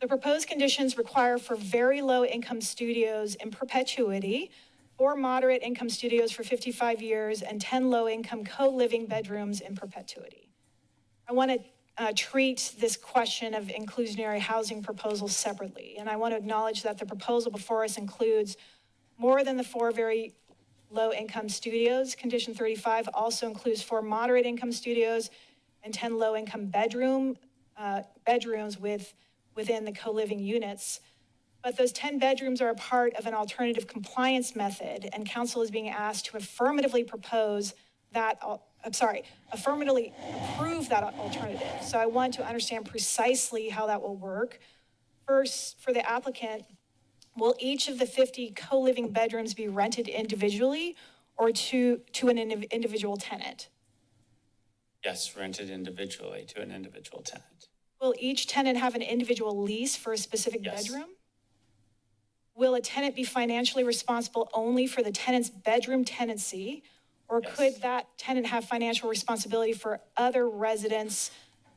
The proposed conditions require for very low income studios in perpetuity, 4 moderate income studios for 55 years, and 10 low income co-living bedrooms in perpetuity. I want to treat this question of inclusionary housing proposals separately, and I want to acknowledge that the proposal before us includes more than the 4 very low income studios. Condition 35 also includes 4 moderate income studios and 10 low income bedrooms within the co-living units. But those 10 bedrooms are a part of an alternative compliance method, and council is being asked to affirmatively approve that alternative. So I want to understand precisely how that will work. First, for the applicant, will each of the 50 co-living bedrooms be rented individually or to an individual tenant? Yes, rented individually to an individual tenant. Will each tenant have an individual lease for a specific bedroom? Will a tenant be financially responsible only for the tenant's bedroom tenancy, or could that tenant have financial responsibility for other residents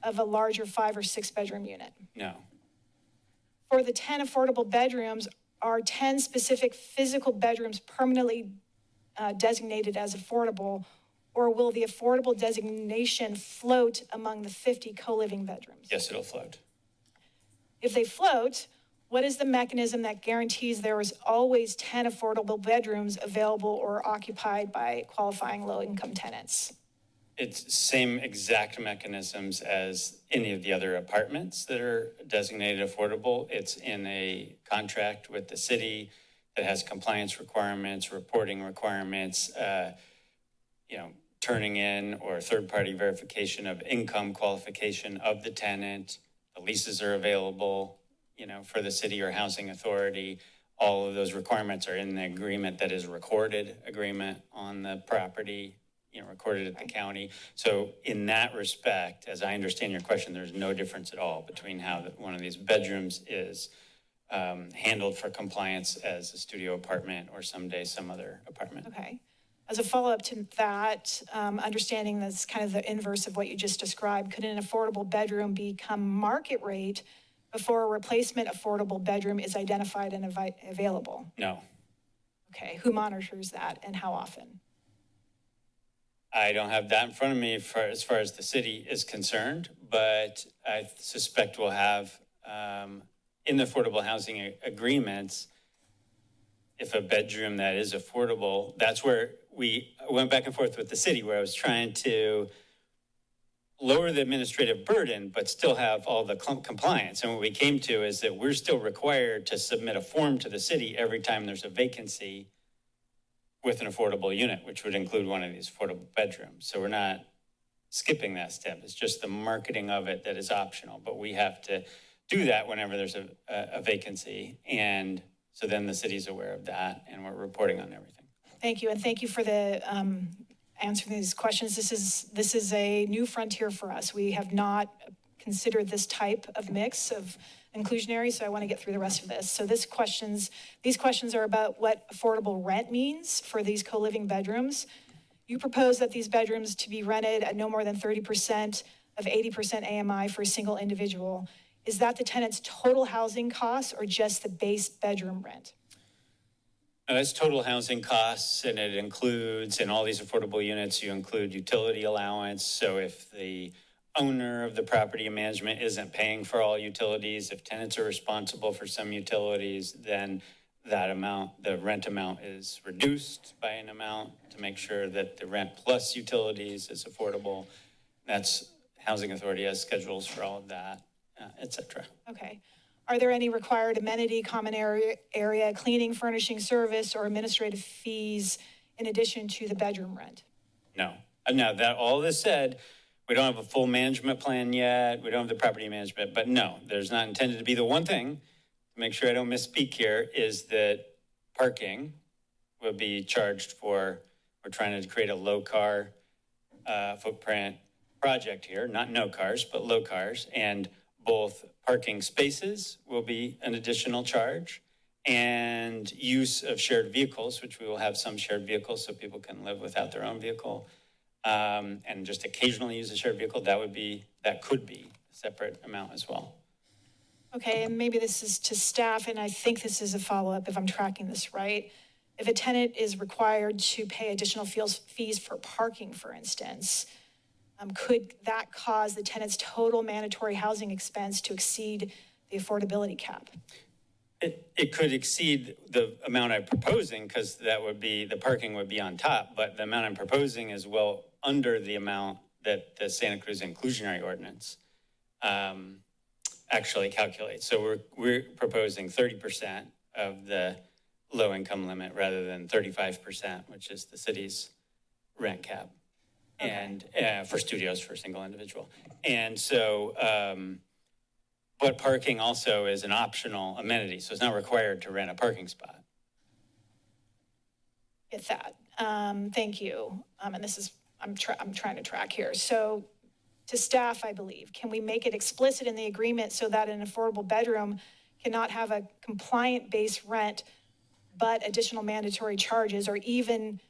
of a larger 5 or 6 bedroom unit? No. For the 10 affordable bedrooms, are 10 specific physical bedrooms permanently designated as affordable, or will the affordable designation float among the 50 co-living bedrooms? Yes, it'll float. If they float, what is the mechanism that guarantees there is always 10 affordable bedrooms available or occupied by qualifying low-income tenants? It's same exact mechanisms as any of the other apartments that are designated affordable. It's in a contract with the city that has compliance requirements, reporting requirements, turning in or third-party verification of income qualification of the tenant. The leases are available, for the city or housing authority. All of those requirements are in the agreement that is recorded agreement on the property, recorded at the county. So in that respect, as I understand your question, there's no difference at all between how one of these bedrooms is handled for compliance as a studio apartment or someday some other apartment. Okay. As a follow-up to that, understanding that's kind of the inverse of what you just described, could an affordable bedroom become market rate before a replacement affordable bedroom is identified and available? No. Okay. Who monitors that and how often? I don't have that in front of me as far as the city is concerned, but I suspect we'll have in the affordable housing agreements, if a bedroom that is affordable, that's where we went back and forth with the city, where I was trying to lower the administrative burden, but still have all the compliance. And what we came to is that we're still required to submit a form to the city every time there's a vacancy with an affordable unit, which would include one of these affordable bedrooms. So we're not skipping that step. It's just the marketing of it that is optional, but we have to do that whenever there's a vacancy. And so then the city's aware of that and we're reporting on everything. Thank you, and thank you for the answering these questions. This is a new frontier for us. We have not considered this type of mix of inclusionary, so I want to get through the rest of this. So these questions are about what affordable rent means for these co-living bedrooms. You propose that these bedrooms to be rented at no more than 30% of 80% AMI for a single individual, is that the tenant's total housing costs or just the base bedroom rent? That's total housing costs, and it includes, in all these affordable units, you include utility allowance. So if the owner of the property and management isn't paying for all utilities, if tenants are responsible for some utilities, then that amount, the rent amount, is reduced by an amount to make sure that the rent plus utilities is affordable. That's Housing Authority has schedules for all of that, et cetera. Okay. Are there any required amenity, common area, cleaning, furnishing service, or administrative fees in addition to the bedroom rent? No. Now, that all this said, we don't have a full management plan yet. We don't have the property management, but no, there's not intended to be. The one thing, to make sure I don't misspeak here, is that parking will be charged for. We're trying to create a low car footprint project here, not no cars, but low cars, and both parking spaces will be an additional charge, and use of shared vehicles, which we will have some shared vehicles so people can live without their own vehicle, and just occasionally use a shared vehicle. That could be a separate amount as well. Okay, and maybe this is to staff, and I think this is a follow-up if I'm tracking this right. If a tenant is required to pay additional fees for parking, for instance, could that cause the tenant's total mandatory housing expense to exceed the affordability cap? It could exceed the amount I'm proposing, because that would be, the parking would be on top, but the amount I'm proposing is well under the amount that the Santa Cruz inclusionary ordinance actually calculates. So we're proposing 30% of the low income limit rather than 35%, which is the city's rent cap. Okay. And for studios for a single individual. And so, but parking also is an optional amenity, so it's not required to rent a parking spot. Get that. Thank you. And this is, I'm trying to track here. So to staff, I believe, can we make it explicit in the agreement so that an affordable bedroom cannot have a compliant base rent, but additional mandatory charges, or even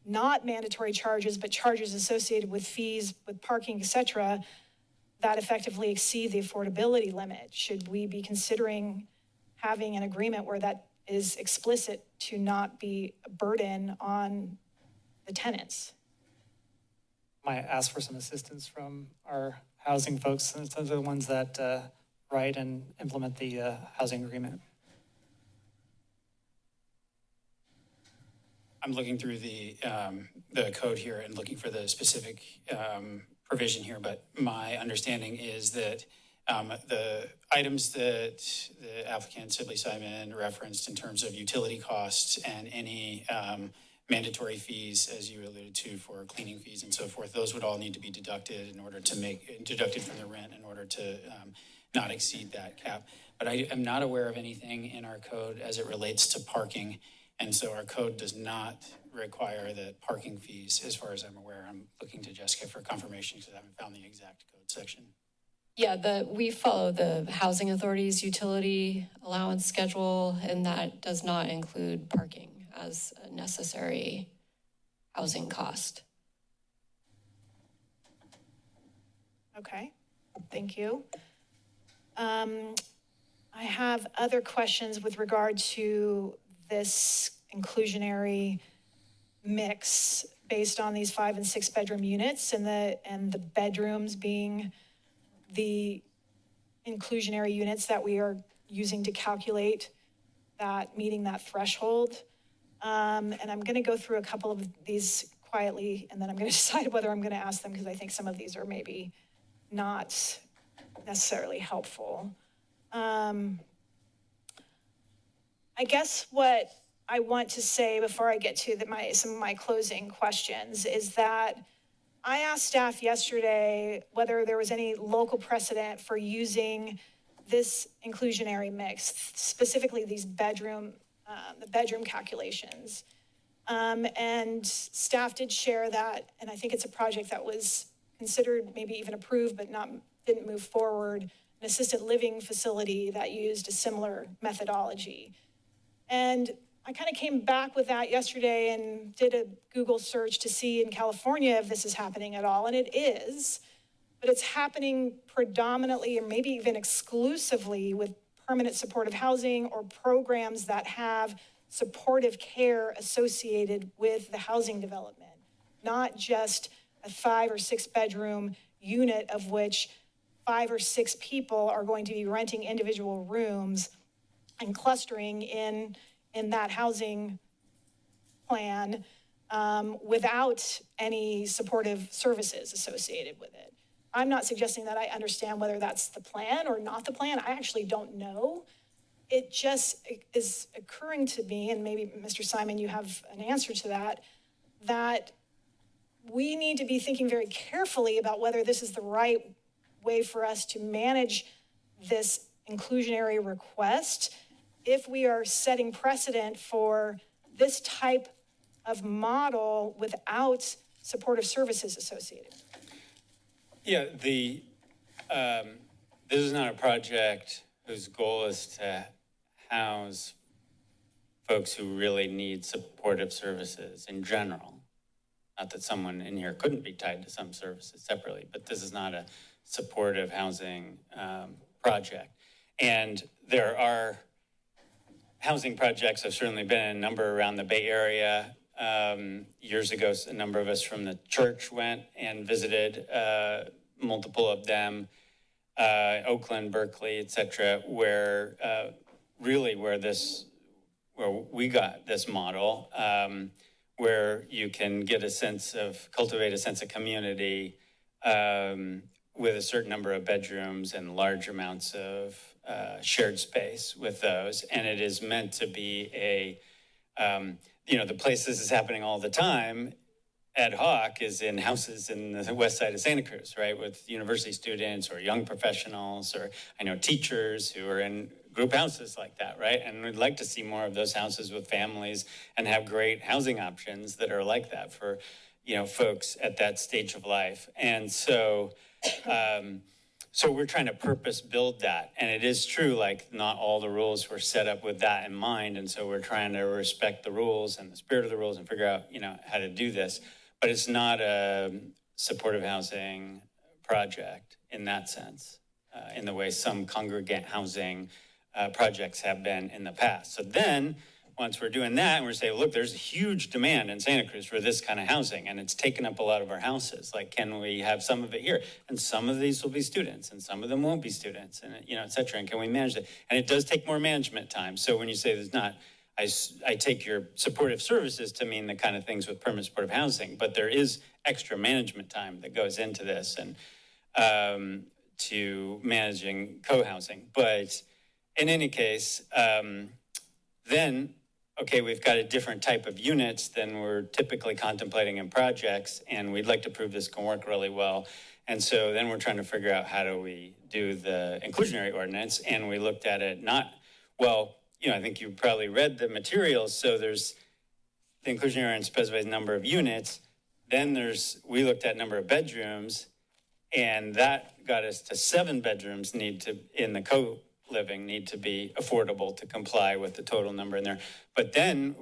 not mandatory charges, but charges associated with fees, with parking, et cetera, that effectively exceed the affordability limit? Should we be considering having an agreement where that is explicit to not be a burden on the tenants? Might ask for some assistance from our housing folks, since those are the ones that write and implement the housing agreement. I'm looking through the code here and looking for the specific provision here, but my understanding is that the items that the applicant Sibley Simon referenced in terms of utility costs and any mandatory fees, as you alluded to, for cleaning fees and so forth, those would all need to be deducted in order to deducted from the rent in order to not exceed that cap. But I am not aware of anything in our code as it relates to parking. And so our code does not require that parking fees, as far as I'm aware. I'm looking to Jessica for confirmation because I haven't found the exact code section. Yeah, we follow the Housing Authority's utility allowance schedule, and that does not include parking as a necessary housing cost. Okay, thank you. I have other questions with regard to this inclusionary mix based on these 5 and 6 bedroom units, and the bedrooms being the inclusionary units that we are using to calculate that, meeting that threshold. And I'm going to go through a couple of these quietly, and then I'm going to decide whether I'm going to ask them, because I think some of these are maybe not necessarily helpful. I guess what I want to say before I get to some of my closing questions is that I asked staff yesterday whether there was any local precedent for using this inclusionary mix, specifically these the bedroom calculations. And staff did share that, and I think it's a project that was considered, maybe even approved, but didn't move forward, an assisted living facility that used a similar methodology. And I kind of came back with that yesterday and did a Google search to see in California if this is happening at all, and it is. But but it's happening predominantly or maybe even exclusively with permanent supportive housing or programs that have supportive care associated with the housing development, not just a 5 or 6 bedroom unit of which 5 or 6 people are going to be renting individual rooms and clustering in that housing plan without any supportive services associated with it. I'm not suggesting that I understand whether that's the plan or not the plan. I actually don't know. It just is occurring to me, and maybe Mr. Simon, you have an answer to that, that we need to be thinking very carefully about whether this is the right way for us to manage this inclusionary request if we are setting precedent for this type of model without supportive services associated. Yeah, this is not a project whose goal is to house folks who really need supportive services in general. Not that someone in here couldn't be tied to some services separately, but this is not a supportive housing project. And there are housing projects, have certainly been a number around the Bay Area. Years ago, a number of us from the church went and visited multiple of them, Oakland, Berkeley, et cetera, where we got this model, where you can get cultivate a sense of community with a certain number of bedrooms and large amounts of shared space with those. And it is meant to be the place this is happening all the time, ad hoc, is in houses in the west side of Santa Cruz, right, with university students or young professionals, or I know teachers who are in group houses like that, right? And we'd like to see more of those houses with families and have great housing options that are like that for, folks at that stage of life. And so we're trying to purpose build that. And it is true, like, not all the rules were set up with that in mind. And so we're trying to respect the rules and the spirit of the rules and figure out, how to do this. But it's not a supportive housing project in that sense, in the way some congregate housing projects have been in the past. So then, once we're doing that, and we're saying, look, there's a huge demand in Santa Cruz for this kind of housing, and it's taken up a lot of our houses. Like, can we have some of it here? And some of these will be students, and some of them won't be students, and et cetera. And can we manage that? And it does take more management time. So when you say there's not, I take your supportive services to mean the kind of things with permanent supportive housing, but there is extra management time that goes into this and to managing co-housing. But in any case, then, okay, we've got a different type of units than we're typically contemplating in projects, and we'd like to prove this can work really well. And so then we're trying to figure out how do we do the inclusionary ordinance, and we looked at it I think you probably read the materials, so there's the inclusionary ordinance specifies number of units, then we looked at number of bedrooms, and that got us to 7 bedrooms in the co-living need to be affordable to comply with the total number in there. But then,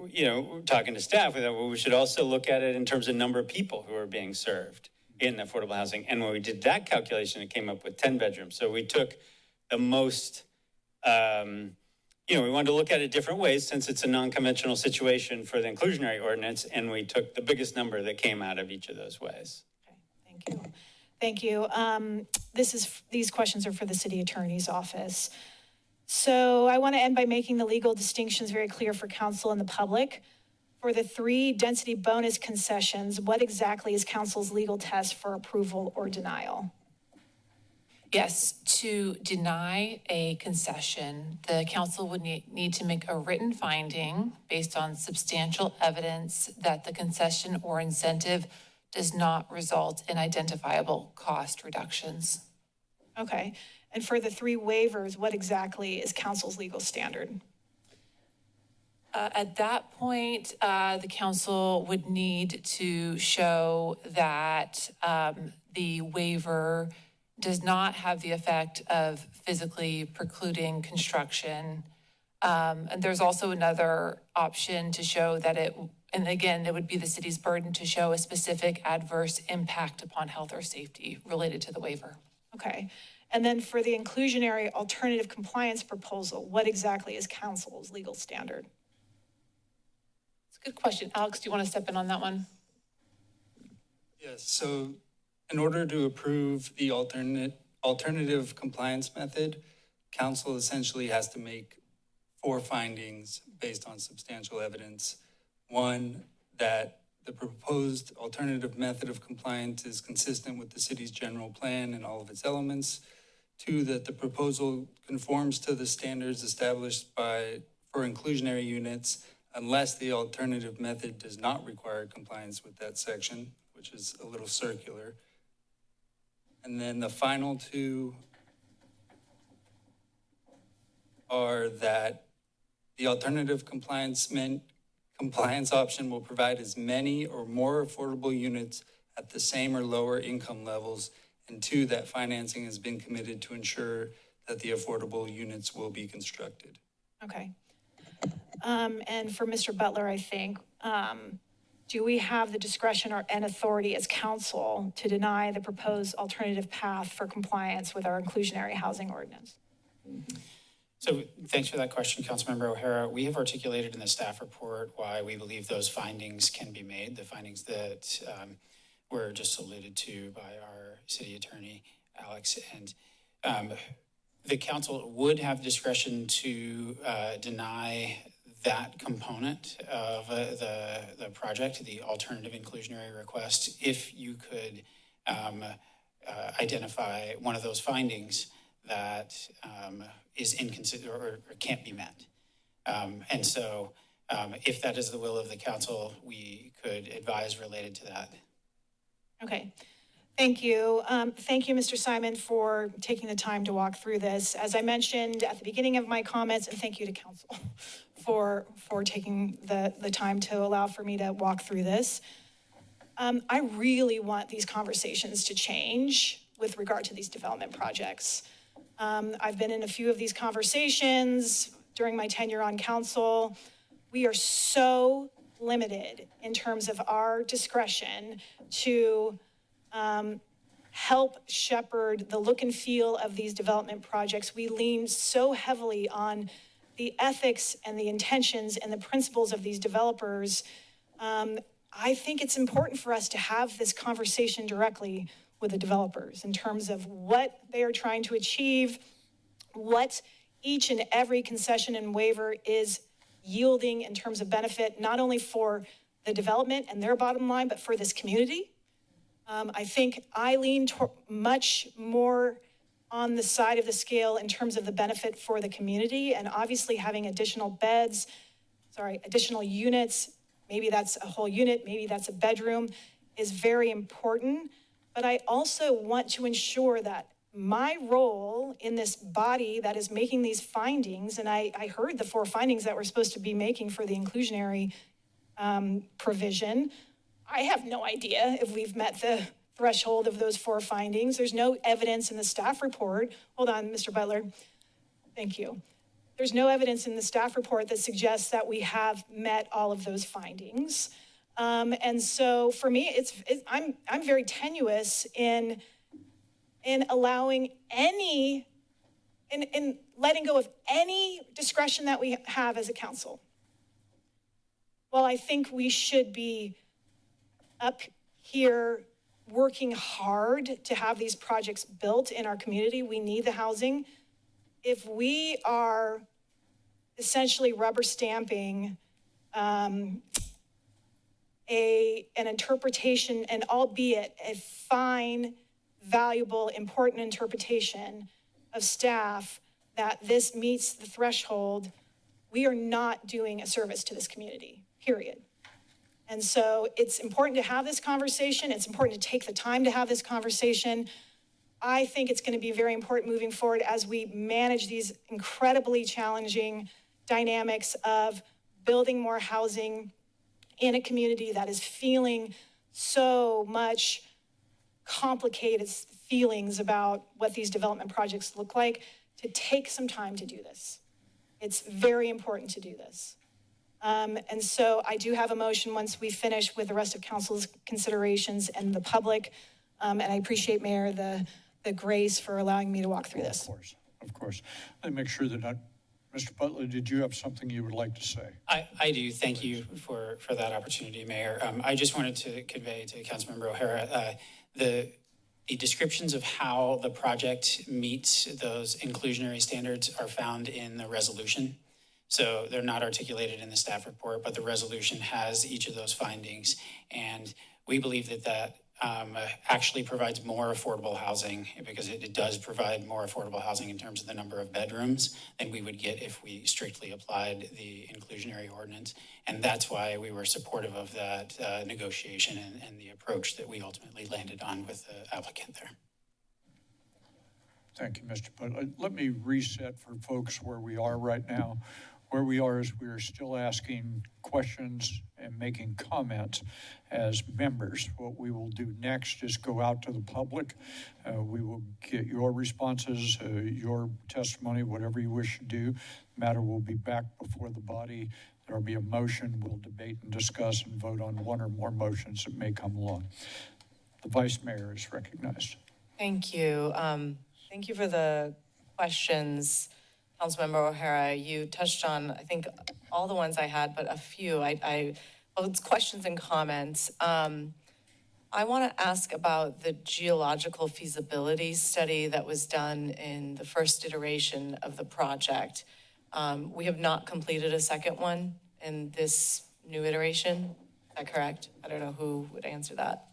talking to staff, we thought, we should also look at it in terms of number of people who are being served in affordable housing. And when we did that calculation, it came up with 10 bedrooms. So we took the most, we wanted to look at it different ways since it's a non-conventional situation for the inclusionary ordinance, and we took the biggest number that came out of each of those ways. Okay, thank you. These questions are for the city attorney's office. So I want to end by making the legal distinctions very clear for council and the public. For the 3 density bonus concessions, what exactly is council's legal test for approval or denial? Yes, to deny a concession, the council would need to make a written finding based on substantial evidence that the concession or incentive does not result in identifiable cost reductions. Okay. And for the 3 waivers, what exactly is council's legal standard? At that point, the council would need to show that the waiver does not have the effect of physically precluding construction. And there's also another option to show that it And again, it would be the city's burden to show a specific adverse impact upon health or safety related to the waiver. Okay. And then for the inclusionary alternative compliance proposal, what exactly is council's legal standard? It's a good question. Alex, do you want to step in on that one? Yes, so in order to approve the alternative compliance method, council essentially has to make 4 findings based on substantial evidence. 1, that the proposed alternative method of compliance is consistent with the city's general plan and all of its elements. 2, that the proposal conforms to the standards established for inclusionary units unless the alternative method does not require compliance with that section, which is a little circular. And then the final 2 are that the alternative compliance option will provide as many or more affordable units at the same or lower income levels, and 2, that financing has been committed to ensure that the affordable units will be constructed. Okay. And for Mr. Butler, I think, do we have the discretion and authority as council to deny the proposed alternative path for compliance with our inclusionary housing ordinance? So thanks for that question, Councilmember O'Hara. We have articulated in the staff report why we believe those findings can be made, the findings that were just alluded to by our city attorney, Alex. And the council would have discretion to deny that component of the project, the alternative inclusionary request, if you could identify one of those findings that is inconsistent or can't be met. And so if that is the will of the council, we could advise related to that. Okay. Thank you. Thank you, Mr. Simon, for taking the time to walk through this. As I mentioned at the beginning of my comments, and thank you to council for taking the time to allow for me to walk through this. I really want these conversations to change with regard to these development projects. I've been in a few of these conversations during my tenure on council. We are so limited in terms of our discretion to help shepherd the look and feel of these development projects. We lean so heavily on the ethics and the intentions and the principles of these developers. I think it's important for us to have this conversation directly with the developers in terms of what they are trying to achieve, what each and every concession and waiver is yielding in terms of benefit, not only for the development and their bottom line, but for this community. I think I lean much more on the side of the scale in terms of the benefit for the community, and obviously having additional units, maybe that's a whole unit, maybe that's a bedroom, is very important. But I also want to ensure that my role in this body that is making these findings, and I heard the 4 findings that we're supposed to be making for the inclusionary provision. I have no idea if we've met the threshold of those 4 findings. There's no evidence in the staff report. Hold on, Mr. Butler. Thank you. There's no evidence in the staff report that suggests that we have met all of those findings. And so for me, I'm very tenuous in allowing in letting go of any discretion that we have as a council. Well, I think we should be up here working hard to have these projects built in our community. We need the housing. If we are essentially rubber stamping an interpretation, and albeit a fine, valuable, important interpretation of staff that this meets the threshold, we are not doing a service to this community, period. And so it's important to have this conversation. It's important to take the time to have this conversation. I think it's going to be very important moving forward as we manage these incredibly challenging dynamics of building more housing in a community that is feeling so much complicated feelings about what these development projects look like, to take some time to do this. It's very important to do this. And so I do have a motion once we finish with the rest of council's considerations and the public. And I appreciate, Mayor, the grace for allowing me to walk through this. Of course. Let me make sure that Mr. Butler, did you have something you would like to say? I do. Thank you for that opportunity, Mayor. I just wanted to convey to Councilmember O'Hara the descriptions of how the project meets those inclusionary standards are found in the resolution. So they're not articulated in the staff report, but the resolution has each of those findings. And we believe that actually provides more affordable housing, because it does provide more affordable housing in terms of the number of bedrooms than we would get if we strictly applied the inclusionary ordinance. And that's why we were supportive of that negotiation and the approach that we ultimately landed on with the applicant there. Thank you, Mr. Butler. Let me reset for folks where we are right now. Where we are is we are still asking questions and making comments as members. What we will do next is go out to the public. We will get your responses, your testimony, whatever you wish to do. The matter will be back before the body. There will be a motion. We'll debate and discuss and vote on one or more motions that may come along. The Vice Mayor is recognized. Thank you. Thank you for the questions. Councilmember O'Hara, you touched on, I think, all the ones I had, but a few. It's questions and comments. I want to ask about the geological feasibility study that was done in the first iteration of the project. We have not completed a second one in this new iteration. Is that correct? I don't know who would answer that.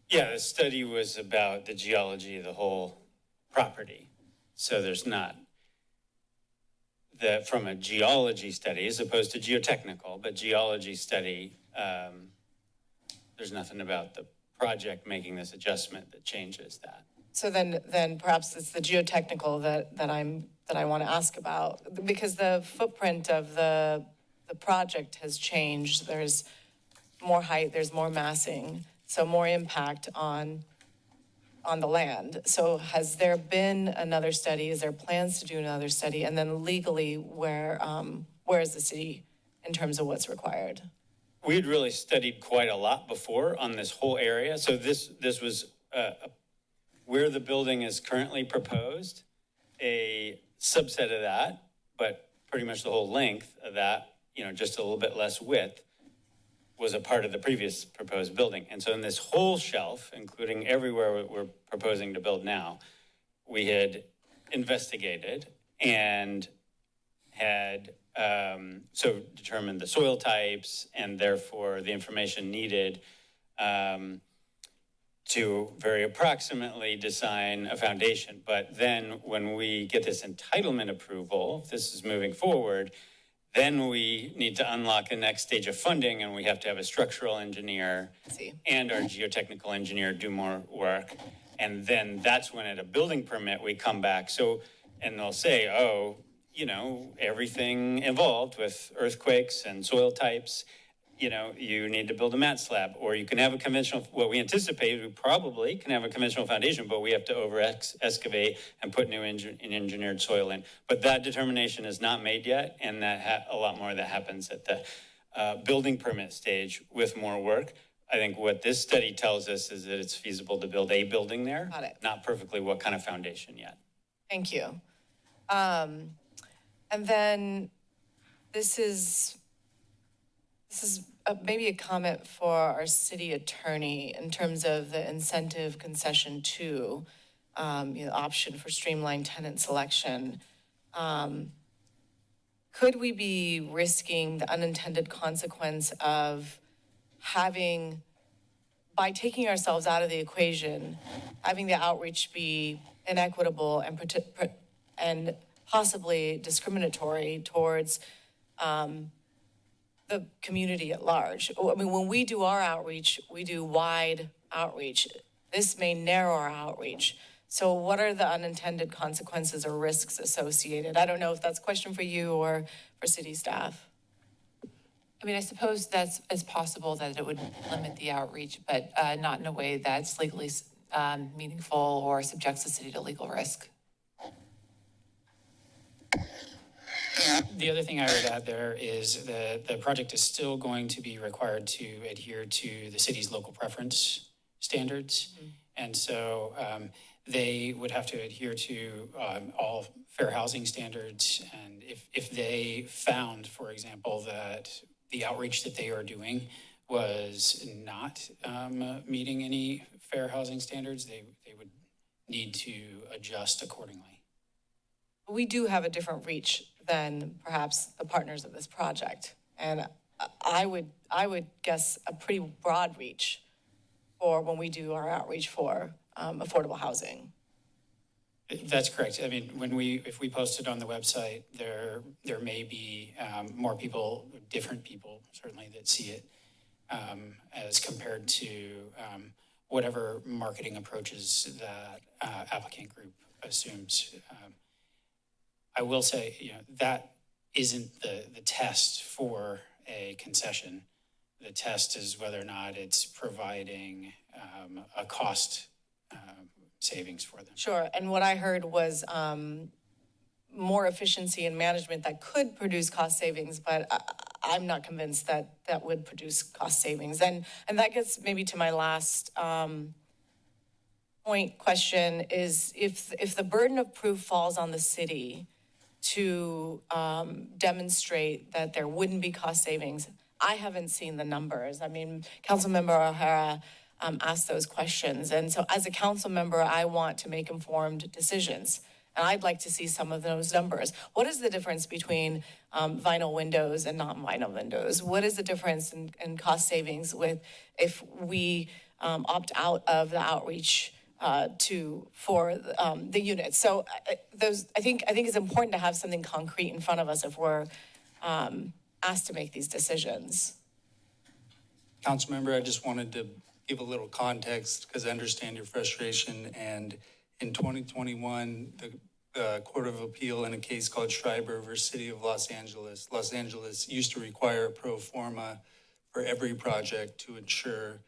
Yeah, the study was about the geology of the whole property. So there's not from a geology study, as opposed to geotechnical, but geology study, there's nothing about the project making this adjustment that changes that. So then perhaps it's the geotechnical that I want to ask about, because the footprint of the project has changed. There's more height, there's more massing, so more impact on the land. So has there been another study? Is there plans to do another study? And then legally, where is the city in terms of what's required? We'd really studied quite a lot before on this whole area. So this was where the building is currently proposed, a subset of that, but pretty much the whole length of that, just a little bit less width, was a part of the previous proposed building. And so in this whole shelf, including everywhere we're proposing to build now, we had investigated and had so determined the soil types and therefore the information needed to very approximately design a foundation. But then when we get this entitlement approval, if this is moving forward, then we need to unlock the next stage of funding, and we have to have a structural engineer and our geotechnical engineer do more work. And then that's when at a building permit, we come back. And they'll say, everything involved with earthquakes and soil types, you need to build a mat slab, or you can have a conventional, what we anticipate, we probably can have a conventional foundation, but we have to over-excavate and put new engineered soil in. But that determination is not made yet, and that a lot more of that happens at the building permit stage with more work. I think what this study tells us is that it's feasible to build a building there. Got it. Not perfectly what kind of foundation yet. Thank you. And then this is maybe a comment for our city attorney in terms of the incentive concession 2, option for streamlined tenant selection. Could we be risking the unintended consequence of by taking ourselves out of the equation, having the outreach be inequitable and possibly discriminatory towards the community at large? I mean, when we do our outreach, we do wide outreach. This may narrow our outreach. So what are the unintended consequences or risks associated? I don't know if that's a question for you or for city staff. I mean, I suppose it's possible that it would limit the outreach, but not in a way that's legally meaningful or subjects the city to legal risk. The other thing I would add there is that the project is still going to be required to adhere to the city's local preference standards. And so they would have to adhere to all fair housing standards. And if they found, for example, that the outreach that they are doing was not meeting any fair housing standards, they would need to adjust accordingly. We do have a different reach than perhaps the partners of this project. And I would guess a pretty broad reach for when we do our outreach for affordable housing. That's correct. I mean, if we post it on the website, there may be more people, different people certainly that see it as compared to whatever marketing approaches that applicant group assumes. I will say, that isn't the test for a concession. The test is whether or not it's providing a cost savings for them. Sure, and what I heard was more efficiency in management that could produce cost savings, but I'm not convinced that that would produce cost savings. And that gets maybe to my last question is if the burden of proof falls on the city to demonstrate that there wouldn't be cost savings, I haven't seen the numbers. I mean, Councilmember O'Hara asked those questions. And so as a council member, I want to make informed decisions. And I'd like to see some of those numbers. What is the difference between vinyl windows and non-vinyl windows? What is the difference in cost savings if we opt out of the outreach for the units? So I think it's important to have something concrete in front of us if we're asked to make these decisions. Councilmember, I just wanted to give a little context because I understand your frustration. And in 2021, the Court of Appeal in a case called Schreiber versus City of Los Angeles used to require a pro forma for every project to ensure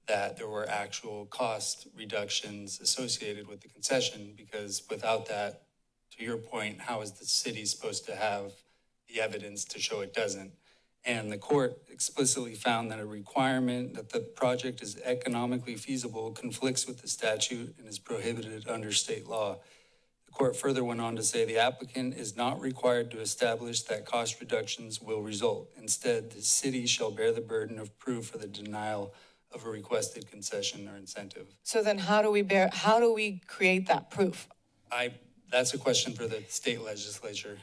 that there were actual cost reductions associated with the concession, because without that, to your point, how is the city supposed to have the evidence to show it doesn't? And the court explicitly found that a requirement that the project is economically feasible conflicts with the statute and is prohibited under state law. The court further went on to say the applicant is not required to establish that cost reductions will result. Instead, the city shall bear the burden of proof for the denial of a requested concession or incentive. So then how do we create that proof? That's a question for the state legislature.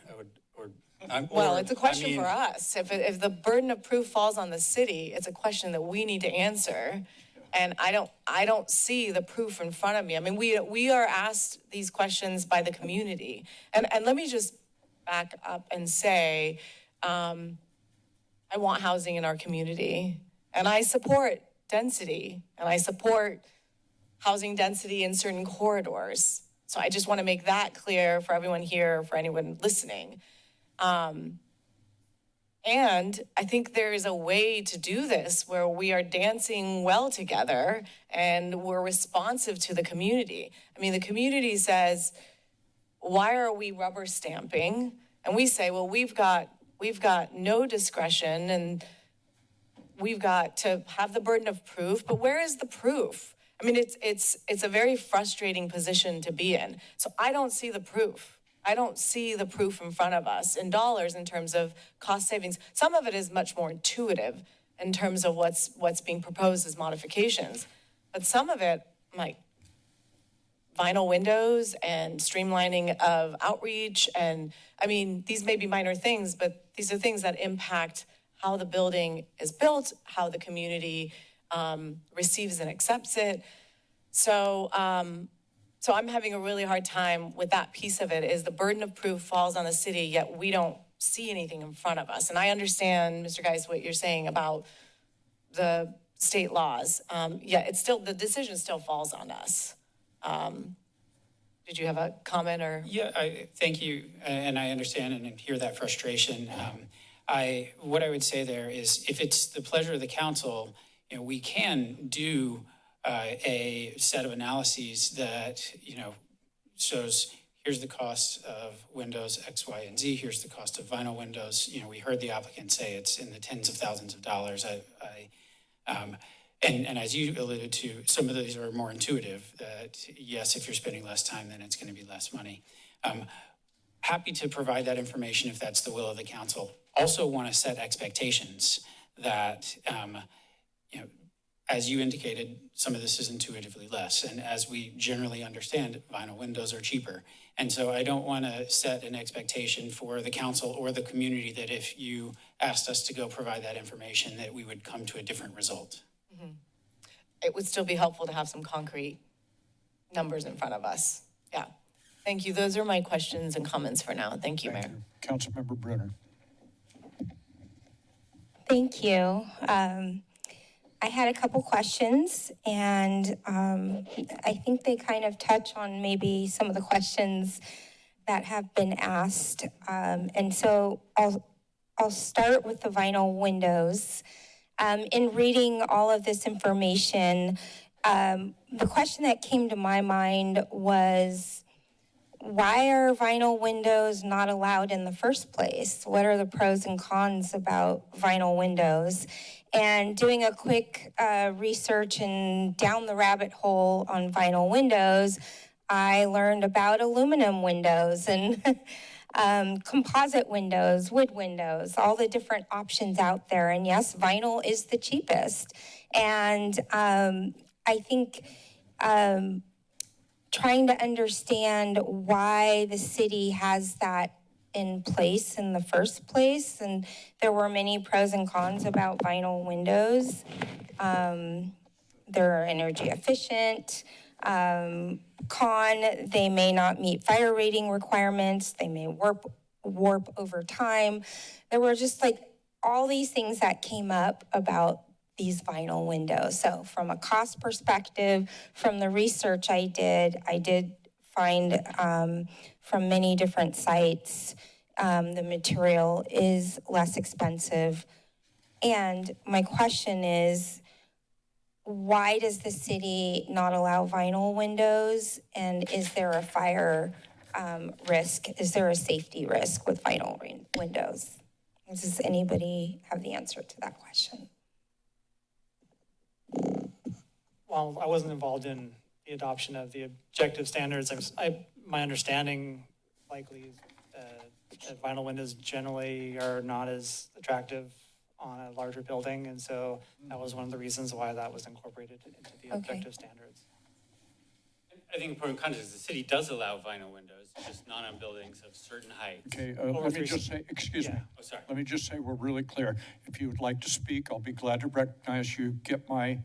It's a question for us. If the burden of proof falls on the city, it's a question that we need to answer. And I don't see the proof in front of me. I mean, we are asked these questions by the community. And let me just back up and say, I want housing in our community. And I support density. And I support housing density in certain corridors. So I just want to make that clear for everyone here, for anyone listening. And I think there is a way to do this where we are dancing well together and we're responsive to the community. I mean, the community says, why are we rubber stamping? And we say, well, we've got no discretion and we've got to have the burden of proof, but where is the proof? I mean, it's a very frustrating position to be in. So I don't see the proof. I don't see the proof in front of us in dollars in terms of cost savings. Some of it is much more intuitive in terms of what's being proposed as modifications. But some of it, like vinyl windows and streamlining of outreach, and I mean, these may be minor things, but these are things that impact how the building is built, how the community receives and accepts it. So I'm having a really hard time with that piece of it, is the burden of proof falls on the city, yet we don't see anything in front of us. And I understand, Mr. Geis, what you're saying about the state laws. The decision still falls on us. Did you have a comment or? Yeah, thank you. And I understand and hear that frustration. What I would say there is, if it's the pleasure of the council, we can do a set of analyses that, shows here's the cost of windows X, Y, and Z, here's the cost of vinyl windows. You know, we heard the applicant say it's in the tens of thousands of dollars. And as you alluded to, some of these are more intuitive, that yes, if you're spending less time, then it's going to be less money. Happy to provide that information if that's the will of the council. Also want to set expectations that, you know, as you indicated, some of this is intuitively less. And as we generally understand, vinyl windows are cheaper. And so I don't want to set an expectation for the council or the community that if you asked us to go provide that information, that we would come to a different result. Mm-hmm. It would still be helpful to have some concrete numbers in front of us. Yeah. Thank you. Those are my questions and comments for now. Thank you, Mayor. Councilmember Brunner. Thank you. I had a couple questions, and I think they kind of touch on maybe some of the questions that have been asked. And so I'll start with the vinyl windows. In reading all of this information, the question that came to my mind was, why are vinyl windows not allowed in the first place? What are the pros and cons about vinyl windows? And doing a quick research and down the rabbit hole on vinyl windows, I learned about aluminum windows and composite windows, wood windows, all the different options out there. And yes, vinyl is the cheapest. And I think trying to understand why the city has that in place in the first place. And there were many pros and cons about vinyl windows. They're energy efficient. Con, they may not meet fire rating requirements. They may warp over time. There were just like all these things that came up about these vinyl windows. So from a cost perspective, from the research I did find from many different sites, the material is less expensive. And my question is, why does the city not allow vinyl windows? And is there a fire risk? Is there a safety risk with vinyl windows? Does anybody have the answer to that question? Well, I wasn't involved in the adoption of the objective standards. My understanding likely is that vinyl windows generally are not as attractive on a larger building, and so that was one of the reasons why that was incorporated into the objective standards. I think important context, the city does allow vinyl windows, just not on buildings of certain heights. Okay, let me just say, excuse me. Oh, sorry. Let me just say we're really clear. If you would like to speak, I'll be glad to recognize you. Get my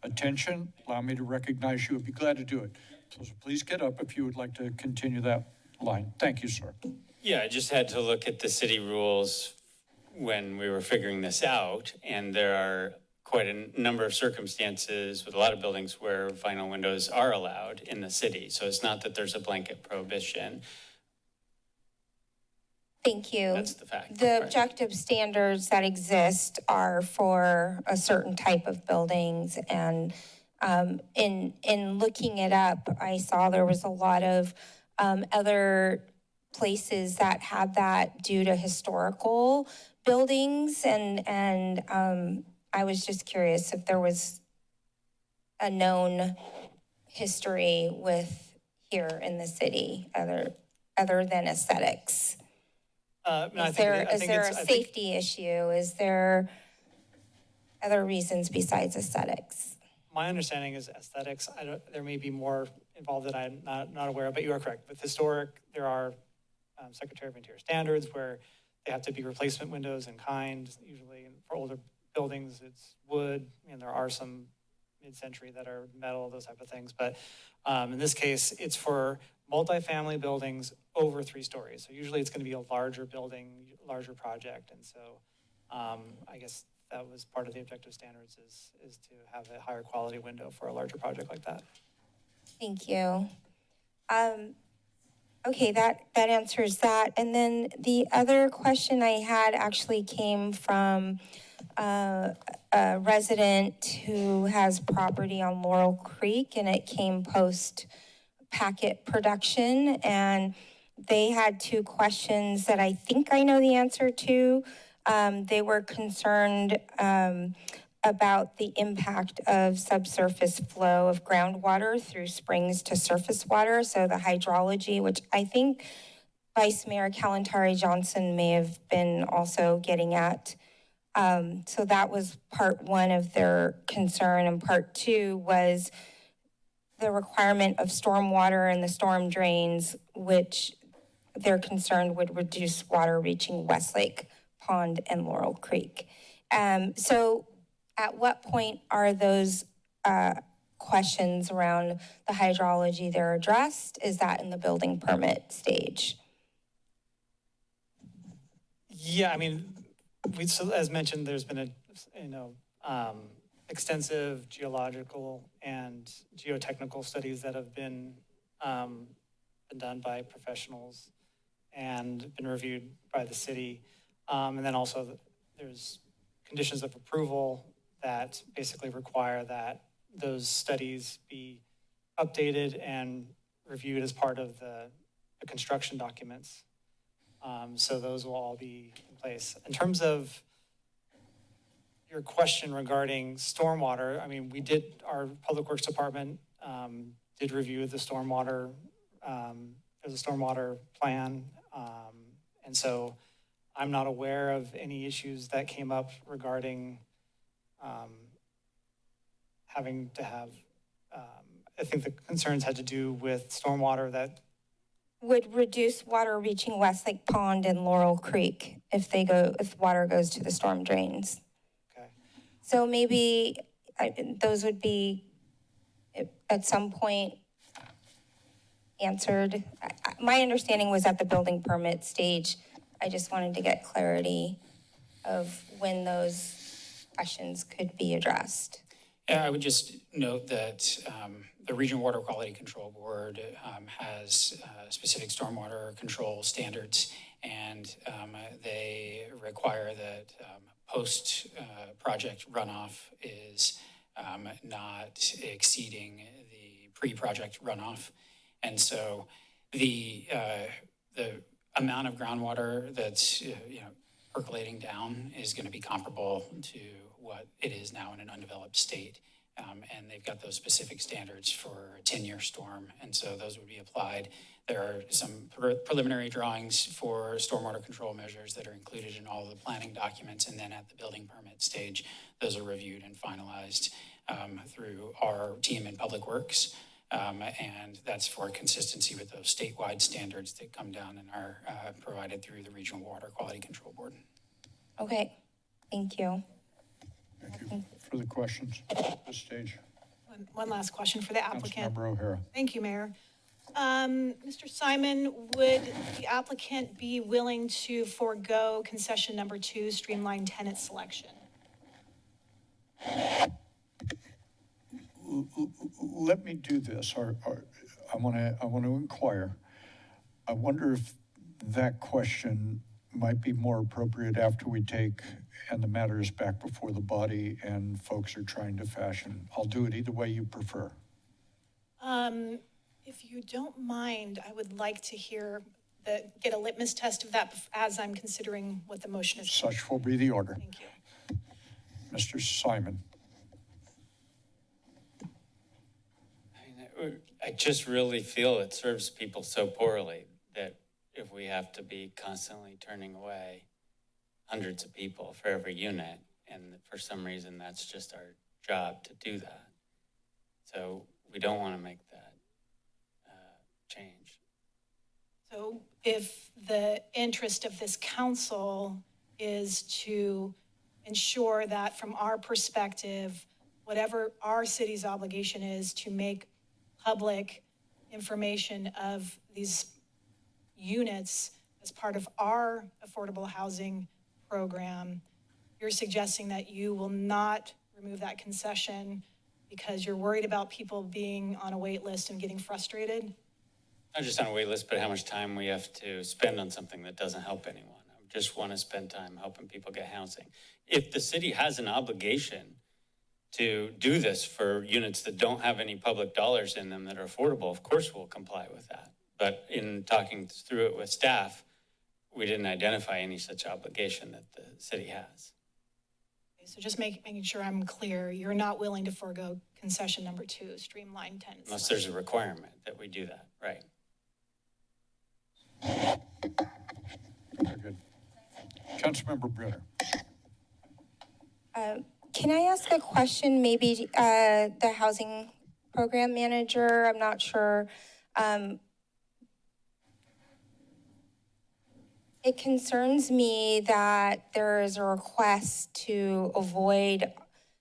attention, allow me to recognize you. I'd be glad to do it. So please get up if you would like to continue that line. Thank you, sir. Yeah, I just had to look at the city rules when we were figuring this out, and there are quite a number of circumstances with a lot of buildings where vinyl windows are allowed in the city. So it's not that there's a blanket prohibition. Thank you. That's the fact. The objective standards that exist are for a certain type of buildings, and in looking it up, I saw there was a lot of other places that had that due to historical buildings, and I was just curious if there was a known history with here in the city other than aesthetics. Is there a safety issue? Is there other reasons besides aesthetics? My understanding is aesthetics. There may be more involved that I'm not aware of, but you are correct. With historic, there are Secretary of Interior standards where they have to be replacement windows in kind. Usually for older buildings, it's wood, and there are some mid-century that are metal, those type of things. But in this case, it's for multifamily buildings over 3 stories. So usually it's going to be a larger building, larger project. And so I guess that was part of the objective standards is to have a higher quality window for a larger project like that. Thank you. Okay, that answers that. And then the other question I had actually came from a resident who has property on Laurel Creek, and it came post packet production, and they had two questions that I think I know the answer to. They were concerned about the impact of subsurface flow of groundwater through springs to surface water, so the hydrology, which I think Vice Mayor Kalantari Johnson may have been also getting at. So that was part one of their concern, and part two was the requirement of stormwater and the storm drains, which they're concerned would reduce water reaching Westlake Pond and Laurel Creek. So at what point are those questions around the hydrology they're addressed? Is that in the building permit stage? Yeah, I mean, so as mentioned, there's been extensive geological and geotechnical studies that have been done by professionals and been reviewed by the city. And then also there's conditions of approval that basically require that those studies be updated and reviewed as part of the construction documents. So those will all be in place. In terms of your question regarding stormwater, I mean, our Public Works Department did review the stormwater, there's a stormwater plan. And so I'm not aware of any issues that came up regarding having to have, I think the concerns had to do with stormwater that would reduce water reaching Westlake Pond and Laurel Creek if water goes to the storm drains. Okay. So maybe those would be at some point answered. My understanding was at the building permit stage. I just wanted to get clarity of when those questions could be addressed. Yeah, I would just note that the Regional Water Quality Control Board has specific stormwater control standards, and they require that post-project runoff is not exceeding the pre-project runoff. And so the amount of groundwater that's percolating down is going to be comparable to what it is now in an undeveloped state. And they've got those specific standards for a 10-year storm, and so those would be applied. There are some preliminary drawings for stormwater control measures that are included in all of the planning documents, and then at the building permit stage, those are reviewed and finalized through our team in Public Works. And that's for consistency with those statewide standards that come down and are provided through the Regional Water Quality Control Board. Okay, thank you. Thank you. Further questions at this stage? One last question for the applicant. Councilmember O'Hara. Thank you, Mayor. Mr. Simon, would the applicant be willing to forego concession number 2, streamlined tenant selection? Let me do this. I want to inquire. I wonder if that question might be more appropriate after we take and the matter is back before the body and folks are trying to fashion. I'll do it either way you prefer. If you don't mind, I would like to get a litmus test of that as I'm considering what the motion is. Such will be the order. Thank you. Mr. Simon. I just really feel it serves people so poorly that if we have to be constantly turning away hundreds of people for every unit, and for some reason that's just our job to do that. So we don't want to make that change. So if the interest of this council is to ensure that from our perspective, whatever our city's obligation is to make public information of these units as part of our affordable housing program, you're suggesting that you will not remove that concession because you're worried about people being on a wait list and getting frustrated? Not just on a wait list, but how much time we have to spend on something that doesn't help anyone. I just want to spend time helping people get housing. If the city has an obligation to do this for units that don't have any public dollars in them that are affordable, of course we'll comply with that. But in talking through it with staff, we didn't identify any such obligation that the city has. So just making sure I'm clear, you're not willing to forego concession number 2, streamline tenants. Unless there's a requirement that we do that, right? Very good. Councilmember Brunner. Can I ask a question? Maybe the housing program manager, I'm not sure. It concerns me that there is a request to avoid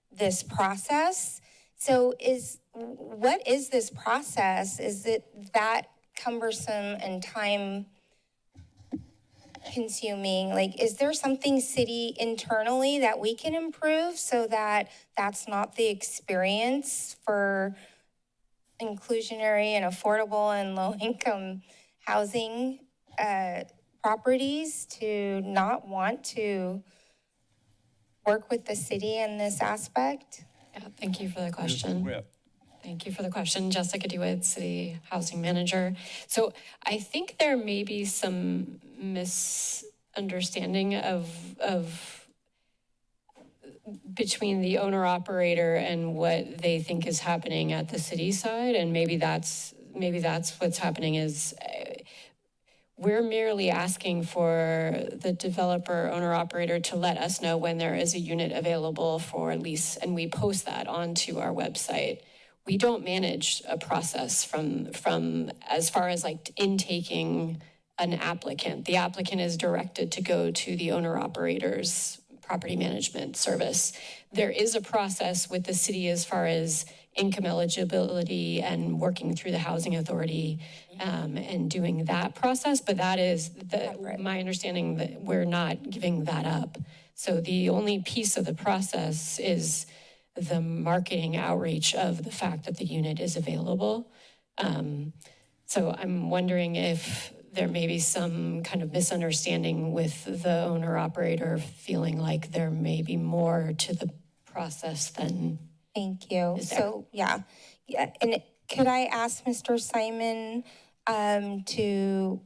this process. So what is this process? Is it that cumbersome and time consuming? Like, is there something city internally that we can improve so that that's not the experience for inclusionary and affordable and low income housing properties to not want to work with the city in this aspect? Yeah, thank you for the question. Whip. Thank you for the question. Jessica DeWitt, City Housing Manager. So I think there may be some misunderstanding of between the owner operator and what they think is happening at the city side. And maybe that's what's happening is we're merely asking for the developer owner operator to let us know when there is a unit available for lease, and we post that onto our website. We don't manage a process from as far as like intaking an applicant. The applicant is directed to go to the owner operator's property management service. There is a process with the city as far as income eligibility and working through the housing authority and doing that process, but that is my understanding that we're not giving that up. So the only piece of the process is the marketing outreach of the fact that the unit is available. So I'm wondering if there may be some kind of misunderstanding with the owner operator feeling like there may be more to the process than. Thank you. So, yeah. And could I ask Mr. Simon to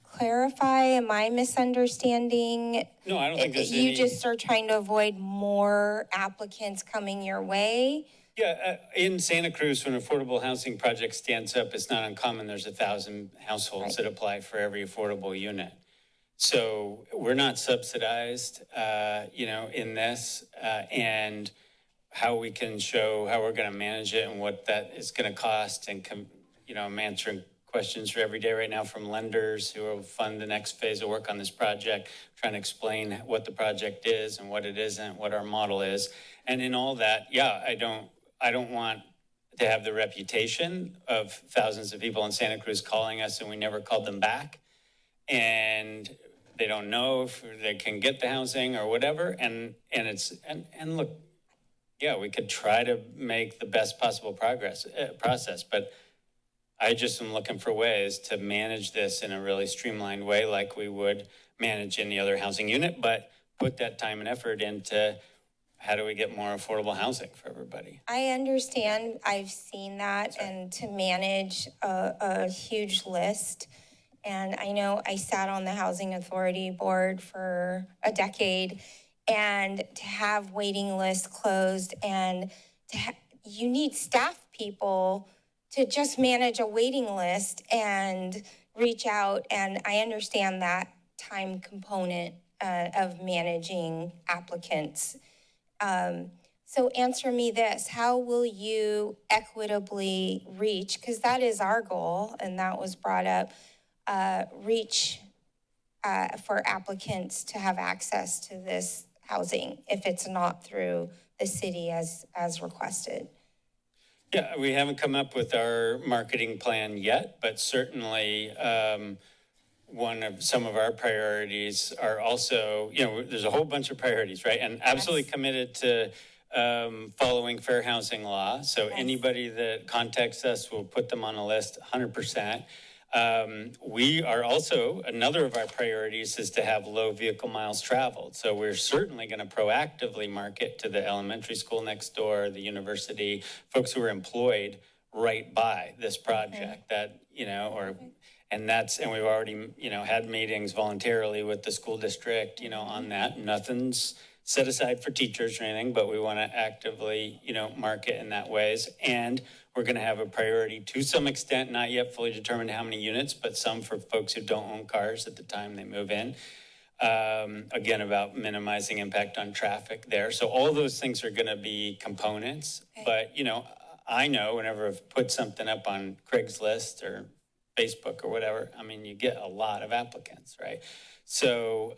clarify? Am I misunderstanding? No, I don't think there's You any. just are trying to avoid more applicants coming your way? Yeah, in Santa Cruz, when an affordable housing project stands up, it's not uncommon. There's 1,000 households that apply for every affordable unit. So we're not subsidized, in this, and how we can show how we're going to manage it and what that is going to cost. And, I'm answering questions for every day right now from lenders who will fund the next phase of work on this project, trying to explain what the project is and what it isn't, what our model is. And in all that, I don't want to have the reputation of thousands of people in Santa Cruz calling us and we never called them back. And they don't know if they can get the housing or whatever. And look, we could try to make the best possible process, but I just am looking for ways to manage this in a really streamlined way, like we would manage any other housing unit, but put that time and effort into how do we get more affordable housing for everybody? I understand. I've seen that, and to manage a huge list. And I know I sat on the Housing Authority Board for a decade, and to have waiting lists closed, and you need staff people to just manage a waiting list and reach out. And I understand that time component of managing applicants. So answer me this: how will you equitably reach, because that is our goal and that was brought up, reach for applicants to have access to this housing if it's not through the city as requested? Yeah, we haven't come up with our marketing plan yet, but certainly some of our priorities are also, there's a whole bunch of priorities, right? And absolutely committed to following fair housing law. So anybody that contacts us, we'll put them on a list 100%. We are also, another of our priorities is to have low vehicle miles traveled. So we're certainly going to proactively market to the elementary school next door, the university, folks who are employed right by this project that, you know, or, and we've already, you know, had meetings voluntarily with the school district, you know, on that. Nothing's set aside for teachers or anything, but we want to actively, you know, market in that ways. And we're going to have a priority to some extent, not yet fully determined how many units, but some for folks who don't own cars at the time they move in. Again, about minimizing impact on traffic there. So all those things are going to be components. Okay. But, you know, I know whenever I've put something up on Craigslist or Facebook or whatever, I mean, you get a lot of applicants, right? So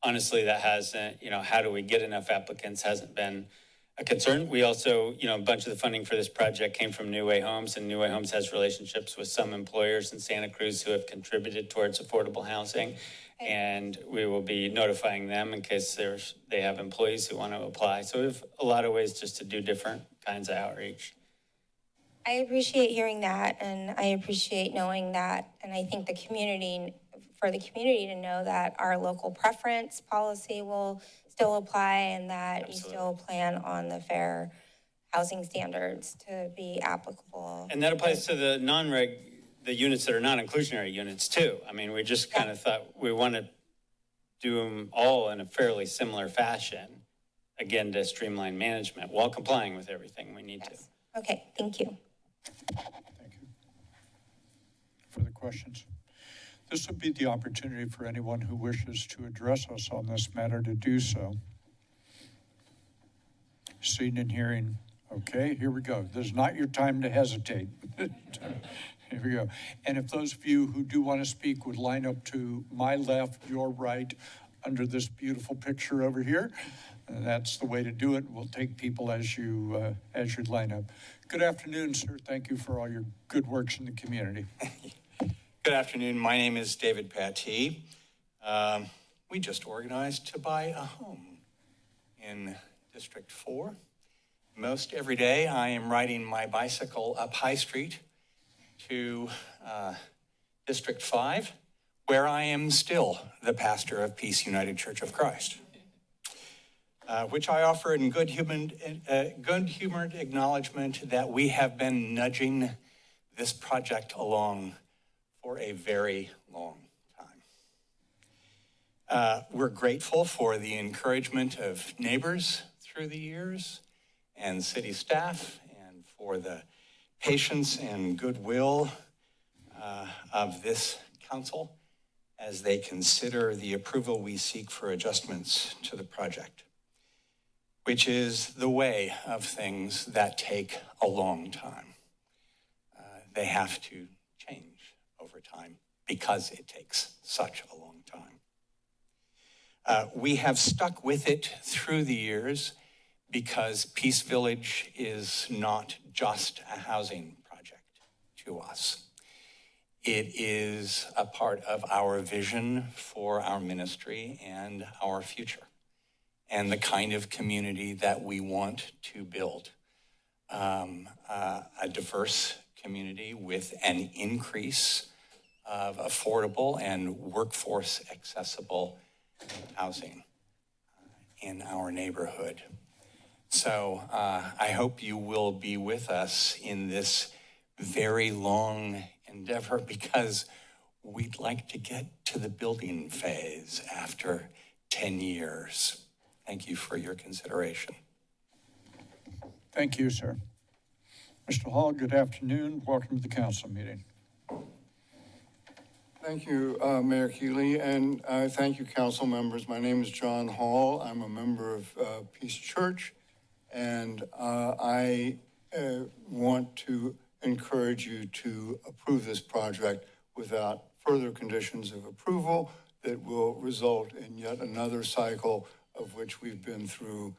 honestly, that hasn't, you know, how do we get enough applicants hasn't been a concern. We also, you know, a bunch of the funding for this project came from New Way Homes, and New Way Homes has relationships with some employers in Santa Cruz who have contributed towards affordable housing. And we will be notifying them in case they have employees who want to apply. So we have a lot of ways just to do different kinds of outreach. I appreciate hearing that, and I appreciate knowing that. And I think for the community to know that our local preference policy will still apply and that Absolutely. You still plan on the fair housing standards to be applicable. And that applies to the the units that are non-inclusionary units too. I mean, we just kind of thought we want to do them all in a fairly similar fashion, again, to streamline management while complying with everything we need to. Okay, thank you. Thank you. Further questions? This would be the opportunity for anyone who wishes to address us on this matter to do so. Seeing and hearing. Okay, here we go. This is not your time to hesitate. Here we go. And if those of you who do want to speak would line up to my left, your right, under this beautiful picture over here, that's the way to do it. We'll take people as you line up. Good afternoon, sir. Thank you for all your good works in the community. Good afternoon. My name is David Pattee. We just organized to buy a home in District 4. Most every day I am riding my bicycle up High Street to District 5, where I am still the pastor of Peace United Church of Christ, which I offer in good-humored acknowledgement that we have been nudging this project along for a very long time. We're grateful for the encouragement of neighbors through the years and city staff, and for the patience and goodwill of this council as they consider the approval we seek for adjustments to the project, which is the way of things that take a long time. They have to change over time because it takes such a long time. We have stuck with it through the years because Peace Village is not just a housing project to us. It is a part of our vision for our ministry and our future, and the kind of community that we want to build. A diverse community with an increase of affordable and workforce accessible housing in our neighborhood. So I hope you will be with us in this very long endeavor, because we'd like to get to the building phase after 10 years. Thank you for your consideration. Thank you, sir. Mr. Hall, good afternoon. Welcome to the council meeting. Thank you, Mayor Keeley, and thank you, council members. My name is John Hall. I'm a member of Peace Church, and I want to encourage you to approve this project without further conditions of approval that will result in yet another cycle of which we've been through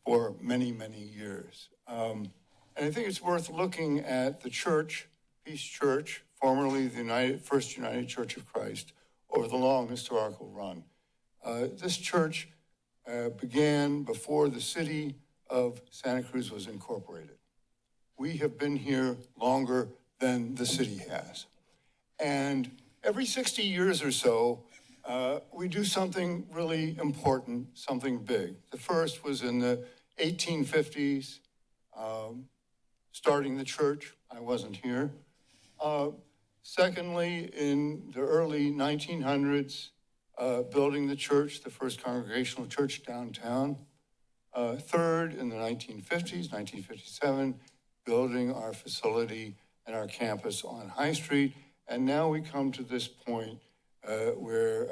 for many, many years. And I think it's worth looking at the church, Peace Church, formerly the First United Church of Christ, over the long historical run. This church began before the city of Santa Cruz was incorporated. We have been here longer than the city has. And every 60 years or so, we do something really important, something big. The first was in the 1850s, starting the church. I wasn't here. Secondly, in the early 1900s, building the church, the first congregational church downtown. Third, in the 1950s, 1957, building our facility and our campus on High Street. And now we come to this point where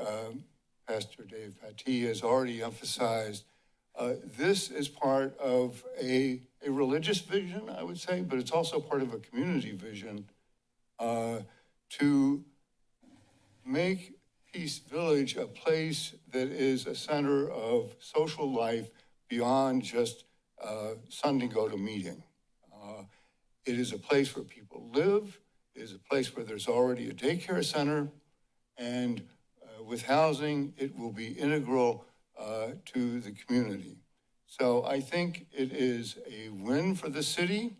Pastor Dave Pattee has already emphasized this is part of a religious vision, I would say, but it's also part of a community vision to make Peace Village a place that is a center of social life beyond just Sunday go-to meeting. It is a place where people live. It is a place where there's already a daycare center, and with housing, it will be integral to the community. So I think it is a win for the city,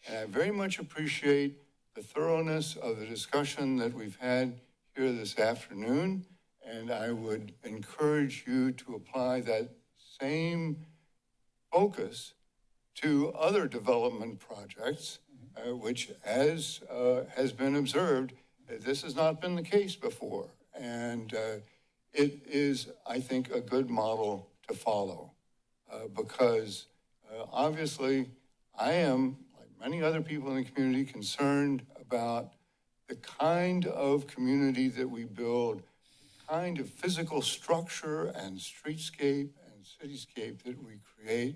and I very much appreciate the thoroughness of the discussion that we've had here this afternoon, and I would encourage you to apply that same focus to other development projects, which, as has been observed, this has not been the case before. And it is, I think, a good model to follow because obviously I am, like many other people in the community, concerned about the kind of community that we build, the kind of physical structure and streetscape and cityscape that we create.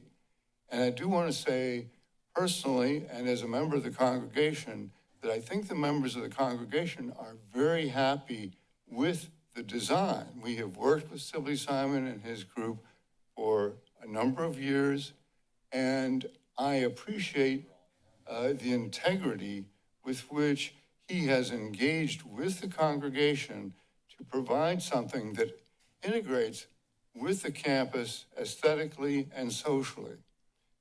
And I do want to say personally, and as a member of the congregation, that I think the members of the congregation are very happy with the design. We have worked with Sibley Simon and his group for a number of years, and I appreciate the integrity with which he has engaged with the congregation to provide something that integrates with the campus aesthetically and socially.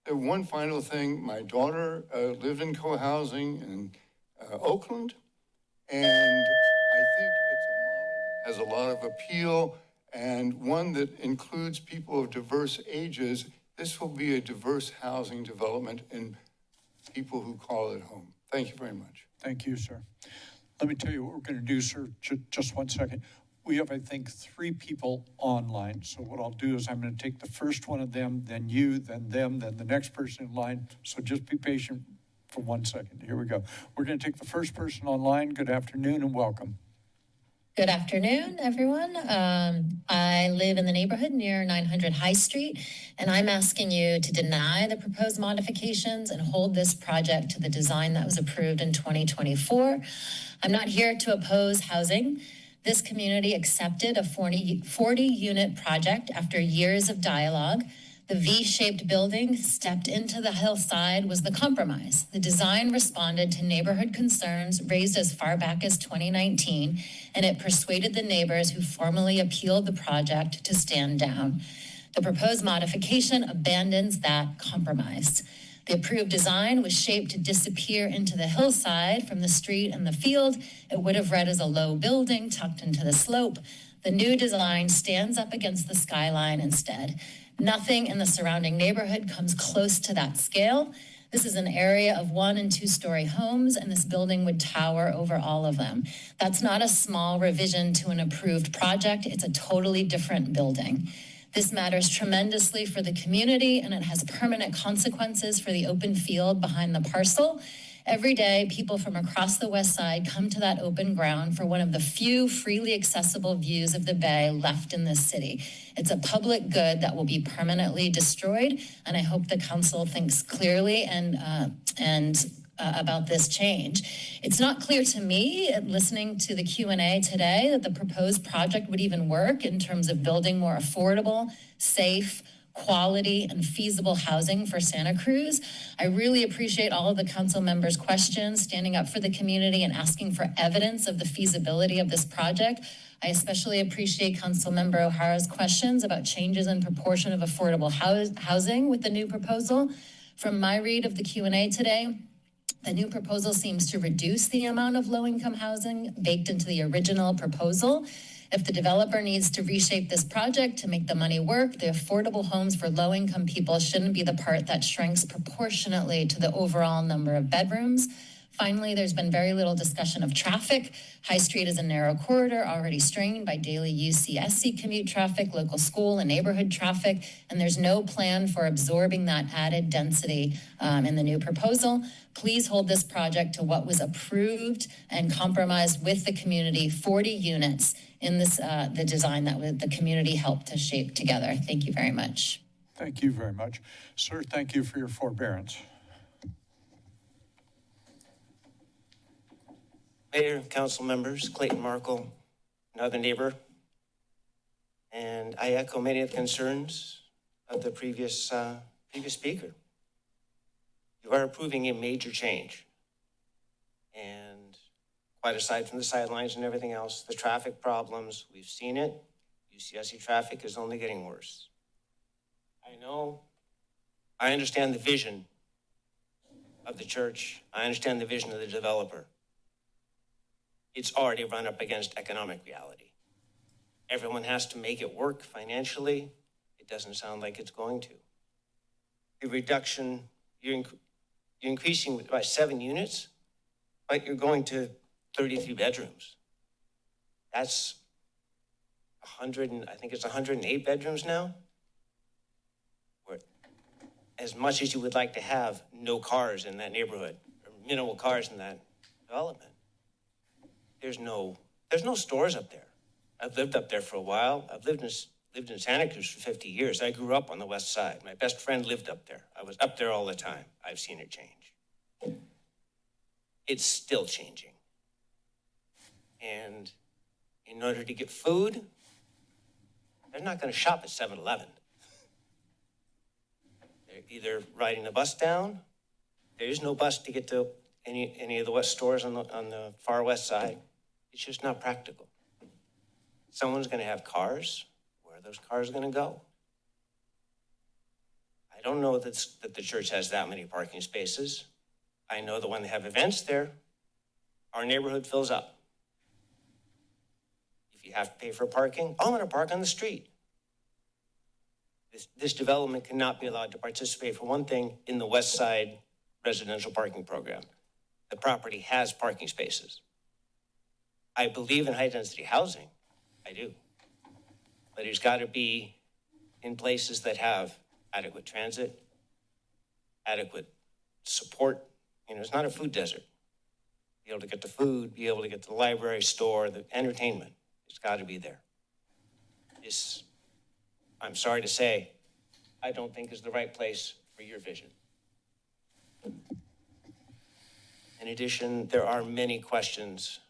And one final thing, my daughter lived in co-housing in Oakland, and I think it's a model that has a lot of appeal and one that includes people of diverse ages. This will be a diverse housing development and people who call it home. Thank you very much. Thank you, sir. Let me tell you what we're going to do, sir. Just 1 second. We have, I think, 3 people online. So what I'll do is I'm going to take the first one of them, then you, then them, then the next person in line. So just be patient for 1 second. Here we go. We're going to take the first person online. Good afternoon and welcome. Good afternoon, everyone. I live in the neighborhood near 900 High Street, and I'm asking you to deny the proposed modifications and hold this project to the design that was approved in 2024. I'm not here to oppose housing. This community accepted a 40-unit project after years of dialogue. The V-shaped building stepped into the hillside was the compromise. The design responded to neighborhood concerns raised as far back as 2019, and it persuaded the neighbors who formally appealed the project to stand down. The proposed modification abandons that compromise. The approved design was shaped to disappear into the hillside from the street and the field. It would have read as a low building tucked into the slope. The new design stands up against the skyline instead. Nothing in the surrounding neighborhood comes close to that scale. This is an area of 1- and 2-story homes, and this building would tower over all of them. That's not a small revision to an approved project. It's a totally different building. This matters tremendously for the community, and it has permanent consequences for the open field behind the parcel. Every day, people from across the west side come to that open ground for one of the few freely accessible views of the bay left in this city. It's a public good that will be permanently destroyed, and I hope the council thinks clearly and about this change. It's not clear to me, listening to the Q&A today, that the proposed project would even work in terms of building more affordable, safe, quality, and feasible housing for Santa Cruz. I really appreciate all of the council members' questions, standing up for the community and asking for evidence of the feasibility of this project. I especially appreciate Council Member O'Hara's questions about changes in proportion of affordable housing with the new proposal. From my read of the Q&A today, The new proposal seems to reduce the amount of low-income housing baked into the original proposal. If the developer needs to reshape this project to make the money work, the affordable homes for low-income people shouldn't be the part that shrinks proportionately to the overall number of bedrooms. Finally, there's been very little discussion of traffic. High Street is a narrow corridor already strained by daily UCSC commute traffic, local school and neighborhood traffic, and there's no plan for absorbing that added density in the new proposal. Please hold this project to what was approved and compromised with the community, 40 units in this the design that the community helped to shape together. Thank you very much. Thank you very much. Sir, thank you for your forbearance. Mayor, council members, Clayton Markle, another neighbor, and I echo many of the concerns of the previous speaker. You are approving a major change, and quite aside from the sidelines and everything else, the traffic problems, we've seen it. UCSC traffic is only getting worse. I understand the vision of the church. I understand the vision of the developer. It's already run up against economic reality. Everyone has to make it work financially. It doesn't sound like it's going to. The reduction, you're increasing by 7 units, but you're going to 33 bedrooms. That's 100, and I think it's 108 bedrooms now. Where, as much as you would like to have no cars in that neighborhood, or minimal cars in that development, there's no stores up there. I've lived up there for a while. I've lived in Santa Cruz for 50 years. I grew up on the west side. My best friend lived up there. I was up there all the time. I've seen it change. It's still changing. And in order to get food, they're not going to shop at 7-Eleven. They're either riding the bus down. There is no bus to get to any of the west stores on the far west side. It's just not practical. Someone's going to have cars. Where are those cars going to go? I don't know that the church has that many parking spaces. I know that when they have events there, our neighborhood fills up. If you have to pay for parking, I'm going to park on the street. This development cannot be allowed to participate, for one thing, in the west side residential parking program. The property has parking spaces. I believe in high-density housing. I do. But it's got to be in places that have adequate transit, adequate support. It's not a food desert. Be able to get the food, be able to get to the library, store, the entertainment. It's got to be there. This, I'm sorry to say, I don't think is the right place for your vision. In addition, there are many questions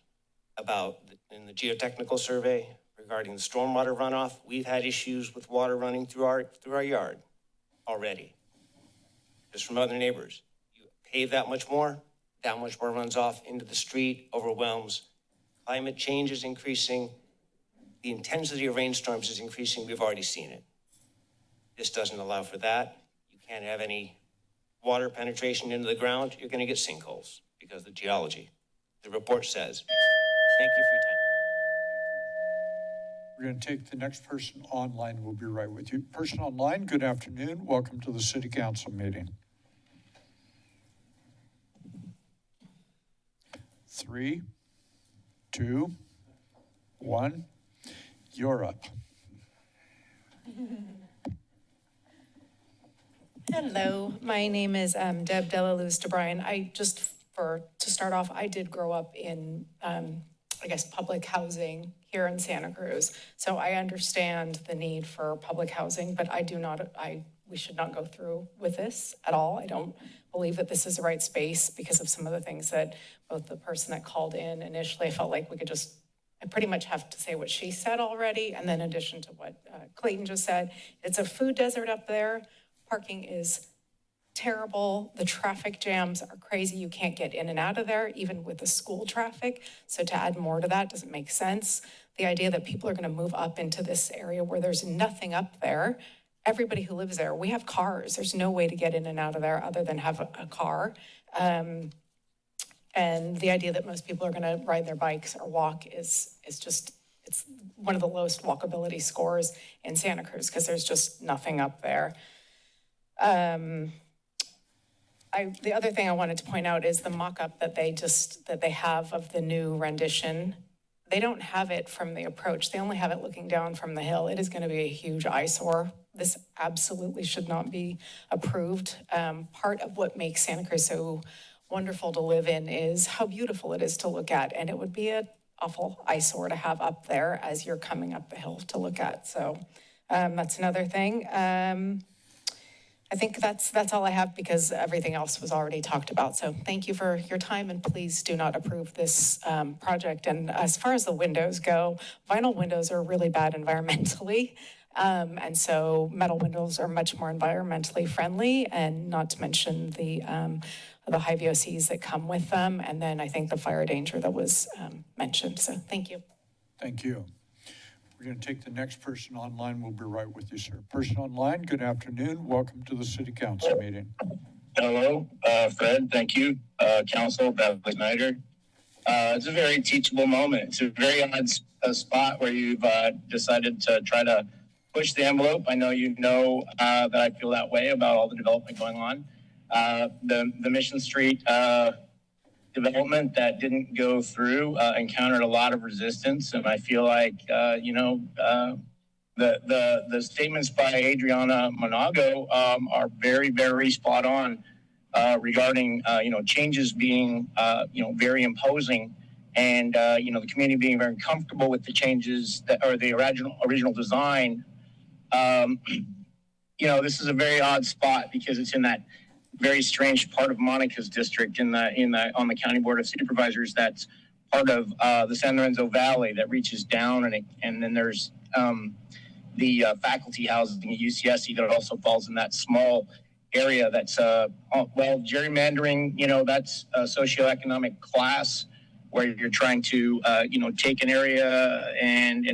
in the geotechnical survey regarding the stormwater runoff. We've had issues with water running through our yard already, just from other neighbors. You pave that much more runs off into the street, overwhelms. Climate change is increasing. The intensity of rainstorms is increasing. We've already seen it. This doesn't allow for that. You can't have any water penetration into the ground. You're going to get sinkholes because of the geology. The report says. Thank you for your time. We're going to take the next person online. We'll be right with you. Person online, good afternoon. Welcome to the City Council meeting. 3, 2, 1. You're up. Hello, my name is Deb Delaluz DeBryan. To start off, I did grow up in, public housing here in Santa Cruz. So I understand the need for public housing, but we should not go through with this at all. I don't believe that this is the right space because of some of the things that both the person that called in initially, I felt like I pretty much have to say what she said already. And then in addition to what Clayton just said, it's a food desert up there. Parking is terrible. The traffic jams are crazy. You can't get in and out of there, even with the school traffic. So to add more to that doesn't make sense. The idea that people are going to move up into this area where there's nothing up there. Everybody who lives there, we have cars. There's no way to get in and out of there other than have a car. And the idea that most people are going to ride their bikes or walk is just, it's one of the lowest walkability scores in Santa Cruz because there's just nothing up there. The other thing I wanted to point out is the mock-up that they have of the new rendition. They don't have it from the approach. They only have it looking down from the hill. It is going to be a huge eyesore. This absolutely should not be approved. Part of what makes Santa Cruz so wonderful to live in is how beautiful it is to look at. And it would be an awful eyesore to have up there as you're coming up the hill to look at. So that's another thing. I think that's all I have because everything else was already talked about. So thank you for your time, and please do not approve this project. And as far as the windows go, vinyl windows are really bad environmentally. And so metal windows are much more environmentally friendly, and not to mention the high VOCs that come with them. And then I think the fire danger that was mentioned. So thank you. Thank you. We're going to take the next person online. We'll be right with you, sir. Person online, good afternoon. Welcome to the City Council meeting. Hello, Fred. Thank you. Council, Beverly Snyder. It's a very teachable moment. It's a very odd spot where you've decided to try to push the envelope. I know you know that I feel that way about all the development going on. The Mission Street development that didn't go through encountered a lot of resistance, and I feel like the statements by Adriana Monago are very, very spot on regarding changes being very imposing, and the community being very comfortable with the changes that or the original design. This is a very odd spot because it's in that very strange part of Monica's district on the County Board of Supervisors. That's part of the San Lorenzo Valley that reaches down, and then there's the faculty housing at UCSC that also falls in that small area. That's gerrymandering. That's a socioeconomic class where you're trying to take an area and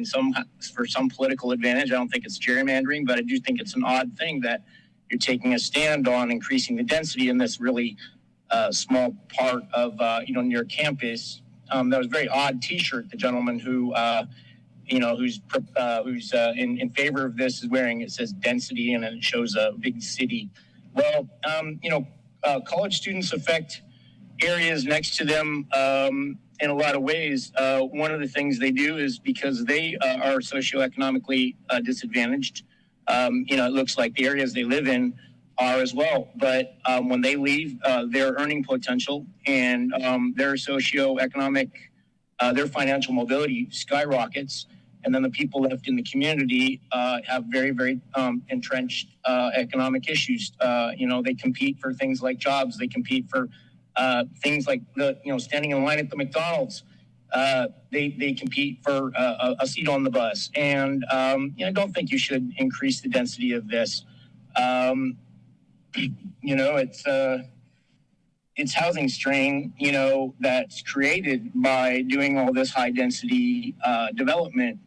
for some political advantage. I don't think it's gerrymandering, but I do think it's an odd thing that you're taking a stand on increasing the density in this really small part of near campus. That was a very odd T-shirt the gentleman who's in favor of this is wearing. It says density and it shows a big city. Well, college students affect areas next to them in a lot of ways. One of the things they do is because they are socioeconomically disadvantaged. It looks like the areas they live in are as well. But when they leave, their earning potential and their socioeconomic, their financial mobility skyrockets. And then the people left in the community have very, very entrenched economic issues. They compete for things like jobs. They compete for things like standing in line at the McDonald's. They compete for a seat on the bus. And I don't think you should increase the density of this. It's housing strain, that's created by doing all this high density development,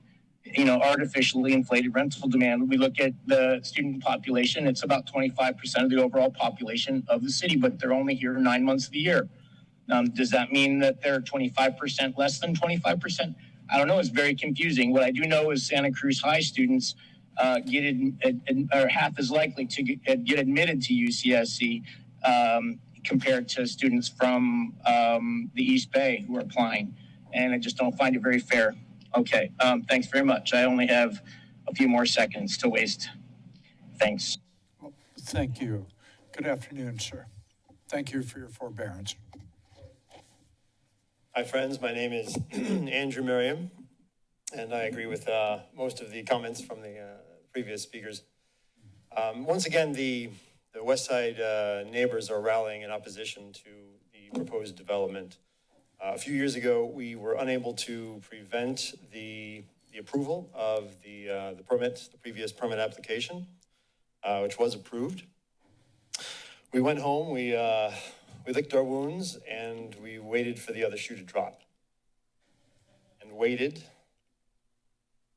artificially inflated rental demand. We look at the student population, it's about 25% of the overall population of the city, but they're only here 9 months of the year. Does that mean that they're 25% less than 25%? I don't know. It's very confusing. What I do know is Santa Cruz High students are half as likely to get admitted to UCSC compared to students from the East Bay who are applying. And I just don't find it very fair. Okay, thanks very much. I only have a few more seconds to waste. Thanks. Well, thank you. Good afternoon, sir. Thank you for your forbearance. Hi, friends. My name is Andrew Merriam, and I agree with most of the comments from the previous speakers. Once again, the West Side neighbors are rallying in opposition to the proposed development. A few years ago, we were unable to prevent the approval of the previous permit application, which was approved. We went home, we licked our wounds, and we waited for the other shoe to drop. And waited.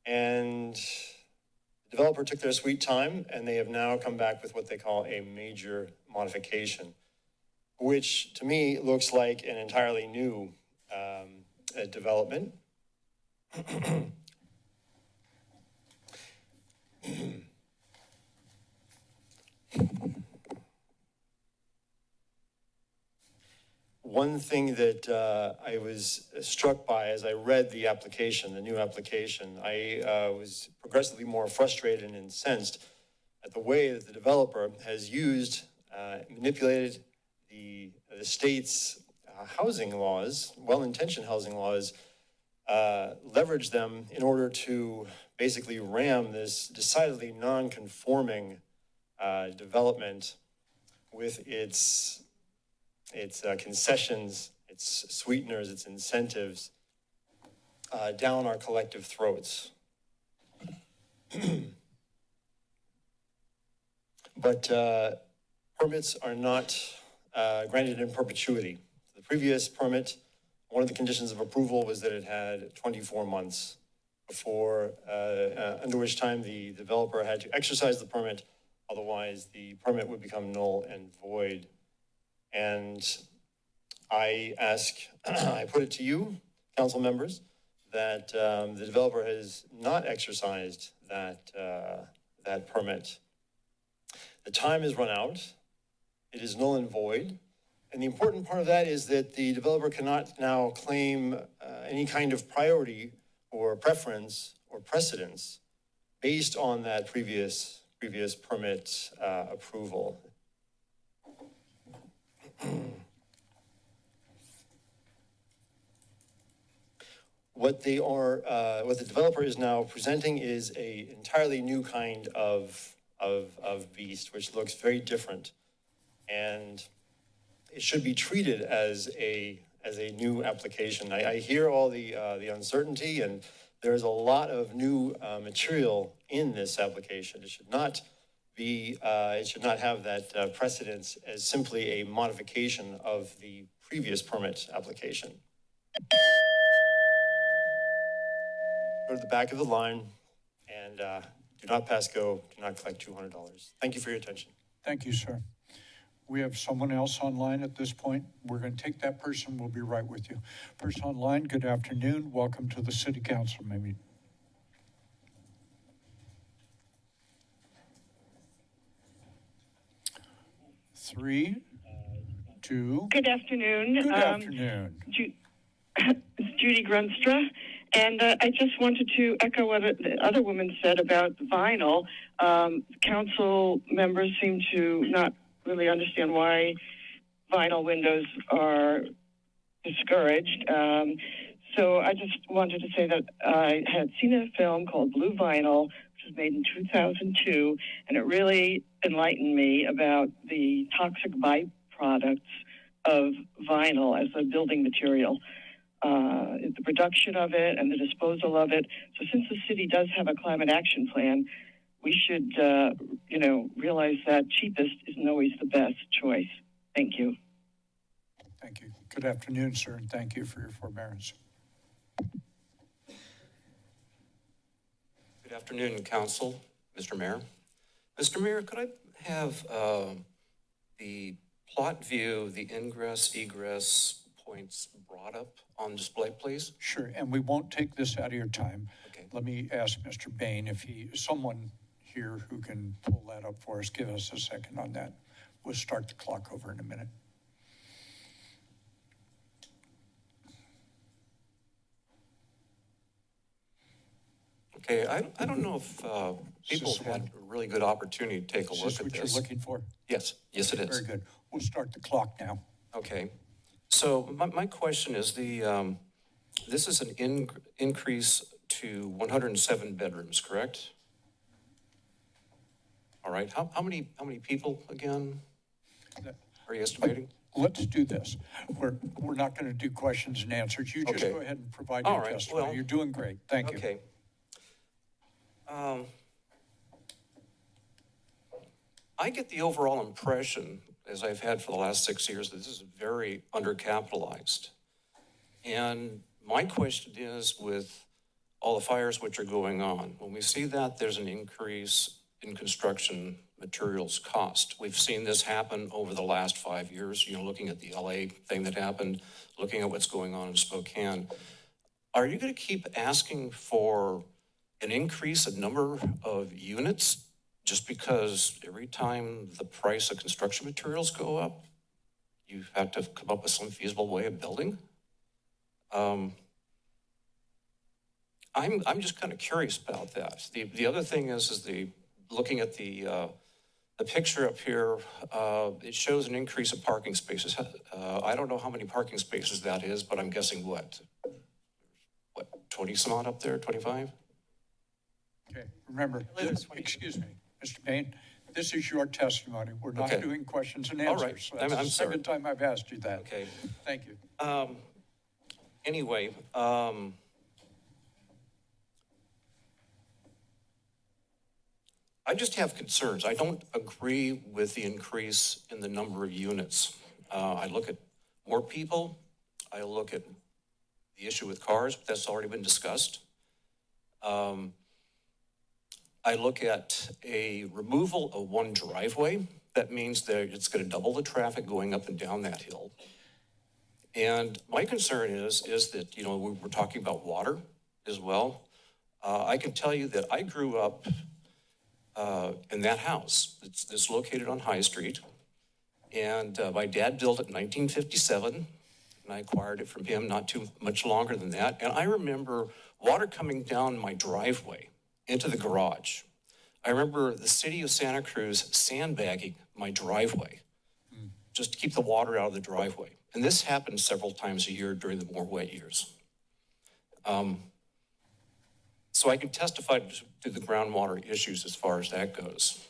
And the developer took their sweet time, and they have now come back with what they call a major modification. which to me looks like an entirely new development. One thing that I was struck by as I read the application, the new application, I was progressively more frustrated and incensed at the way that the developer has used, manipulated the state's housing laws, well-intentioned housing laws, leveraged them in order to basically ram this decidedly non-conforming development with its concessions, its sweeteners, its incentives down our collective throats. But permits are not granted in perpetuity. The previous permit, one of the conditions of approval was that it had 24 months before, under which time the developer had to exercise the permit, otherwise the permit would become null and void. And I put it to you, council members, that the developer has not exercised that permit. The time has run out. It is null and void. And the important part of that is that the developer cannot now claim any kind of priority or preference or precedence based on that previous permit approval. What the developer is now presenting is a entirely new kind of beast, which looks very different, and it should be treated as a new application. I hear all the uncertainty, and there's a lot of new material in this application. It should not be. It should not have that precedence as simply a modification of the previous permit application. Go to the back of the line and do not pass go, do not collect $200. Thank you for your attention. Thank you, sir. We have someone else online at this point. We're going to take that person. We'll be right with you. Person online, good afternoon. Welcome to the City Council meeting. Three, two. Good afternoon. Good afternoon. It's Judy Grunstra. And I just wanted to echo what the other woman said about vinyl. Council members seem to not really understand why vinyl windows are discouraged. So I just wanted to say that I had seen a film called Blue Vinyl, which was made in 2002, and it really enlightened me about the toxic byproducts of vinyl as a building material. The production of it and the disposal of it. So since the city does have a climate action plan, we should, realize that cheapest isn't always the best choice. Thank you. Thank you. Good afternoon, sir, and thank you for your forbearance. Good afternoon, Council, Mr. Mayor. Mr. Mayor, could I have the plot view, the ingress, egress points brought up on display, please? Sure, and we won't take this out of your time. Okay. Let me ask Mr. Bain if someone here who can pull that up for us, give us a second on that. We'll start the clock over in a minute. Okay, I don't know if people have had a really good opportunity to take a look at this. Is this what you're looking for? Yes, yes it is. Very good. We'll start the clock now. Okay, so my question is this is an increase to 107 bedrooms, correct? All right, how many people again are you estimating? Let's do this. We're not going to do questions and answers. You just go ahead and provide your testimony. Well, you're doing great. Thank you. Okay. I get the overall impression, as I've had for the last 6 years, that this is very undercapitalized. And my question is, with all the fires which are going on, when we see that there's an increase in construction materials cost. We've seen this happen over the last 5 years, looking at the LA thing that happened, looking at what's going on in Spokane. Are you going to keep asking for an increase in number of units just because every time the price of construction materials go up, you have to come up with some feasible way of building? I'm just kind of curious about that. The other thing is looking at the picture up here, it shows an increase of parking spaces. I don't know how many parking spaces that is, but I'm guessing what, 20 some odd up there, 25? Okay, remember, excuse me, Mr. Payne, this is your testimony. We're not Okay. doing questions and All answers. right. That's I'm the sorry. second time I've asked you that. Okay. Thank you. Anyway, I just have concerns. I don't agree with the increase in the number of units. I look at more people. I look at the issue with cars, but that's already been discussed. I look at a removal of one driveway. That means that it's going to double the traffic going up and down that hill. And my concern is that, we're talking about water as well. I can tell you that I grew up in that house. It's located on High Street. And my dad built it in 1957, and I acquired it from him not too much longer than that. And I remember water coming down my driveway into the garage. I remember the city of Santa Cruz sandbagging my driveway just to keep the water out of the driveway. And this happens several times a year during the more wet years. So I can testify to the groundwater issues as far as that goes.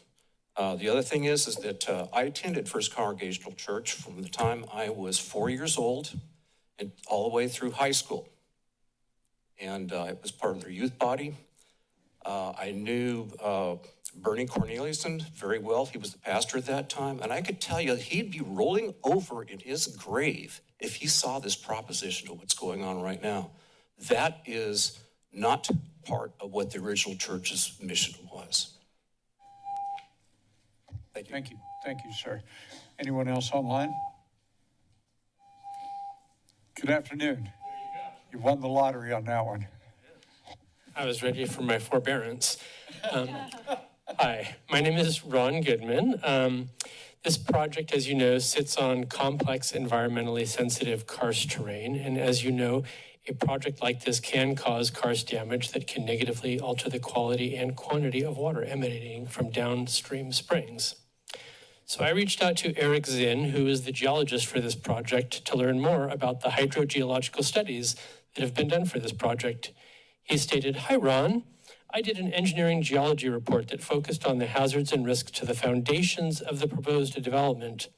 The other thing is that I attended First Congregational Church from the time I was 4 years old and all the way through high school. And I was part of their youth body. I knew Bernie Corneliuson very well. He was the pastor at that time. And I could tell you he'd be rolling over in his grave if he saw this proposition of what's going on right now. That is not part of what the original church's mission was. Thank you. Thank you. Thank you, sir. Anyone else online? Good afternoon. You won the lottery on that one. I was ready for my forbearance. Hi, my name is Ron Goodman. This project, as you know, sits on complex environmentally sensitive karst terrain. And as you know, a project like this can cause karst damage that can negatively alter the quality and quantity of water emanating from downstream springs. So I reached out to Eric Zinn, who is the geologist for this project, to learn more about the hydrogeological studies that have been done for this project. He stated, "Hi, Ron. I did an engineering geology report that focused on the hazards and risks to the foundations of the proposed development.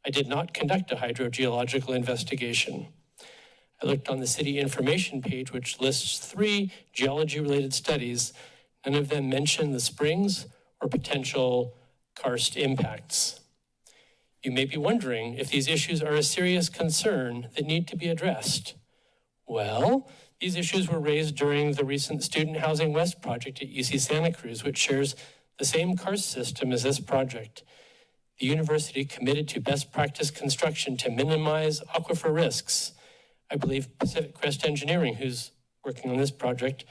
I did not conduct a hydrogeological investigation. I looked on the city information page, which lists 3 geology-related studies. None of them mention the springs or potential karst impacts. You may be wondering if these issues are a serious concern that need to be addressed. Well, these issues were raised during the recent Student Housing West project at UC Santa Cruz, which shares the same karst system as this project. The university committed to best practice construction to minimize aquifer risks. I believe Pacific Crest Engineering, who's working on this project,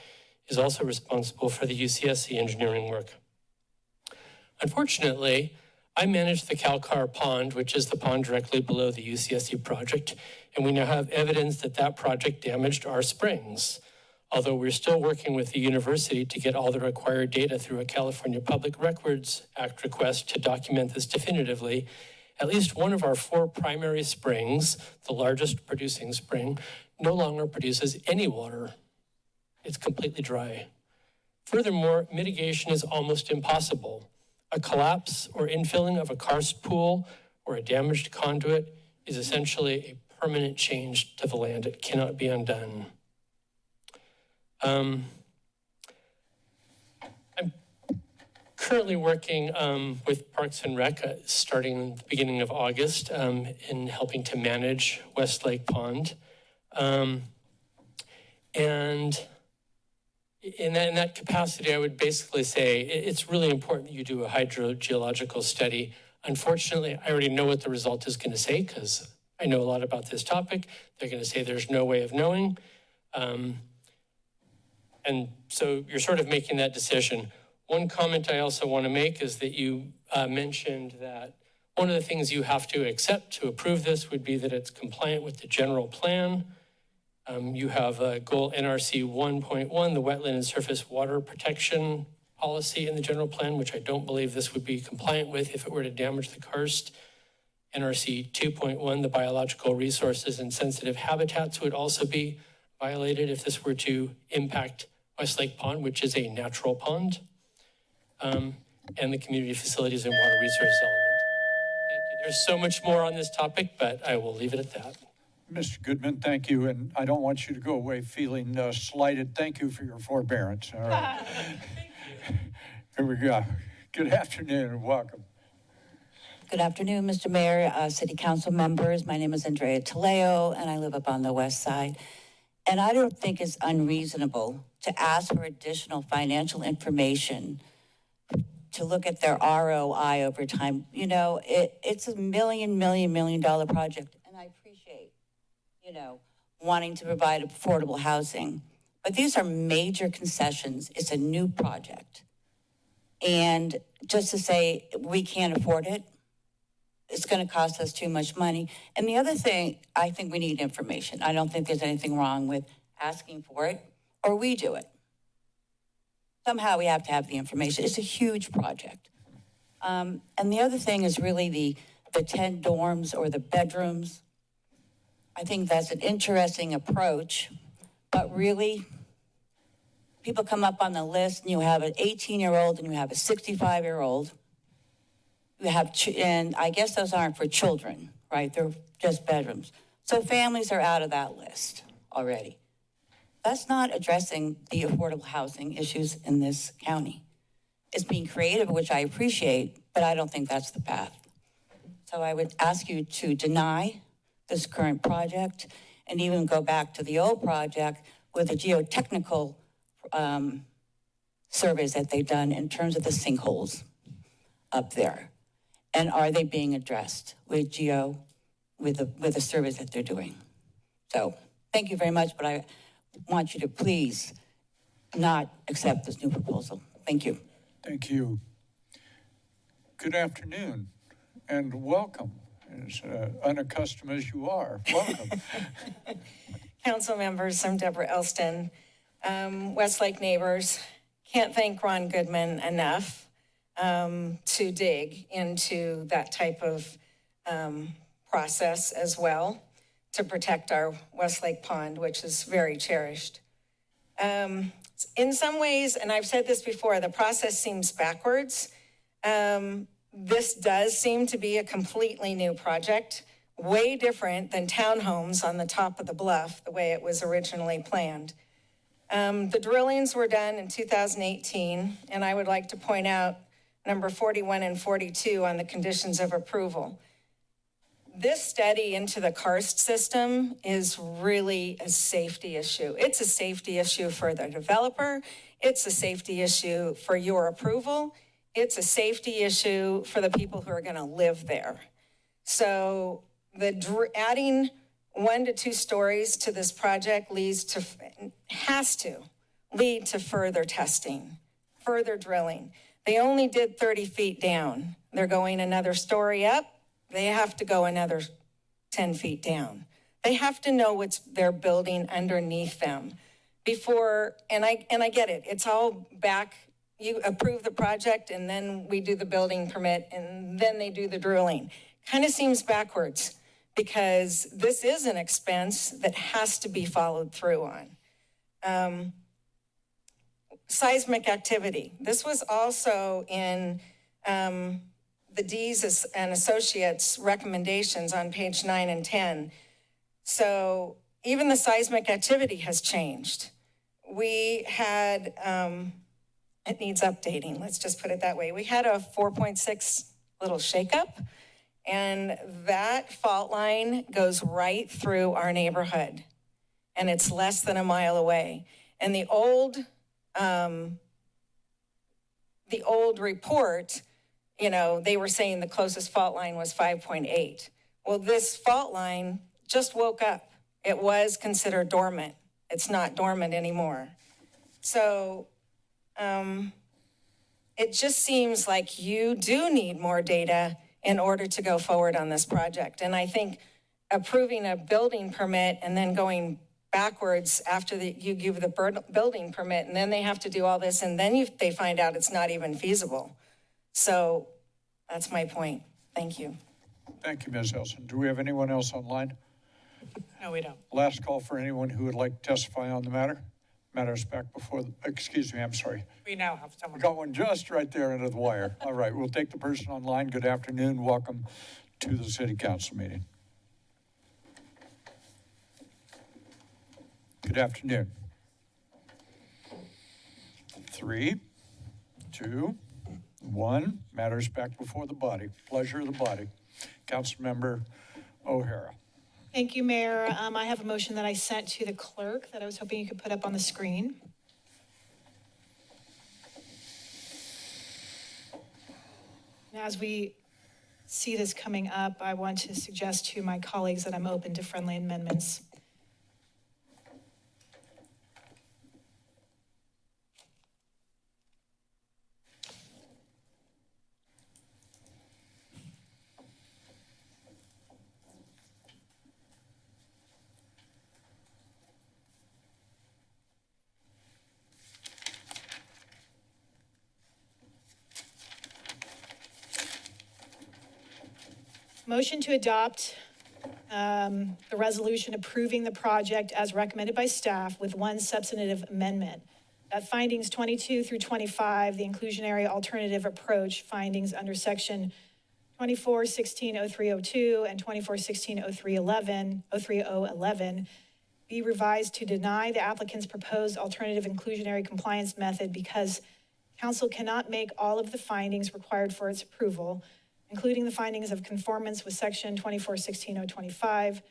is also responsible for the UCSC engineering work. Unfortunately, I manage the Calcar Pond, which is the pond directly below the UCSC project, and we now have evidence that that project damaged our springs. Although we're still working with the university to get all the required data through a California Public Records Act request to document this definitively, at least one of our 4 primary springs, the largest producing spring, no longer produces any water. It's completely dry. Furthermore, mitigation is almost impossible. A collapse or infilling of a karst pool or a damaged conduit is essentially a permanent change to the land. It cannot be undone. I'm currently working with Parks and Rec starting the beginning of August in helping to manage West Lake Pond. And in that capacity, I would basically say it's really important that you do a hydrogeological study. Unfortunately, I already know what the result is going to say because I know a lot about this topic. They're going to say there's no way of knowing. And so you're sort of making that decision. One comment I also want to make is that you mentioned that one of the things you have to accept to approve this would be that it's compliant with the general plan. You have a goal NRC 1.1, the wetland and surface water protection policy in the general plan, which I don't believe this would be compliant with if it were to damage the karst. NRC 2.1, the biological resources and sensitive habitats would also be violated if this were to impact Westlake Pond, which is a natural pond, and the community facilities and water resources element. Thank you. There's so much more on this topic, but I will leave it at that. Mr. Goodman, thank you, and I don't want you to go away feeling slighted. Thank you for your forbearance. All right. Here we go. Good afternoon and welcome. Good afternoon, Mr. Mayor, City Council members. My name is Andrea Taleo, and I live up on the west side. And I don't think it's unreasonable to ask for additional financial information to look at their ROI over time. You know, it's a million dollar project, and I appreciate, you know, wanting to provide affordable housing. But these are major concessions. It's a new project. And just to say we can't afford it, it's going to cost us too much money. And the other thing, I think we need information. I don't think there's anything wrong with asking for it, or we do it. Somehow we have to have the information. It's a huge project. And the other thing is really the 10 dorms or the bedrooms. I think that's an interesting approach, but really, people come up on the list and you have an 18-year-old and you have a 65-year-old. You have, and I guess those aren't for children, right? They're just bedrooms. So families are out of that list already. That's not addressing the affordable housing issues in this county. It's being creative, which I appreciate, but I don't think that's the path. So I would ask you to deny this current project and even go back to the old project with the geotechnical surveys that they've done in terms of the sinkholes up there. And are they being addressed with the surveys that they're doing? So thank you very much, but I want you to please not accept this new proposal. Thank you. Thank you. Good afternoon and welcome. As unaccustomed as you are, welcome. Council members, I'm Deborah Elston. Westlake neighbors, can't thank Ron Goodman enough to dig into that type of process as well to protect our Westlake Pond, which is very cherished. In some ways, and I've said this before, the process seems backwards. This does seem to be a completely new project, way different than townhomes on the top of the bluff, the way it was originally planned. The drillings were done in 2018, and I would like to point out number 41 and 42 on the conditions of approval. This study into the karst system is really a safety issue. It's a safety issue for the developer. It's a safety issue for your approval. It's a safety issue for the people who are going to live there. So adding 1 to 2 stories to this project has to lead to further testing, further drilling. They only did 30 feet down. They're going another story up. They have to go another 10 feet down. They have to know what they're building underneath them before, and I get it. It's all back. You approve the project and then we do the building permit and then they do the drilling. Kind of seems backwards because this is an expense that has to be followed through on. Seismic activity. This was also in the Dees and Associates recommendations on page 9 and 10. So even the seismic activity has changed. We had, it needs updating, let's just put it that way. We had a 4.6 little shakeup, and that fault line goes right through our neighborhood, and it's less than a mile away. And the old the old report, you know, they were saying the closest fault line was 5.8. Well, this fault line just woke up. It was considered dormant. It's not dormant anymore. So it just seems like you do need more data in order to go forward on this project. And I think approving a building permit and then going backwards after you give the building permit, and then they have to do all this, and then they find out it's not even feasible. So that's my point. Thank you. Thank you, Ms. Elson. Do we have anyone else online? No, we don't. Last call for anyone who would like to testify on the matter. Matters back before, excuse me, I'm sorry. We now have someone. We got one just right there under the wire. All right, we'll take the person online. Good afternoon. Welcome to the city council meeting. Good afternoon. 3, 2, 1. Matters back before the body. Pleasure of the body. Councilmember O'Hara. Thank you, Mayor. I have a motion that I sent to the clerk that I was hoping you could put up on the screen. And as we see this coming up, I want to suggest to my colleagues that I'm open to friendly amendments. Motion to adopt the resolution approving the project as recommended by staff with one substantive amendment. That findings 22 through 25, the inclusionary alternative approach findings under section 2416-0302 and 2416-0311 be revised to deny the applicant's proposed alternative inclusionary compliance method because council cannot make all of the findings required for its approval, including the findings of conformance with section 2416-025.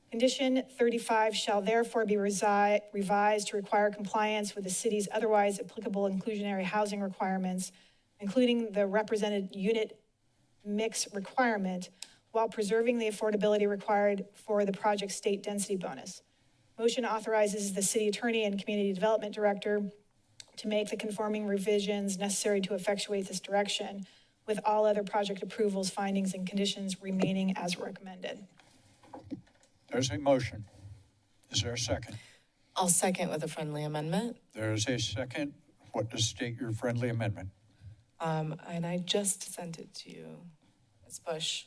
Condition 35 shall therefore be revised to require compliance with the city's otherwise applicable inclusionary housing requirements, including the represented unit mix requirement, while preserving the affordability required for the project state density bonus. Motion authorizes the city attorney and community development director to make the conforming revisions necessary to effectuate this direction, with all other project approvals, findings, and conditions remaining as recommended. There's a motion. Is there a second? I'll second with a friendly amendment. There is a second. What does state your friendly amendment? And I just sent it to you, Ms. Bush.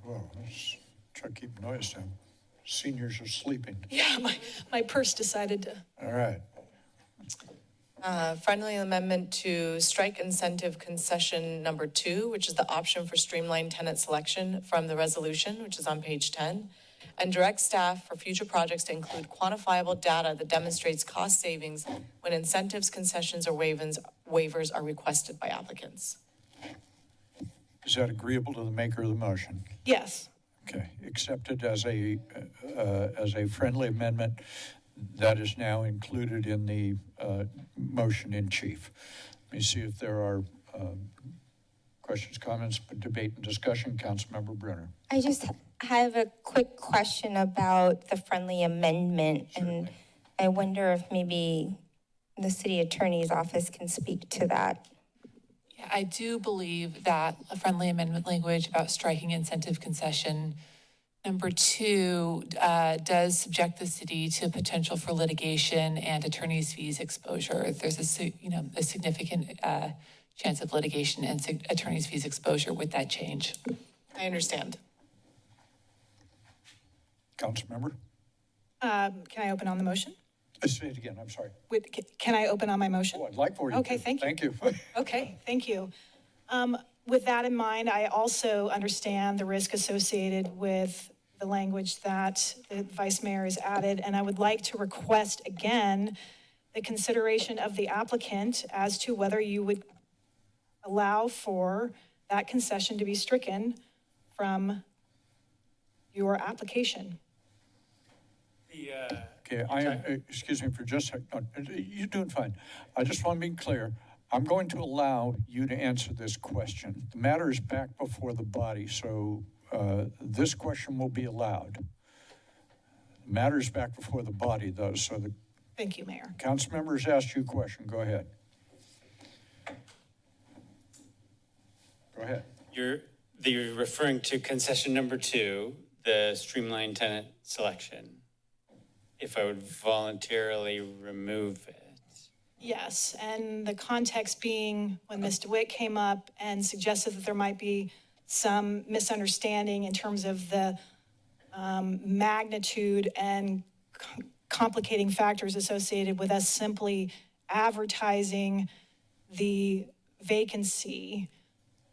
Whoa, let's try to keep noise down. Seniors are sleeping. Yeah, my purse decided to. All right. Friendly amendment to strike incentive concession number 2, which is the option for streamlined tenant selection from the resolution, which is on page 10, and direct staff for future projects to include quantifiable data that demonstrates cost savings when incentives, concessions, or waivers are requested by applicants. Is that agreeable to the maker of the motion? Yes. Okay, accepted as a friendly amendment. That is now included in the motion in chief. Let me see if there are questions, comments, debate, and discussion. Councilmember Brunner. I just have a quick question about the friendly amendment, and I wonder if maybe the city attorney's office can speak to that. Yeah, I do believe that a friendly amendment language about striking incentive concession number 2 does subject the city to potential for litigation and attorney's fees exposure. There's a significant chance of litigation and attorney's fees exposure with that change. I understand. Councilmember? Can I open on the motion? Say it again, I'm sorry. Can I open on my motion? Oh, I'd like for you to. Okay, thank you. Thank you. Okay, thank you. with that in mind, I also understand the risk associated with the language that the Vice Mayor has added, and I would like to request again the consideration of the applicant as to whether you would allow for that concession to be stricken from your application. Okay, excuse me for just a second. You're doing fine. I just want to be clear. I'm going to allow you to answer this question. The matter is back before the body, so this question will be allowed. The matter is back before the body, though, so the Thank you, Mayor. council members asked you a question. Go ahead. Go ahead. You're referring to concession number 2, the streamlined tenant selection. If I would voluntarily remove it. Yes, and the context being when Ms. DeWitt came up and suggested that there might be some misunderstanding in terms of the magnitude and complicating factors associated with us simply advertising the vacancy.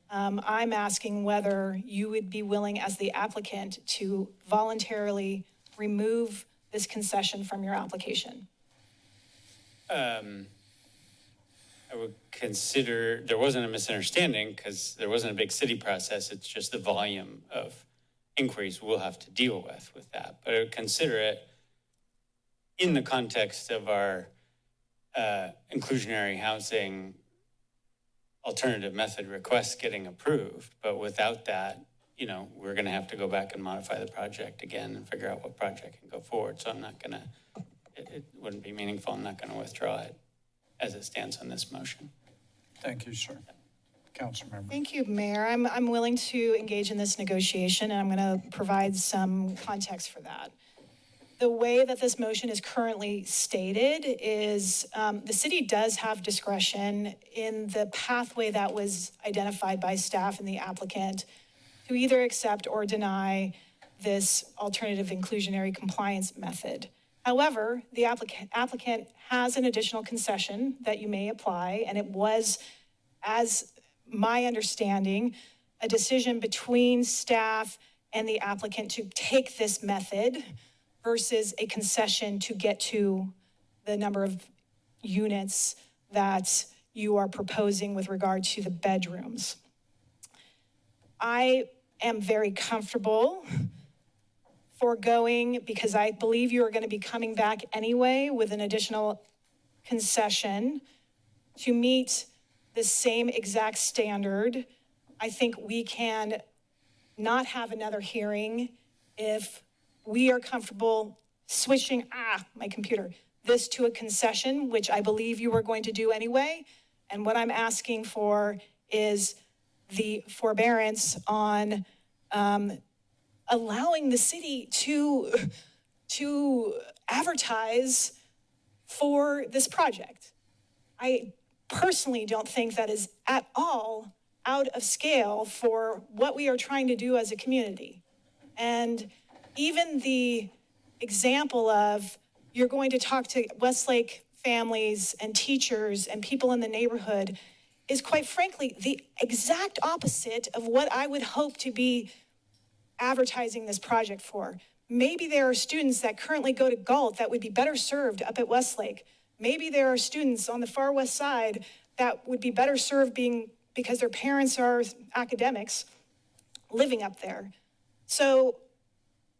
I'm asking whether you would be willing as the applicant to voluntarily remove this concession from your application. I would consider, there wasn't a misunderstanding because there wasn't a big city process. It's just the volume of inquiries we'll have to deal with that. But I would consider it in the context of our inclusionary housing alternative method requests getting approved. But without that, you know, we're going to have to go back and modify the project again and figure out what project can go forward. So I'm not going to, it wouldn't be meaningful. I'm not going to withdraw it as it stands on this motion. Thank you, sir. Council member. Thank you, Mayor. I'm willing to engage in this negotiation, and I'm going to provide some context for that. The way that this motion is currently stated is the city does have discretion in the pathway that was identified by staff and the applicant to either accept or deny this alternative inclusionary compliance method. However, the applicant has an additional concession that you may apply, and it was, as my understanding, a decision between staff and the applicant to take this method versus a concession to get to the number of units that you are proposing with regard to the bedrooms. I am very comfortable foregoing, because I believe you are going to be coming back anyway with an additional concession to meet the same exact standard. I think we can not have another hearing if we are comfortable switching, this to a concession, which I believe you are going to do anyway. And what I'm asking for is the forbearance on allowing the city to advertise for this project. I personally don't think that is at all out of scale for what we are trying to do as a community. And even the example of you're going to talk to Westlake families and teachers and people in the neighborhood is, quite frankly, the exact opposite of what I would hope to be advertising this project for. Maybe there are students that currently go to Galt that would be better served up at Westlake. Maybe there are students on the far west side that would be better served because their parents are academics living up there. So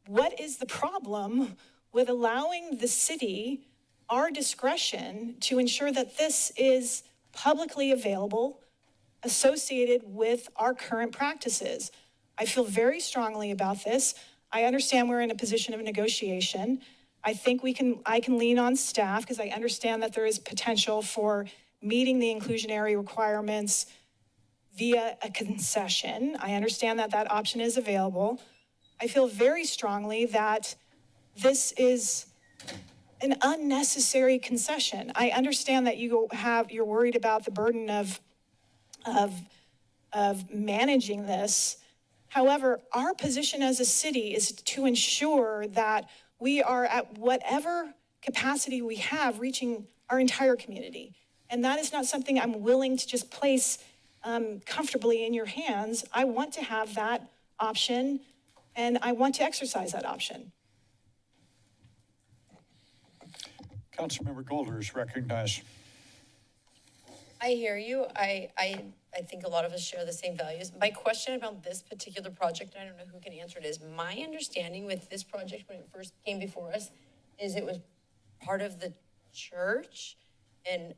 what is the problem with allowing the city our discretion to ensure that this is publicly available, associated with our current practices? I feel very strongly about this. I understand we're in a position of negotiation. I think I can lean on staff because I understand that there is potential for meeting the inclusionary requirements via a concession. I understand that that option is available. I feel very strongly that this is an unnecessary concession. I understand that you're worried about the burden of managing this. However, our position as a city is to ensure that we are at whatever capacity we have reaching our entire community. And that is not something I'm willing to just place comfortably in your hands, I want to have that option and I want to exercise that option. Councilmember Golder is recognized. I hear you. I think a lot of us share the same values. My question about this particular project, and I don't know who can answer it, is my understanding with this project when it first came before us is it was part of the church, and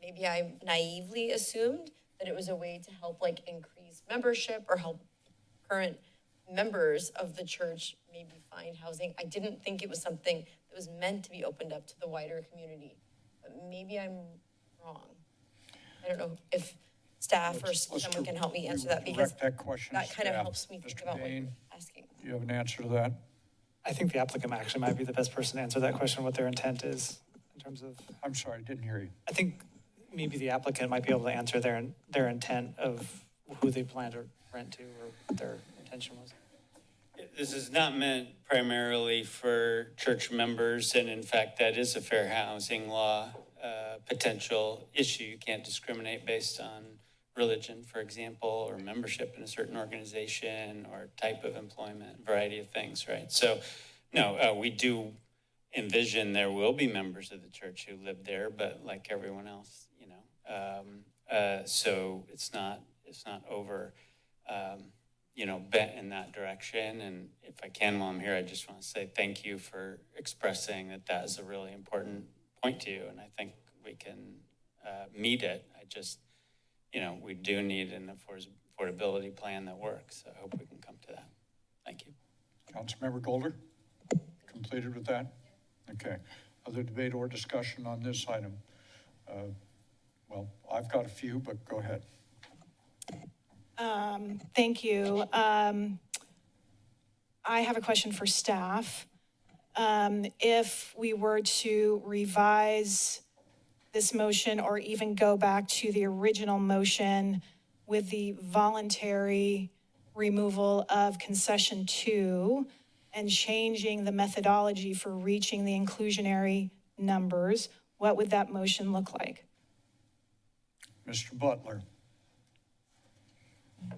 maybe I naively assumed that it was a way to help like increase membership or help current members of the church maybe find housing. I didn't think it was something that was meant to be opened up to the wider community, but maybe I'm wrong. I don't know if staff or someone can help me answer that, because that question that kind of staff. helps me think Mr. about what you're Bain, asking. do you have an answer to that? I think the applicant actually might be the best person to answer that question, what their intent is in terms of. I'm sorry, I didn't hear you. I think maybe the applicant might be able to answer their intent of who they plan to rent to or what their intention was. This is not meant primarily for church members, and in fact, that is a fair housing law potential issue. You can't discriminate based on religion, for example, or membership in a certain organization or type of employment, variety of things, right? So, no, we do envision there will be members of the church who live there, but like everyone else, so it's not over, bent in that direction. And if I can, while I'm here, I just want to say thank you for expressing that is a really important point to you, and I think we can meet it. I just, we do need an affordability plan that works. So I hope we can come to that. Thank you. Councilmember Golder, completed with that? Okay. Other debate or discussion on this item? Well, I've got a few, but go ahead. Thank you. I have a question for staff. If we were to revise this motion or even go back to the original motion with the voluntary removal of concession 2 and changing the methodology for reaching the inclusionary numbers, what would that motion look like? Mr. Butler.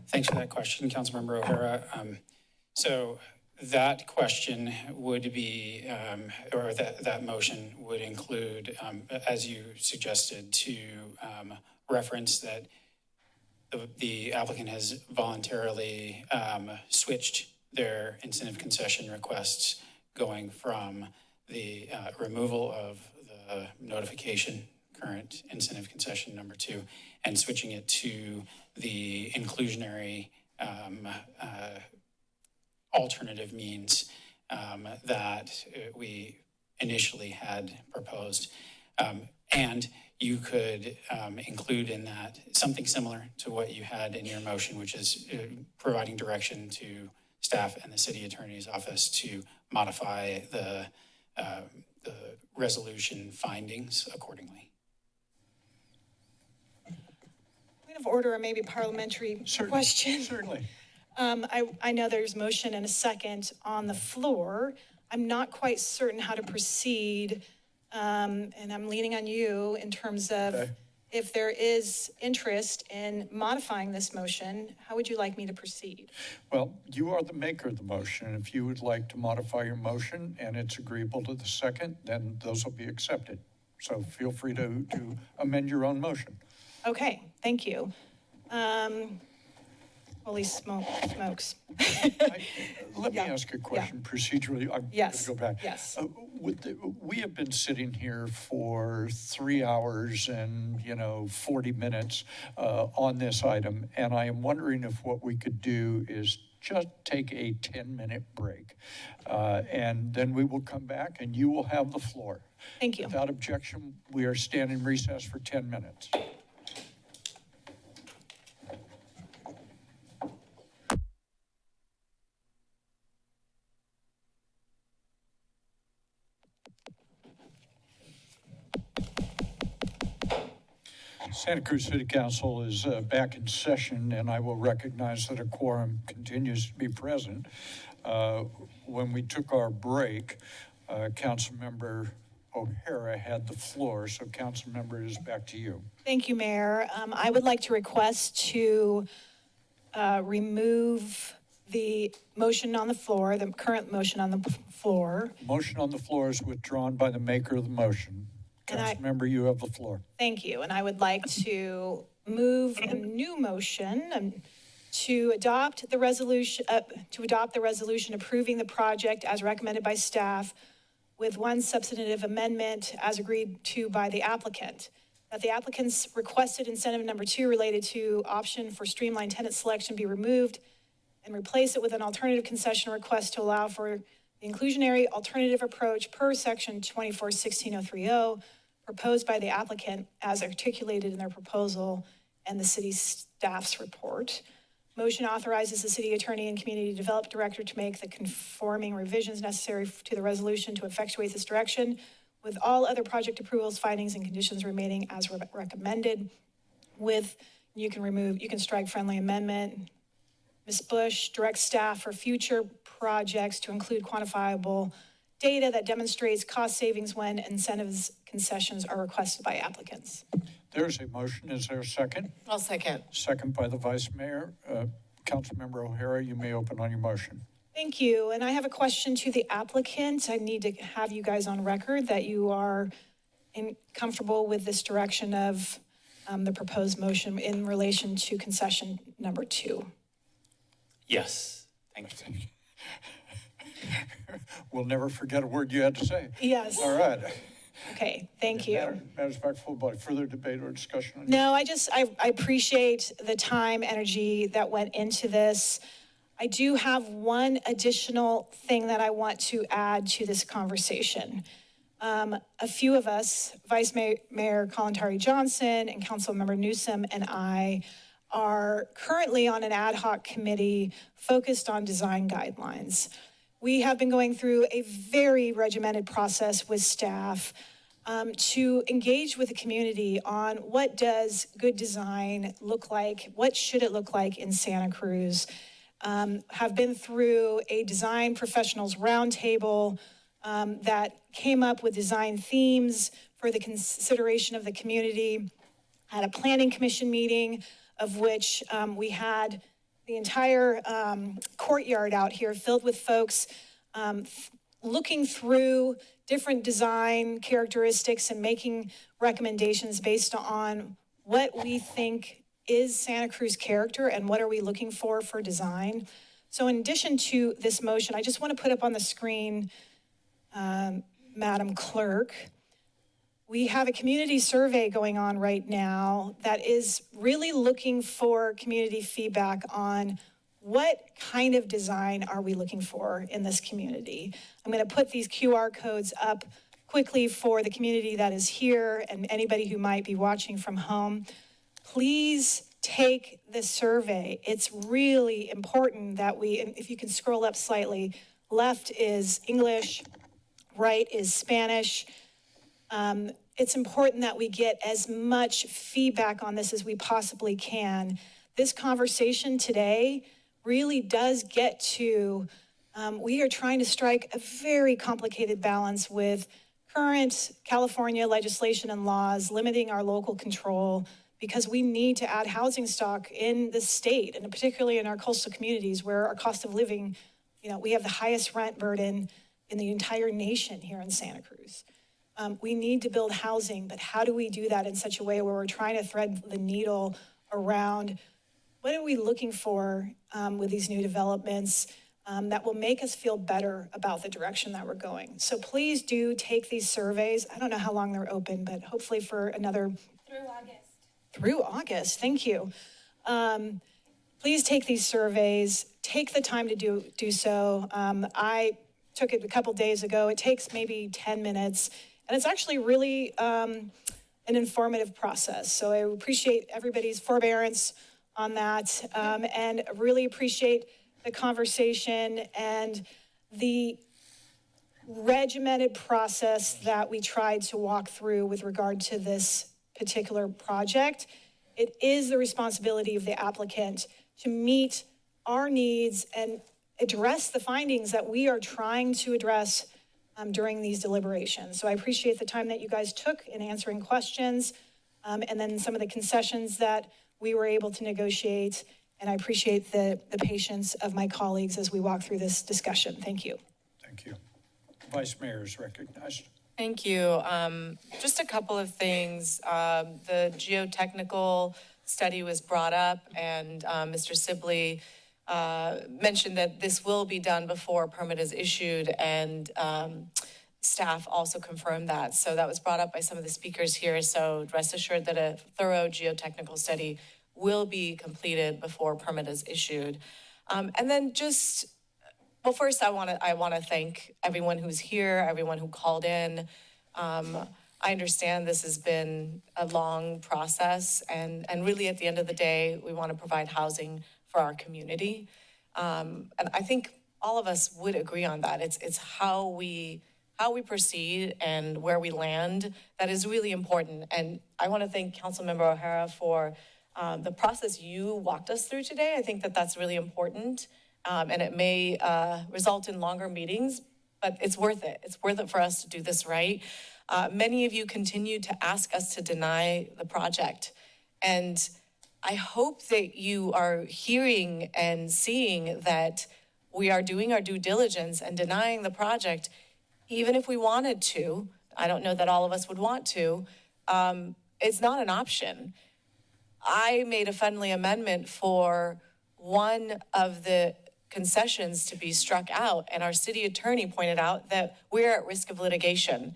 Thanks for that question, Councilmember O'Hara. So that question would be, or that motion would include, as you suggested, to reference that the applicant has voluntarily switched their incentive concession requests, going from the removal of the notification, current incentive concession number 2, and switching it to the inclusionary alternative means that we initially had proposed. And you could include in that something similar to what you had in your motion, which is providing direction to staff and the city attorney's office to modify the resolution findings accordingly. Point of order, or maybe parliamentary question. Certainly. I know there's motion and a second on the floor. I'm not quite certain how to proceed, and I'm leaning on you in terms of if there is interest in modifying this motion, how would you like me to proceed? Well, you are the maker of the motion. If you would like to modify your motion and it's agreeable to the second, then those will be accepted. So feel free to amend your own motion. Okay, thank you. Holy smokes. Let me ask a question procedurally. I'm Yes. going to go back. Yes. We have been sitting here for 3 hours and 40 minutes on this item, and I am wondering if what we could do is just take a 10-minute break, and then we will come back and you will have the floor. Thank you. Without objection, we are standing recess for 10 minutes. Santa Cruz City Council is back in session, and I will recognize that a quorum continues to be present. When we took our break, Councilmember O'Hara had the floor, so council member, it is back to you. Thank you, Mayor. I would like to request to remove the motion on the floor, the current motion on the floor. Motion on the floor is withdrawn by the maker of the motion. And Council member, you have the floor. Thank you. And I would like to move a new motion to adopt the resolution approving the project as recommended by staff with one substantive amendment as agreed to by the applicant. That the applicant's requested incentive number 2 related to option for streamlined tenant selection be removed and replace it with an alternative concession request to allow for the inclusionary alternative approach per section 24-16030 proposed by the applicant as articulated in their proposal and the city staff's report. Motion authorizes the city attorney and community development director to make the conforming revisions necessary to the resolution to effectuate this direction, with all other project approvals, findings, and conditions remaining as recommended. You can strike friendly amendment. Ms. Bush directs staff for future projects to include quantifiable data that demonstrates cost savings when incentives concessions are requested by applicants. There's a motion. Is there a second? I'll second. Second by the vice mayor. Councilmember O'Hara, you may open on your motion. Thank you. And I have a question to the applicant. I need to have you guys on record that you are comfortable with this direction of the proposed motion in relation to concession number 2. Yes, thank you. We'll never forget a word you had to say. Yes. All right. Okay, thank you. Matters back to full body. Further debate or discussion? No, I appreciate the time, energy that went into this. I do have one additional thing that I want to add to this conversation. A few of us, Vice Mayor Kalantari Johnson and Councilmember Newsom and I are currently on an ad hoc committee focused on design guidelines. We have been going through a very regimented process with staff to engage with the community on what does good design look like, what should it look like in Santa Cruz. Have been through a design professionals roundtable that came up with design themes for the consideration of the community. Had a planning commission meeting of which we had the entire courtyard out here filled with folks looking through different design characteristics and making recommendations based on what we think is Santa Cruz character and what are we looking for design. So in addition to this motion, I just want to put up on the screen, Madam Clerk, we have a community survey going on right now that is really looking for community feedback on what kind of design are we looking for in this community. I'm going to put these QR codes up quickly for the community that is here and anybody who might be watching from home. Please take this survey. It's really important that if you can scroll up slightly, left is English, right is Spanish. It's important that we get as much feedback on this as we possibly can. This conversation today really does get to, we are trying to strike a very complicated balance with current California legislation and laws limiting our local control because we need to add housing stock in the state, and particularly in our coastal communities where our cost of living, we have the highest rent burden in the entire nation here in Santa Cruz. We need to build housing, but how do we do that in such a way where we're trying to thread the needle around what are we looking for with these new developments that will make us feel better about the direction that we're going. So please do take these surveys. I don't know how long they're open, but hopefully for another... Through August, thank you. Please take these surveys, take the time to do so. I took it a couple days ago. It takes maybe 10 minutes. And it's actually really an informative process. So I appreciate everybody's forbearance on that and really appreciate the conversation and the regimented process that we tried to walk through with regard to this particular project. It is the responsibility of the applicant to meet our needs and address the findings that we are trying to address during these deliberations. So I appreciate the time that you guys took in answering questions, and then some of the concessions that we were able to negotiate. And I appreciate the patience of my colleagues as we walk through this discussion. Thank you. Thank you. Vice Mayor is recognized. Thank you. Just a couple of things. The geotechnical study was brought up, and Mr. Sibley mentioned that this will be done before a permit is issued, and staff also confirmed that. So that was brought up by some of the speakers here. So rest assured that a thorough geotechnical study will be completed before a permit is issued. And then just, well, first I want to thank everyone who's here, everyone who called in. I understand this has been a long process, and really at the end of the day, we want to provide housing for our community. And I think all of us would agree on that. It's how we proceed and where we land that is really important. And I want to thank Councilmember O'Hara for the process you walked us through today. I think that that's really important, and it may result in longer meetings, but it's worth it. It's worth it for us to do this right. Many of you continue to ask us to deny the project, and I hope that you are hearing and seeing that we are doing our due diligence and denying the project, even if we wanted to. I don't know that all of us would want to. It's not an option. I made a friendly amendment for one of the concessions to be struck out, and our city attorney pointed out that we're at risk of litigation.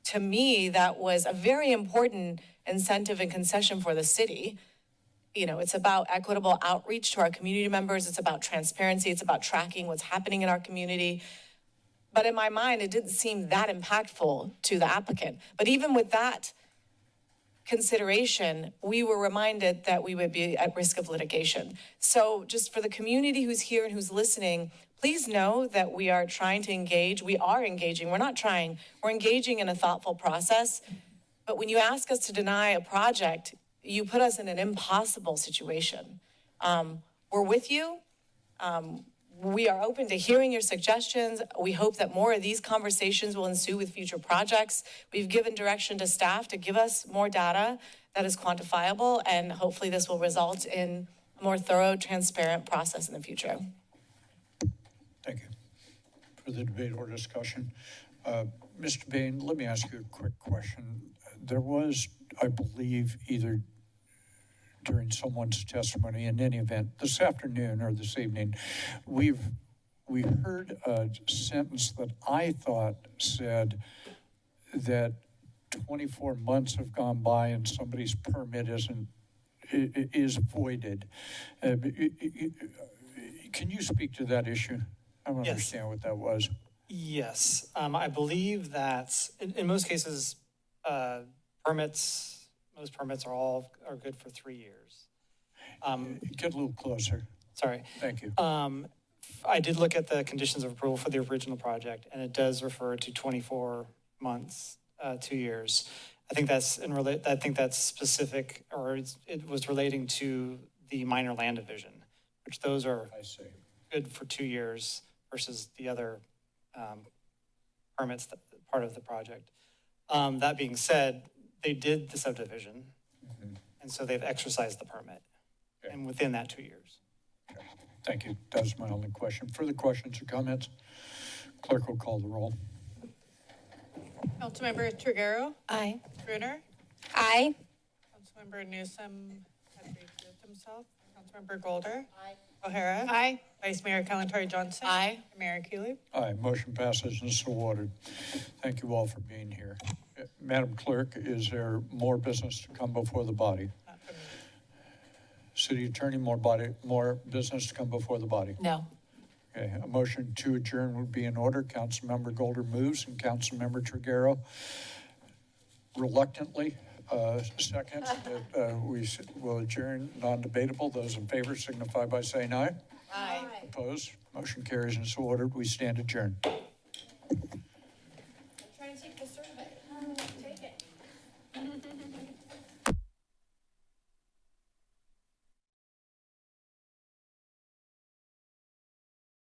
To me, that was a very important incentive and concession for the city. You know, it's about equitable outreach to our community members. It's about transparency. It's about tracking what's happening in our community. But in my mind, it didn't seem that impactful to the applicant. But even with that consideration, we were reminded that we would be at risk of litigation. So just for the community who's here and who's listening, please know that we are trying to engage. We are engaging. We're not trying. We're engaging in a thoughtful process. But when you ask us to deny a project, you put us in an impossible situation. We're with you. We are open to hearing your suggestions. We hope that more of these conversations will ensue with future projects. We've given direction to staff to give us more data that is quantifiable, and hopefully this will result in a more thorough, transparent process in the future. Thank you for the debate or discussion. Mr. Bain, let me ask you a quick question. There was, I believe, either during someone's testimony, in any event, this afternoon or this evening, we heard a sentence that I thought said that 24 months have gone by and somebody's permit is voided. Can you speak to that issue? I don't understand what that was. Yes, I believe that in most cases, most permits are good for 3 years. Get a little closer. Sorry. Thank you. I did look at the conditions of approval for the original project, and it does refer to 24 months, 2 years. I think that's specific, or it was relating to the minor land division, which those are good for 2 years versus the other permits, part of the project. That being said, they did the subdivision, and so they've exercised the permit, and within that 2 years. Okay. Thank you. That was my only question. Further questions or comments? Clerk will call the roll. Councilmember Triguero. Aye. Brunner. Aye. Councilmember Newsom has recused himself. Councilmember Golder. Aye. O'Hara. Aye. Vice Mayor Kalantari Johnson. Aye. And Mayor Cooley. Aye. Motion passes and so ordered. Thank you all for being here. Madam Clerk, is there more business to come before the body? Not for me. City Attorney, more business to come before the body? No. Okay, a motion to adjourn would be in order. Councilmember Golder moves and Councilmember Triguero reluctantly seconds that we will adjourn non-debatable. Those in favor signify by saying aye. Aye. Opposed? Motion carries and so ordered. We stand adjourned.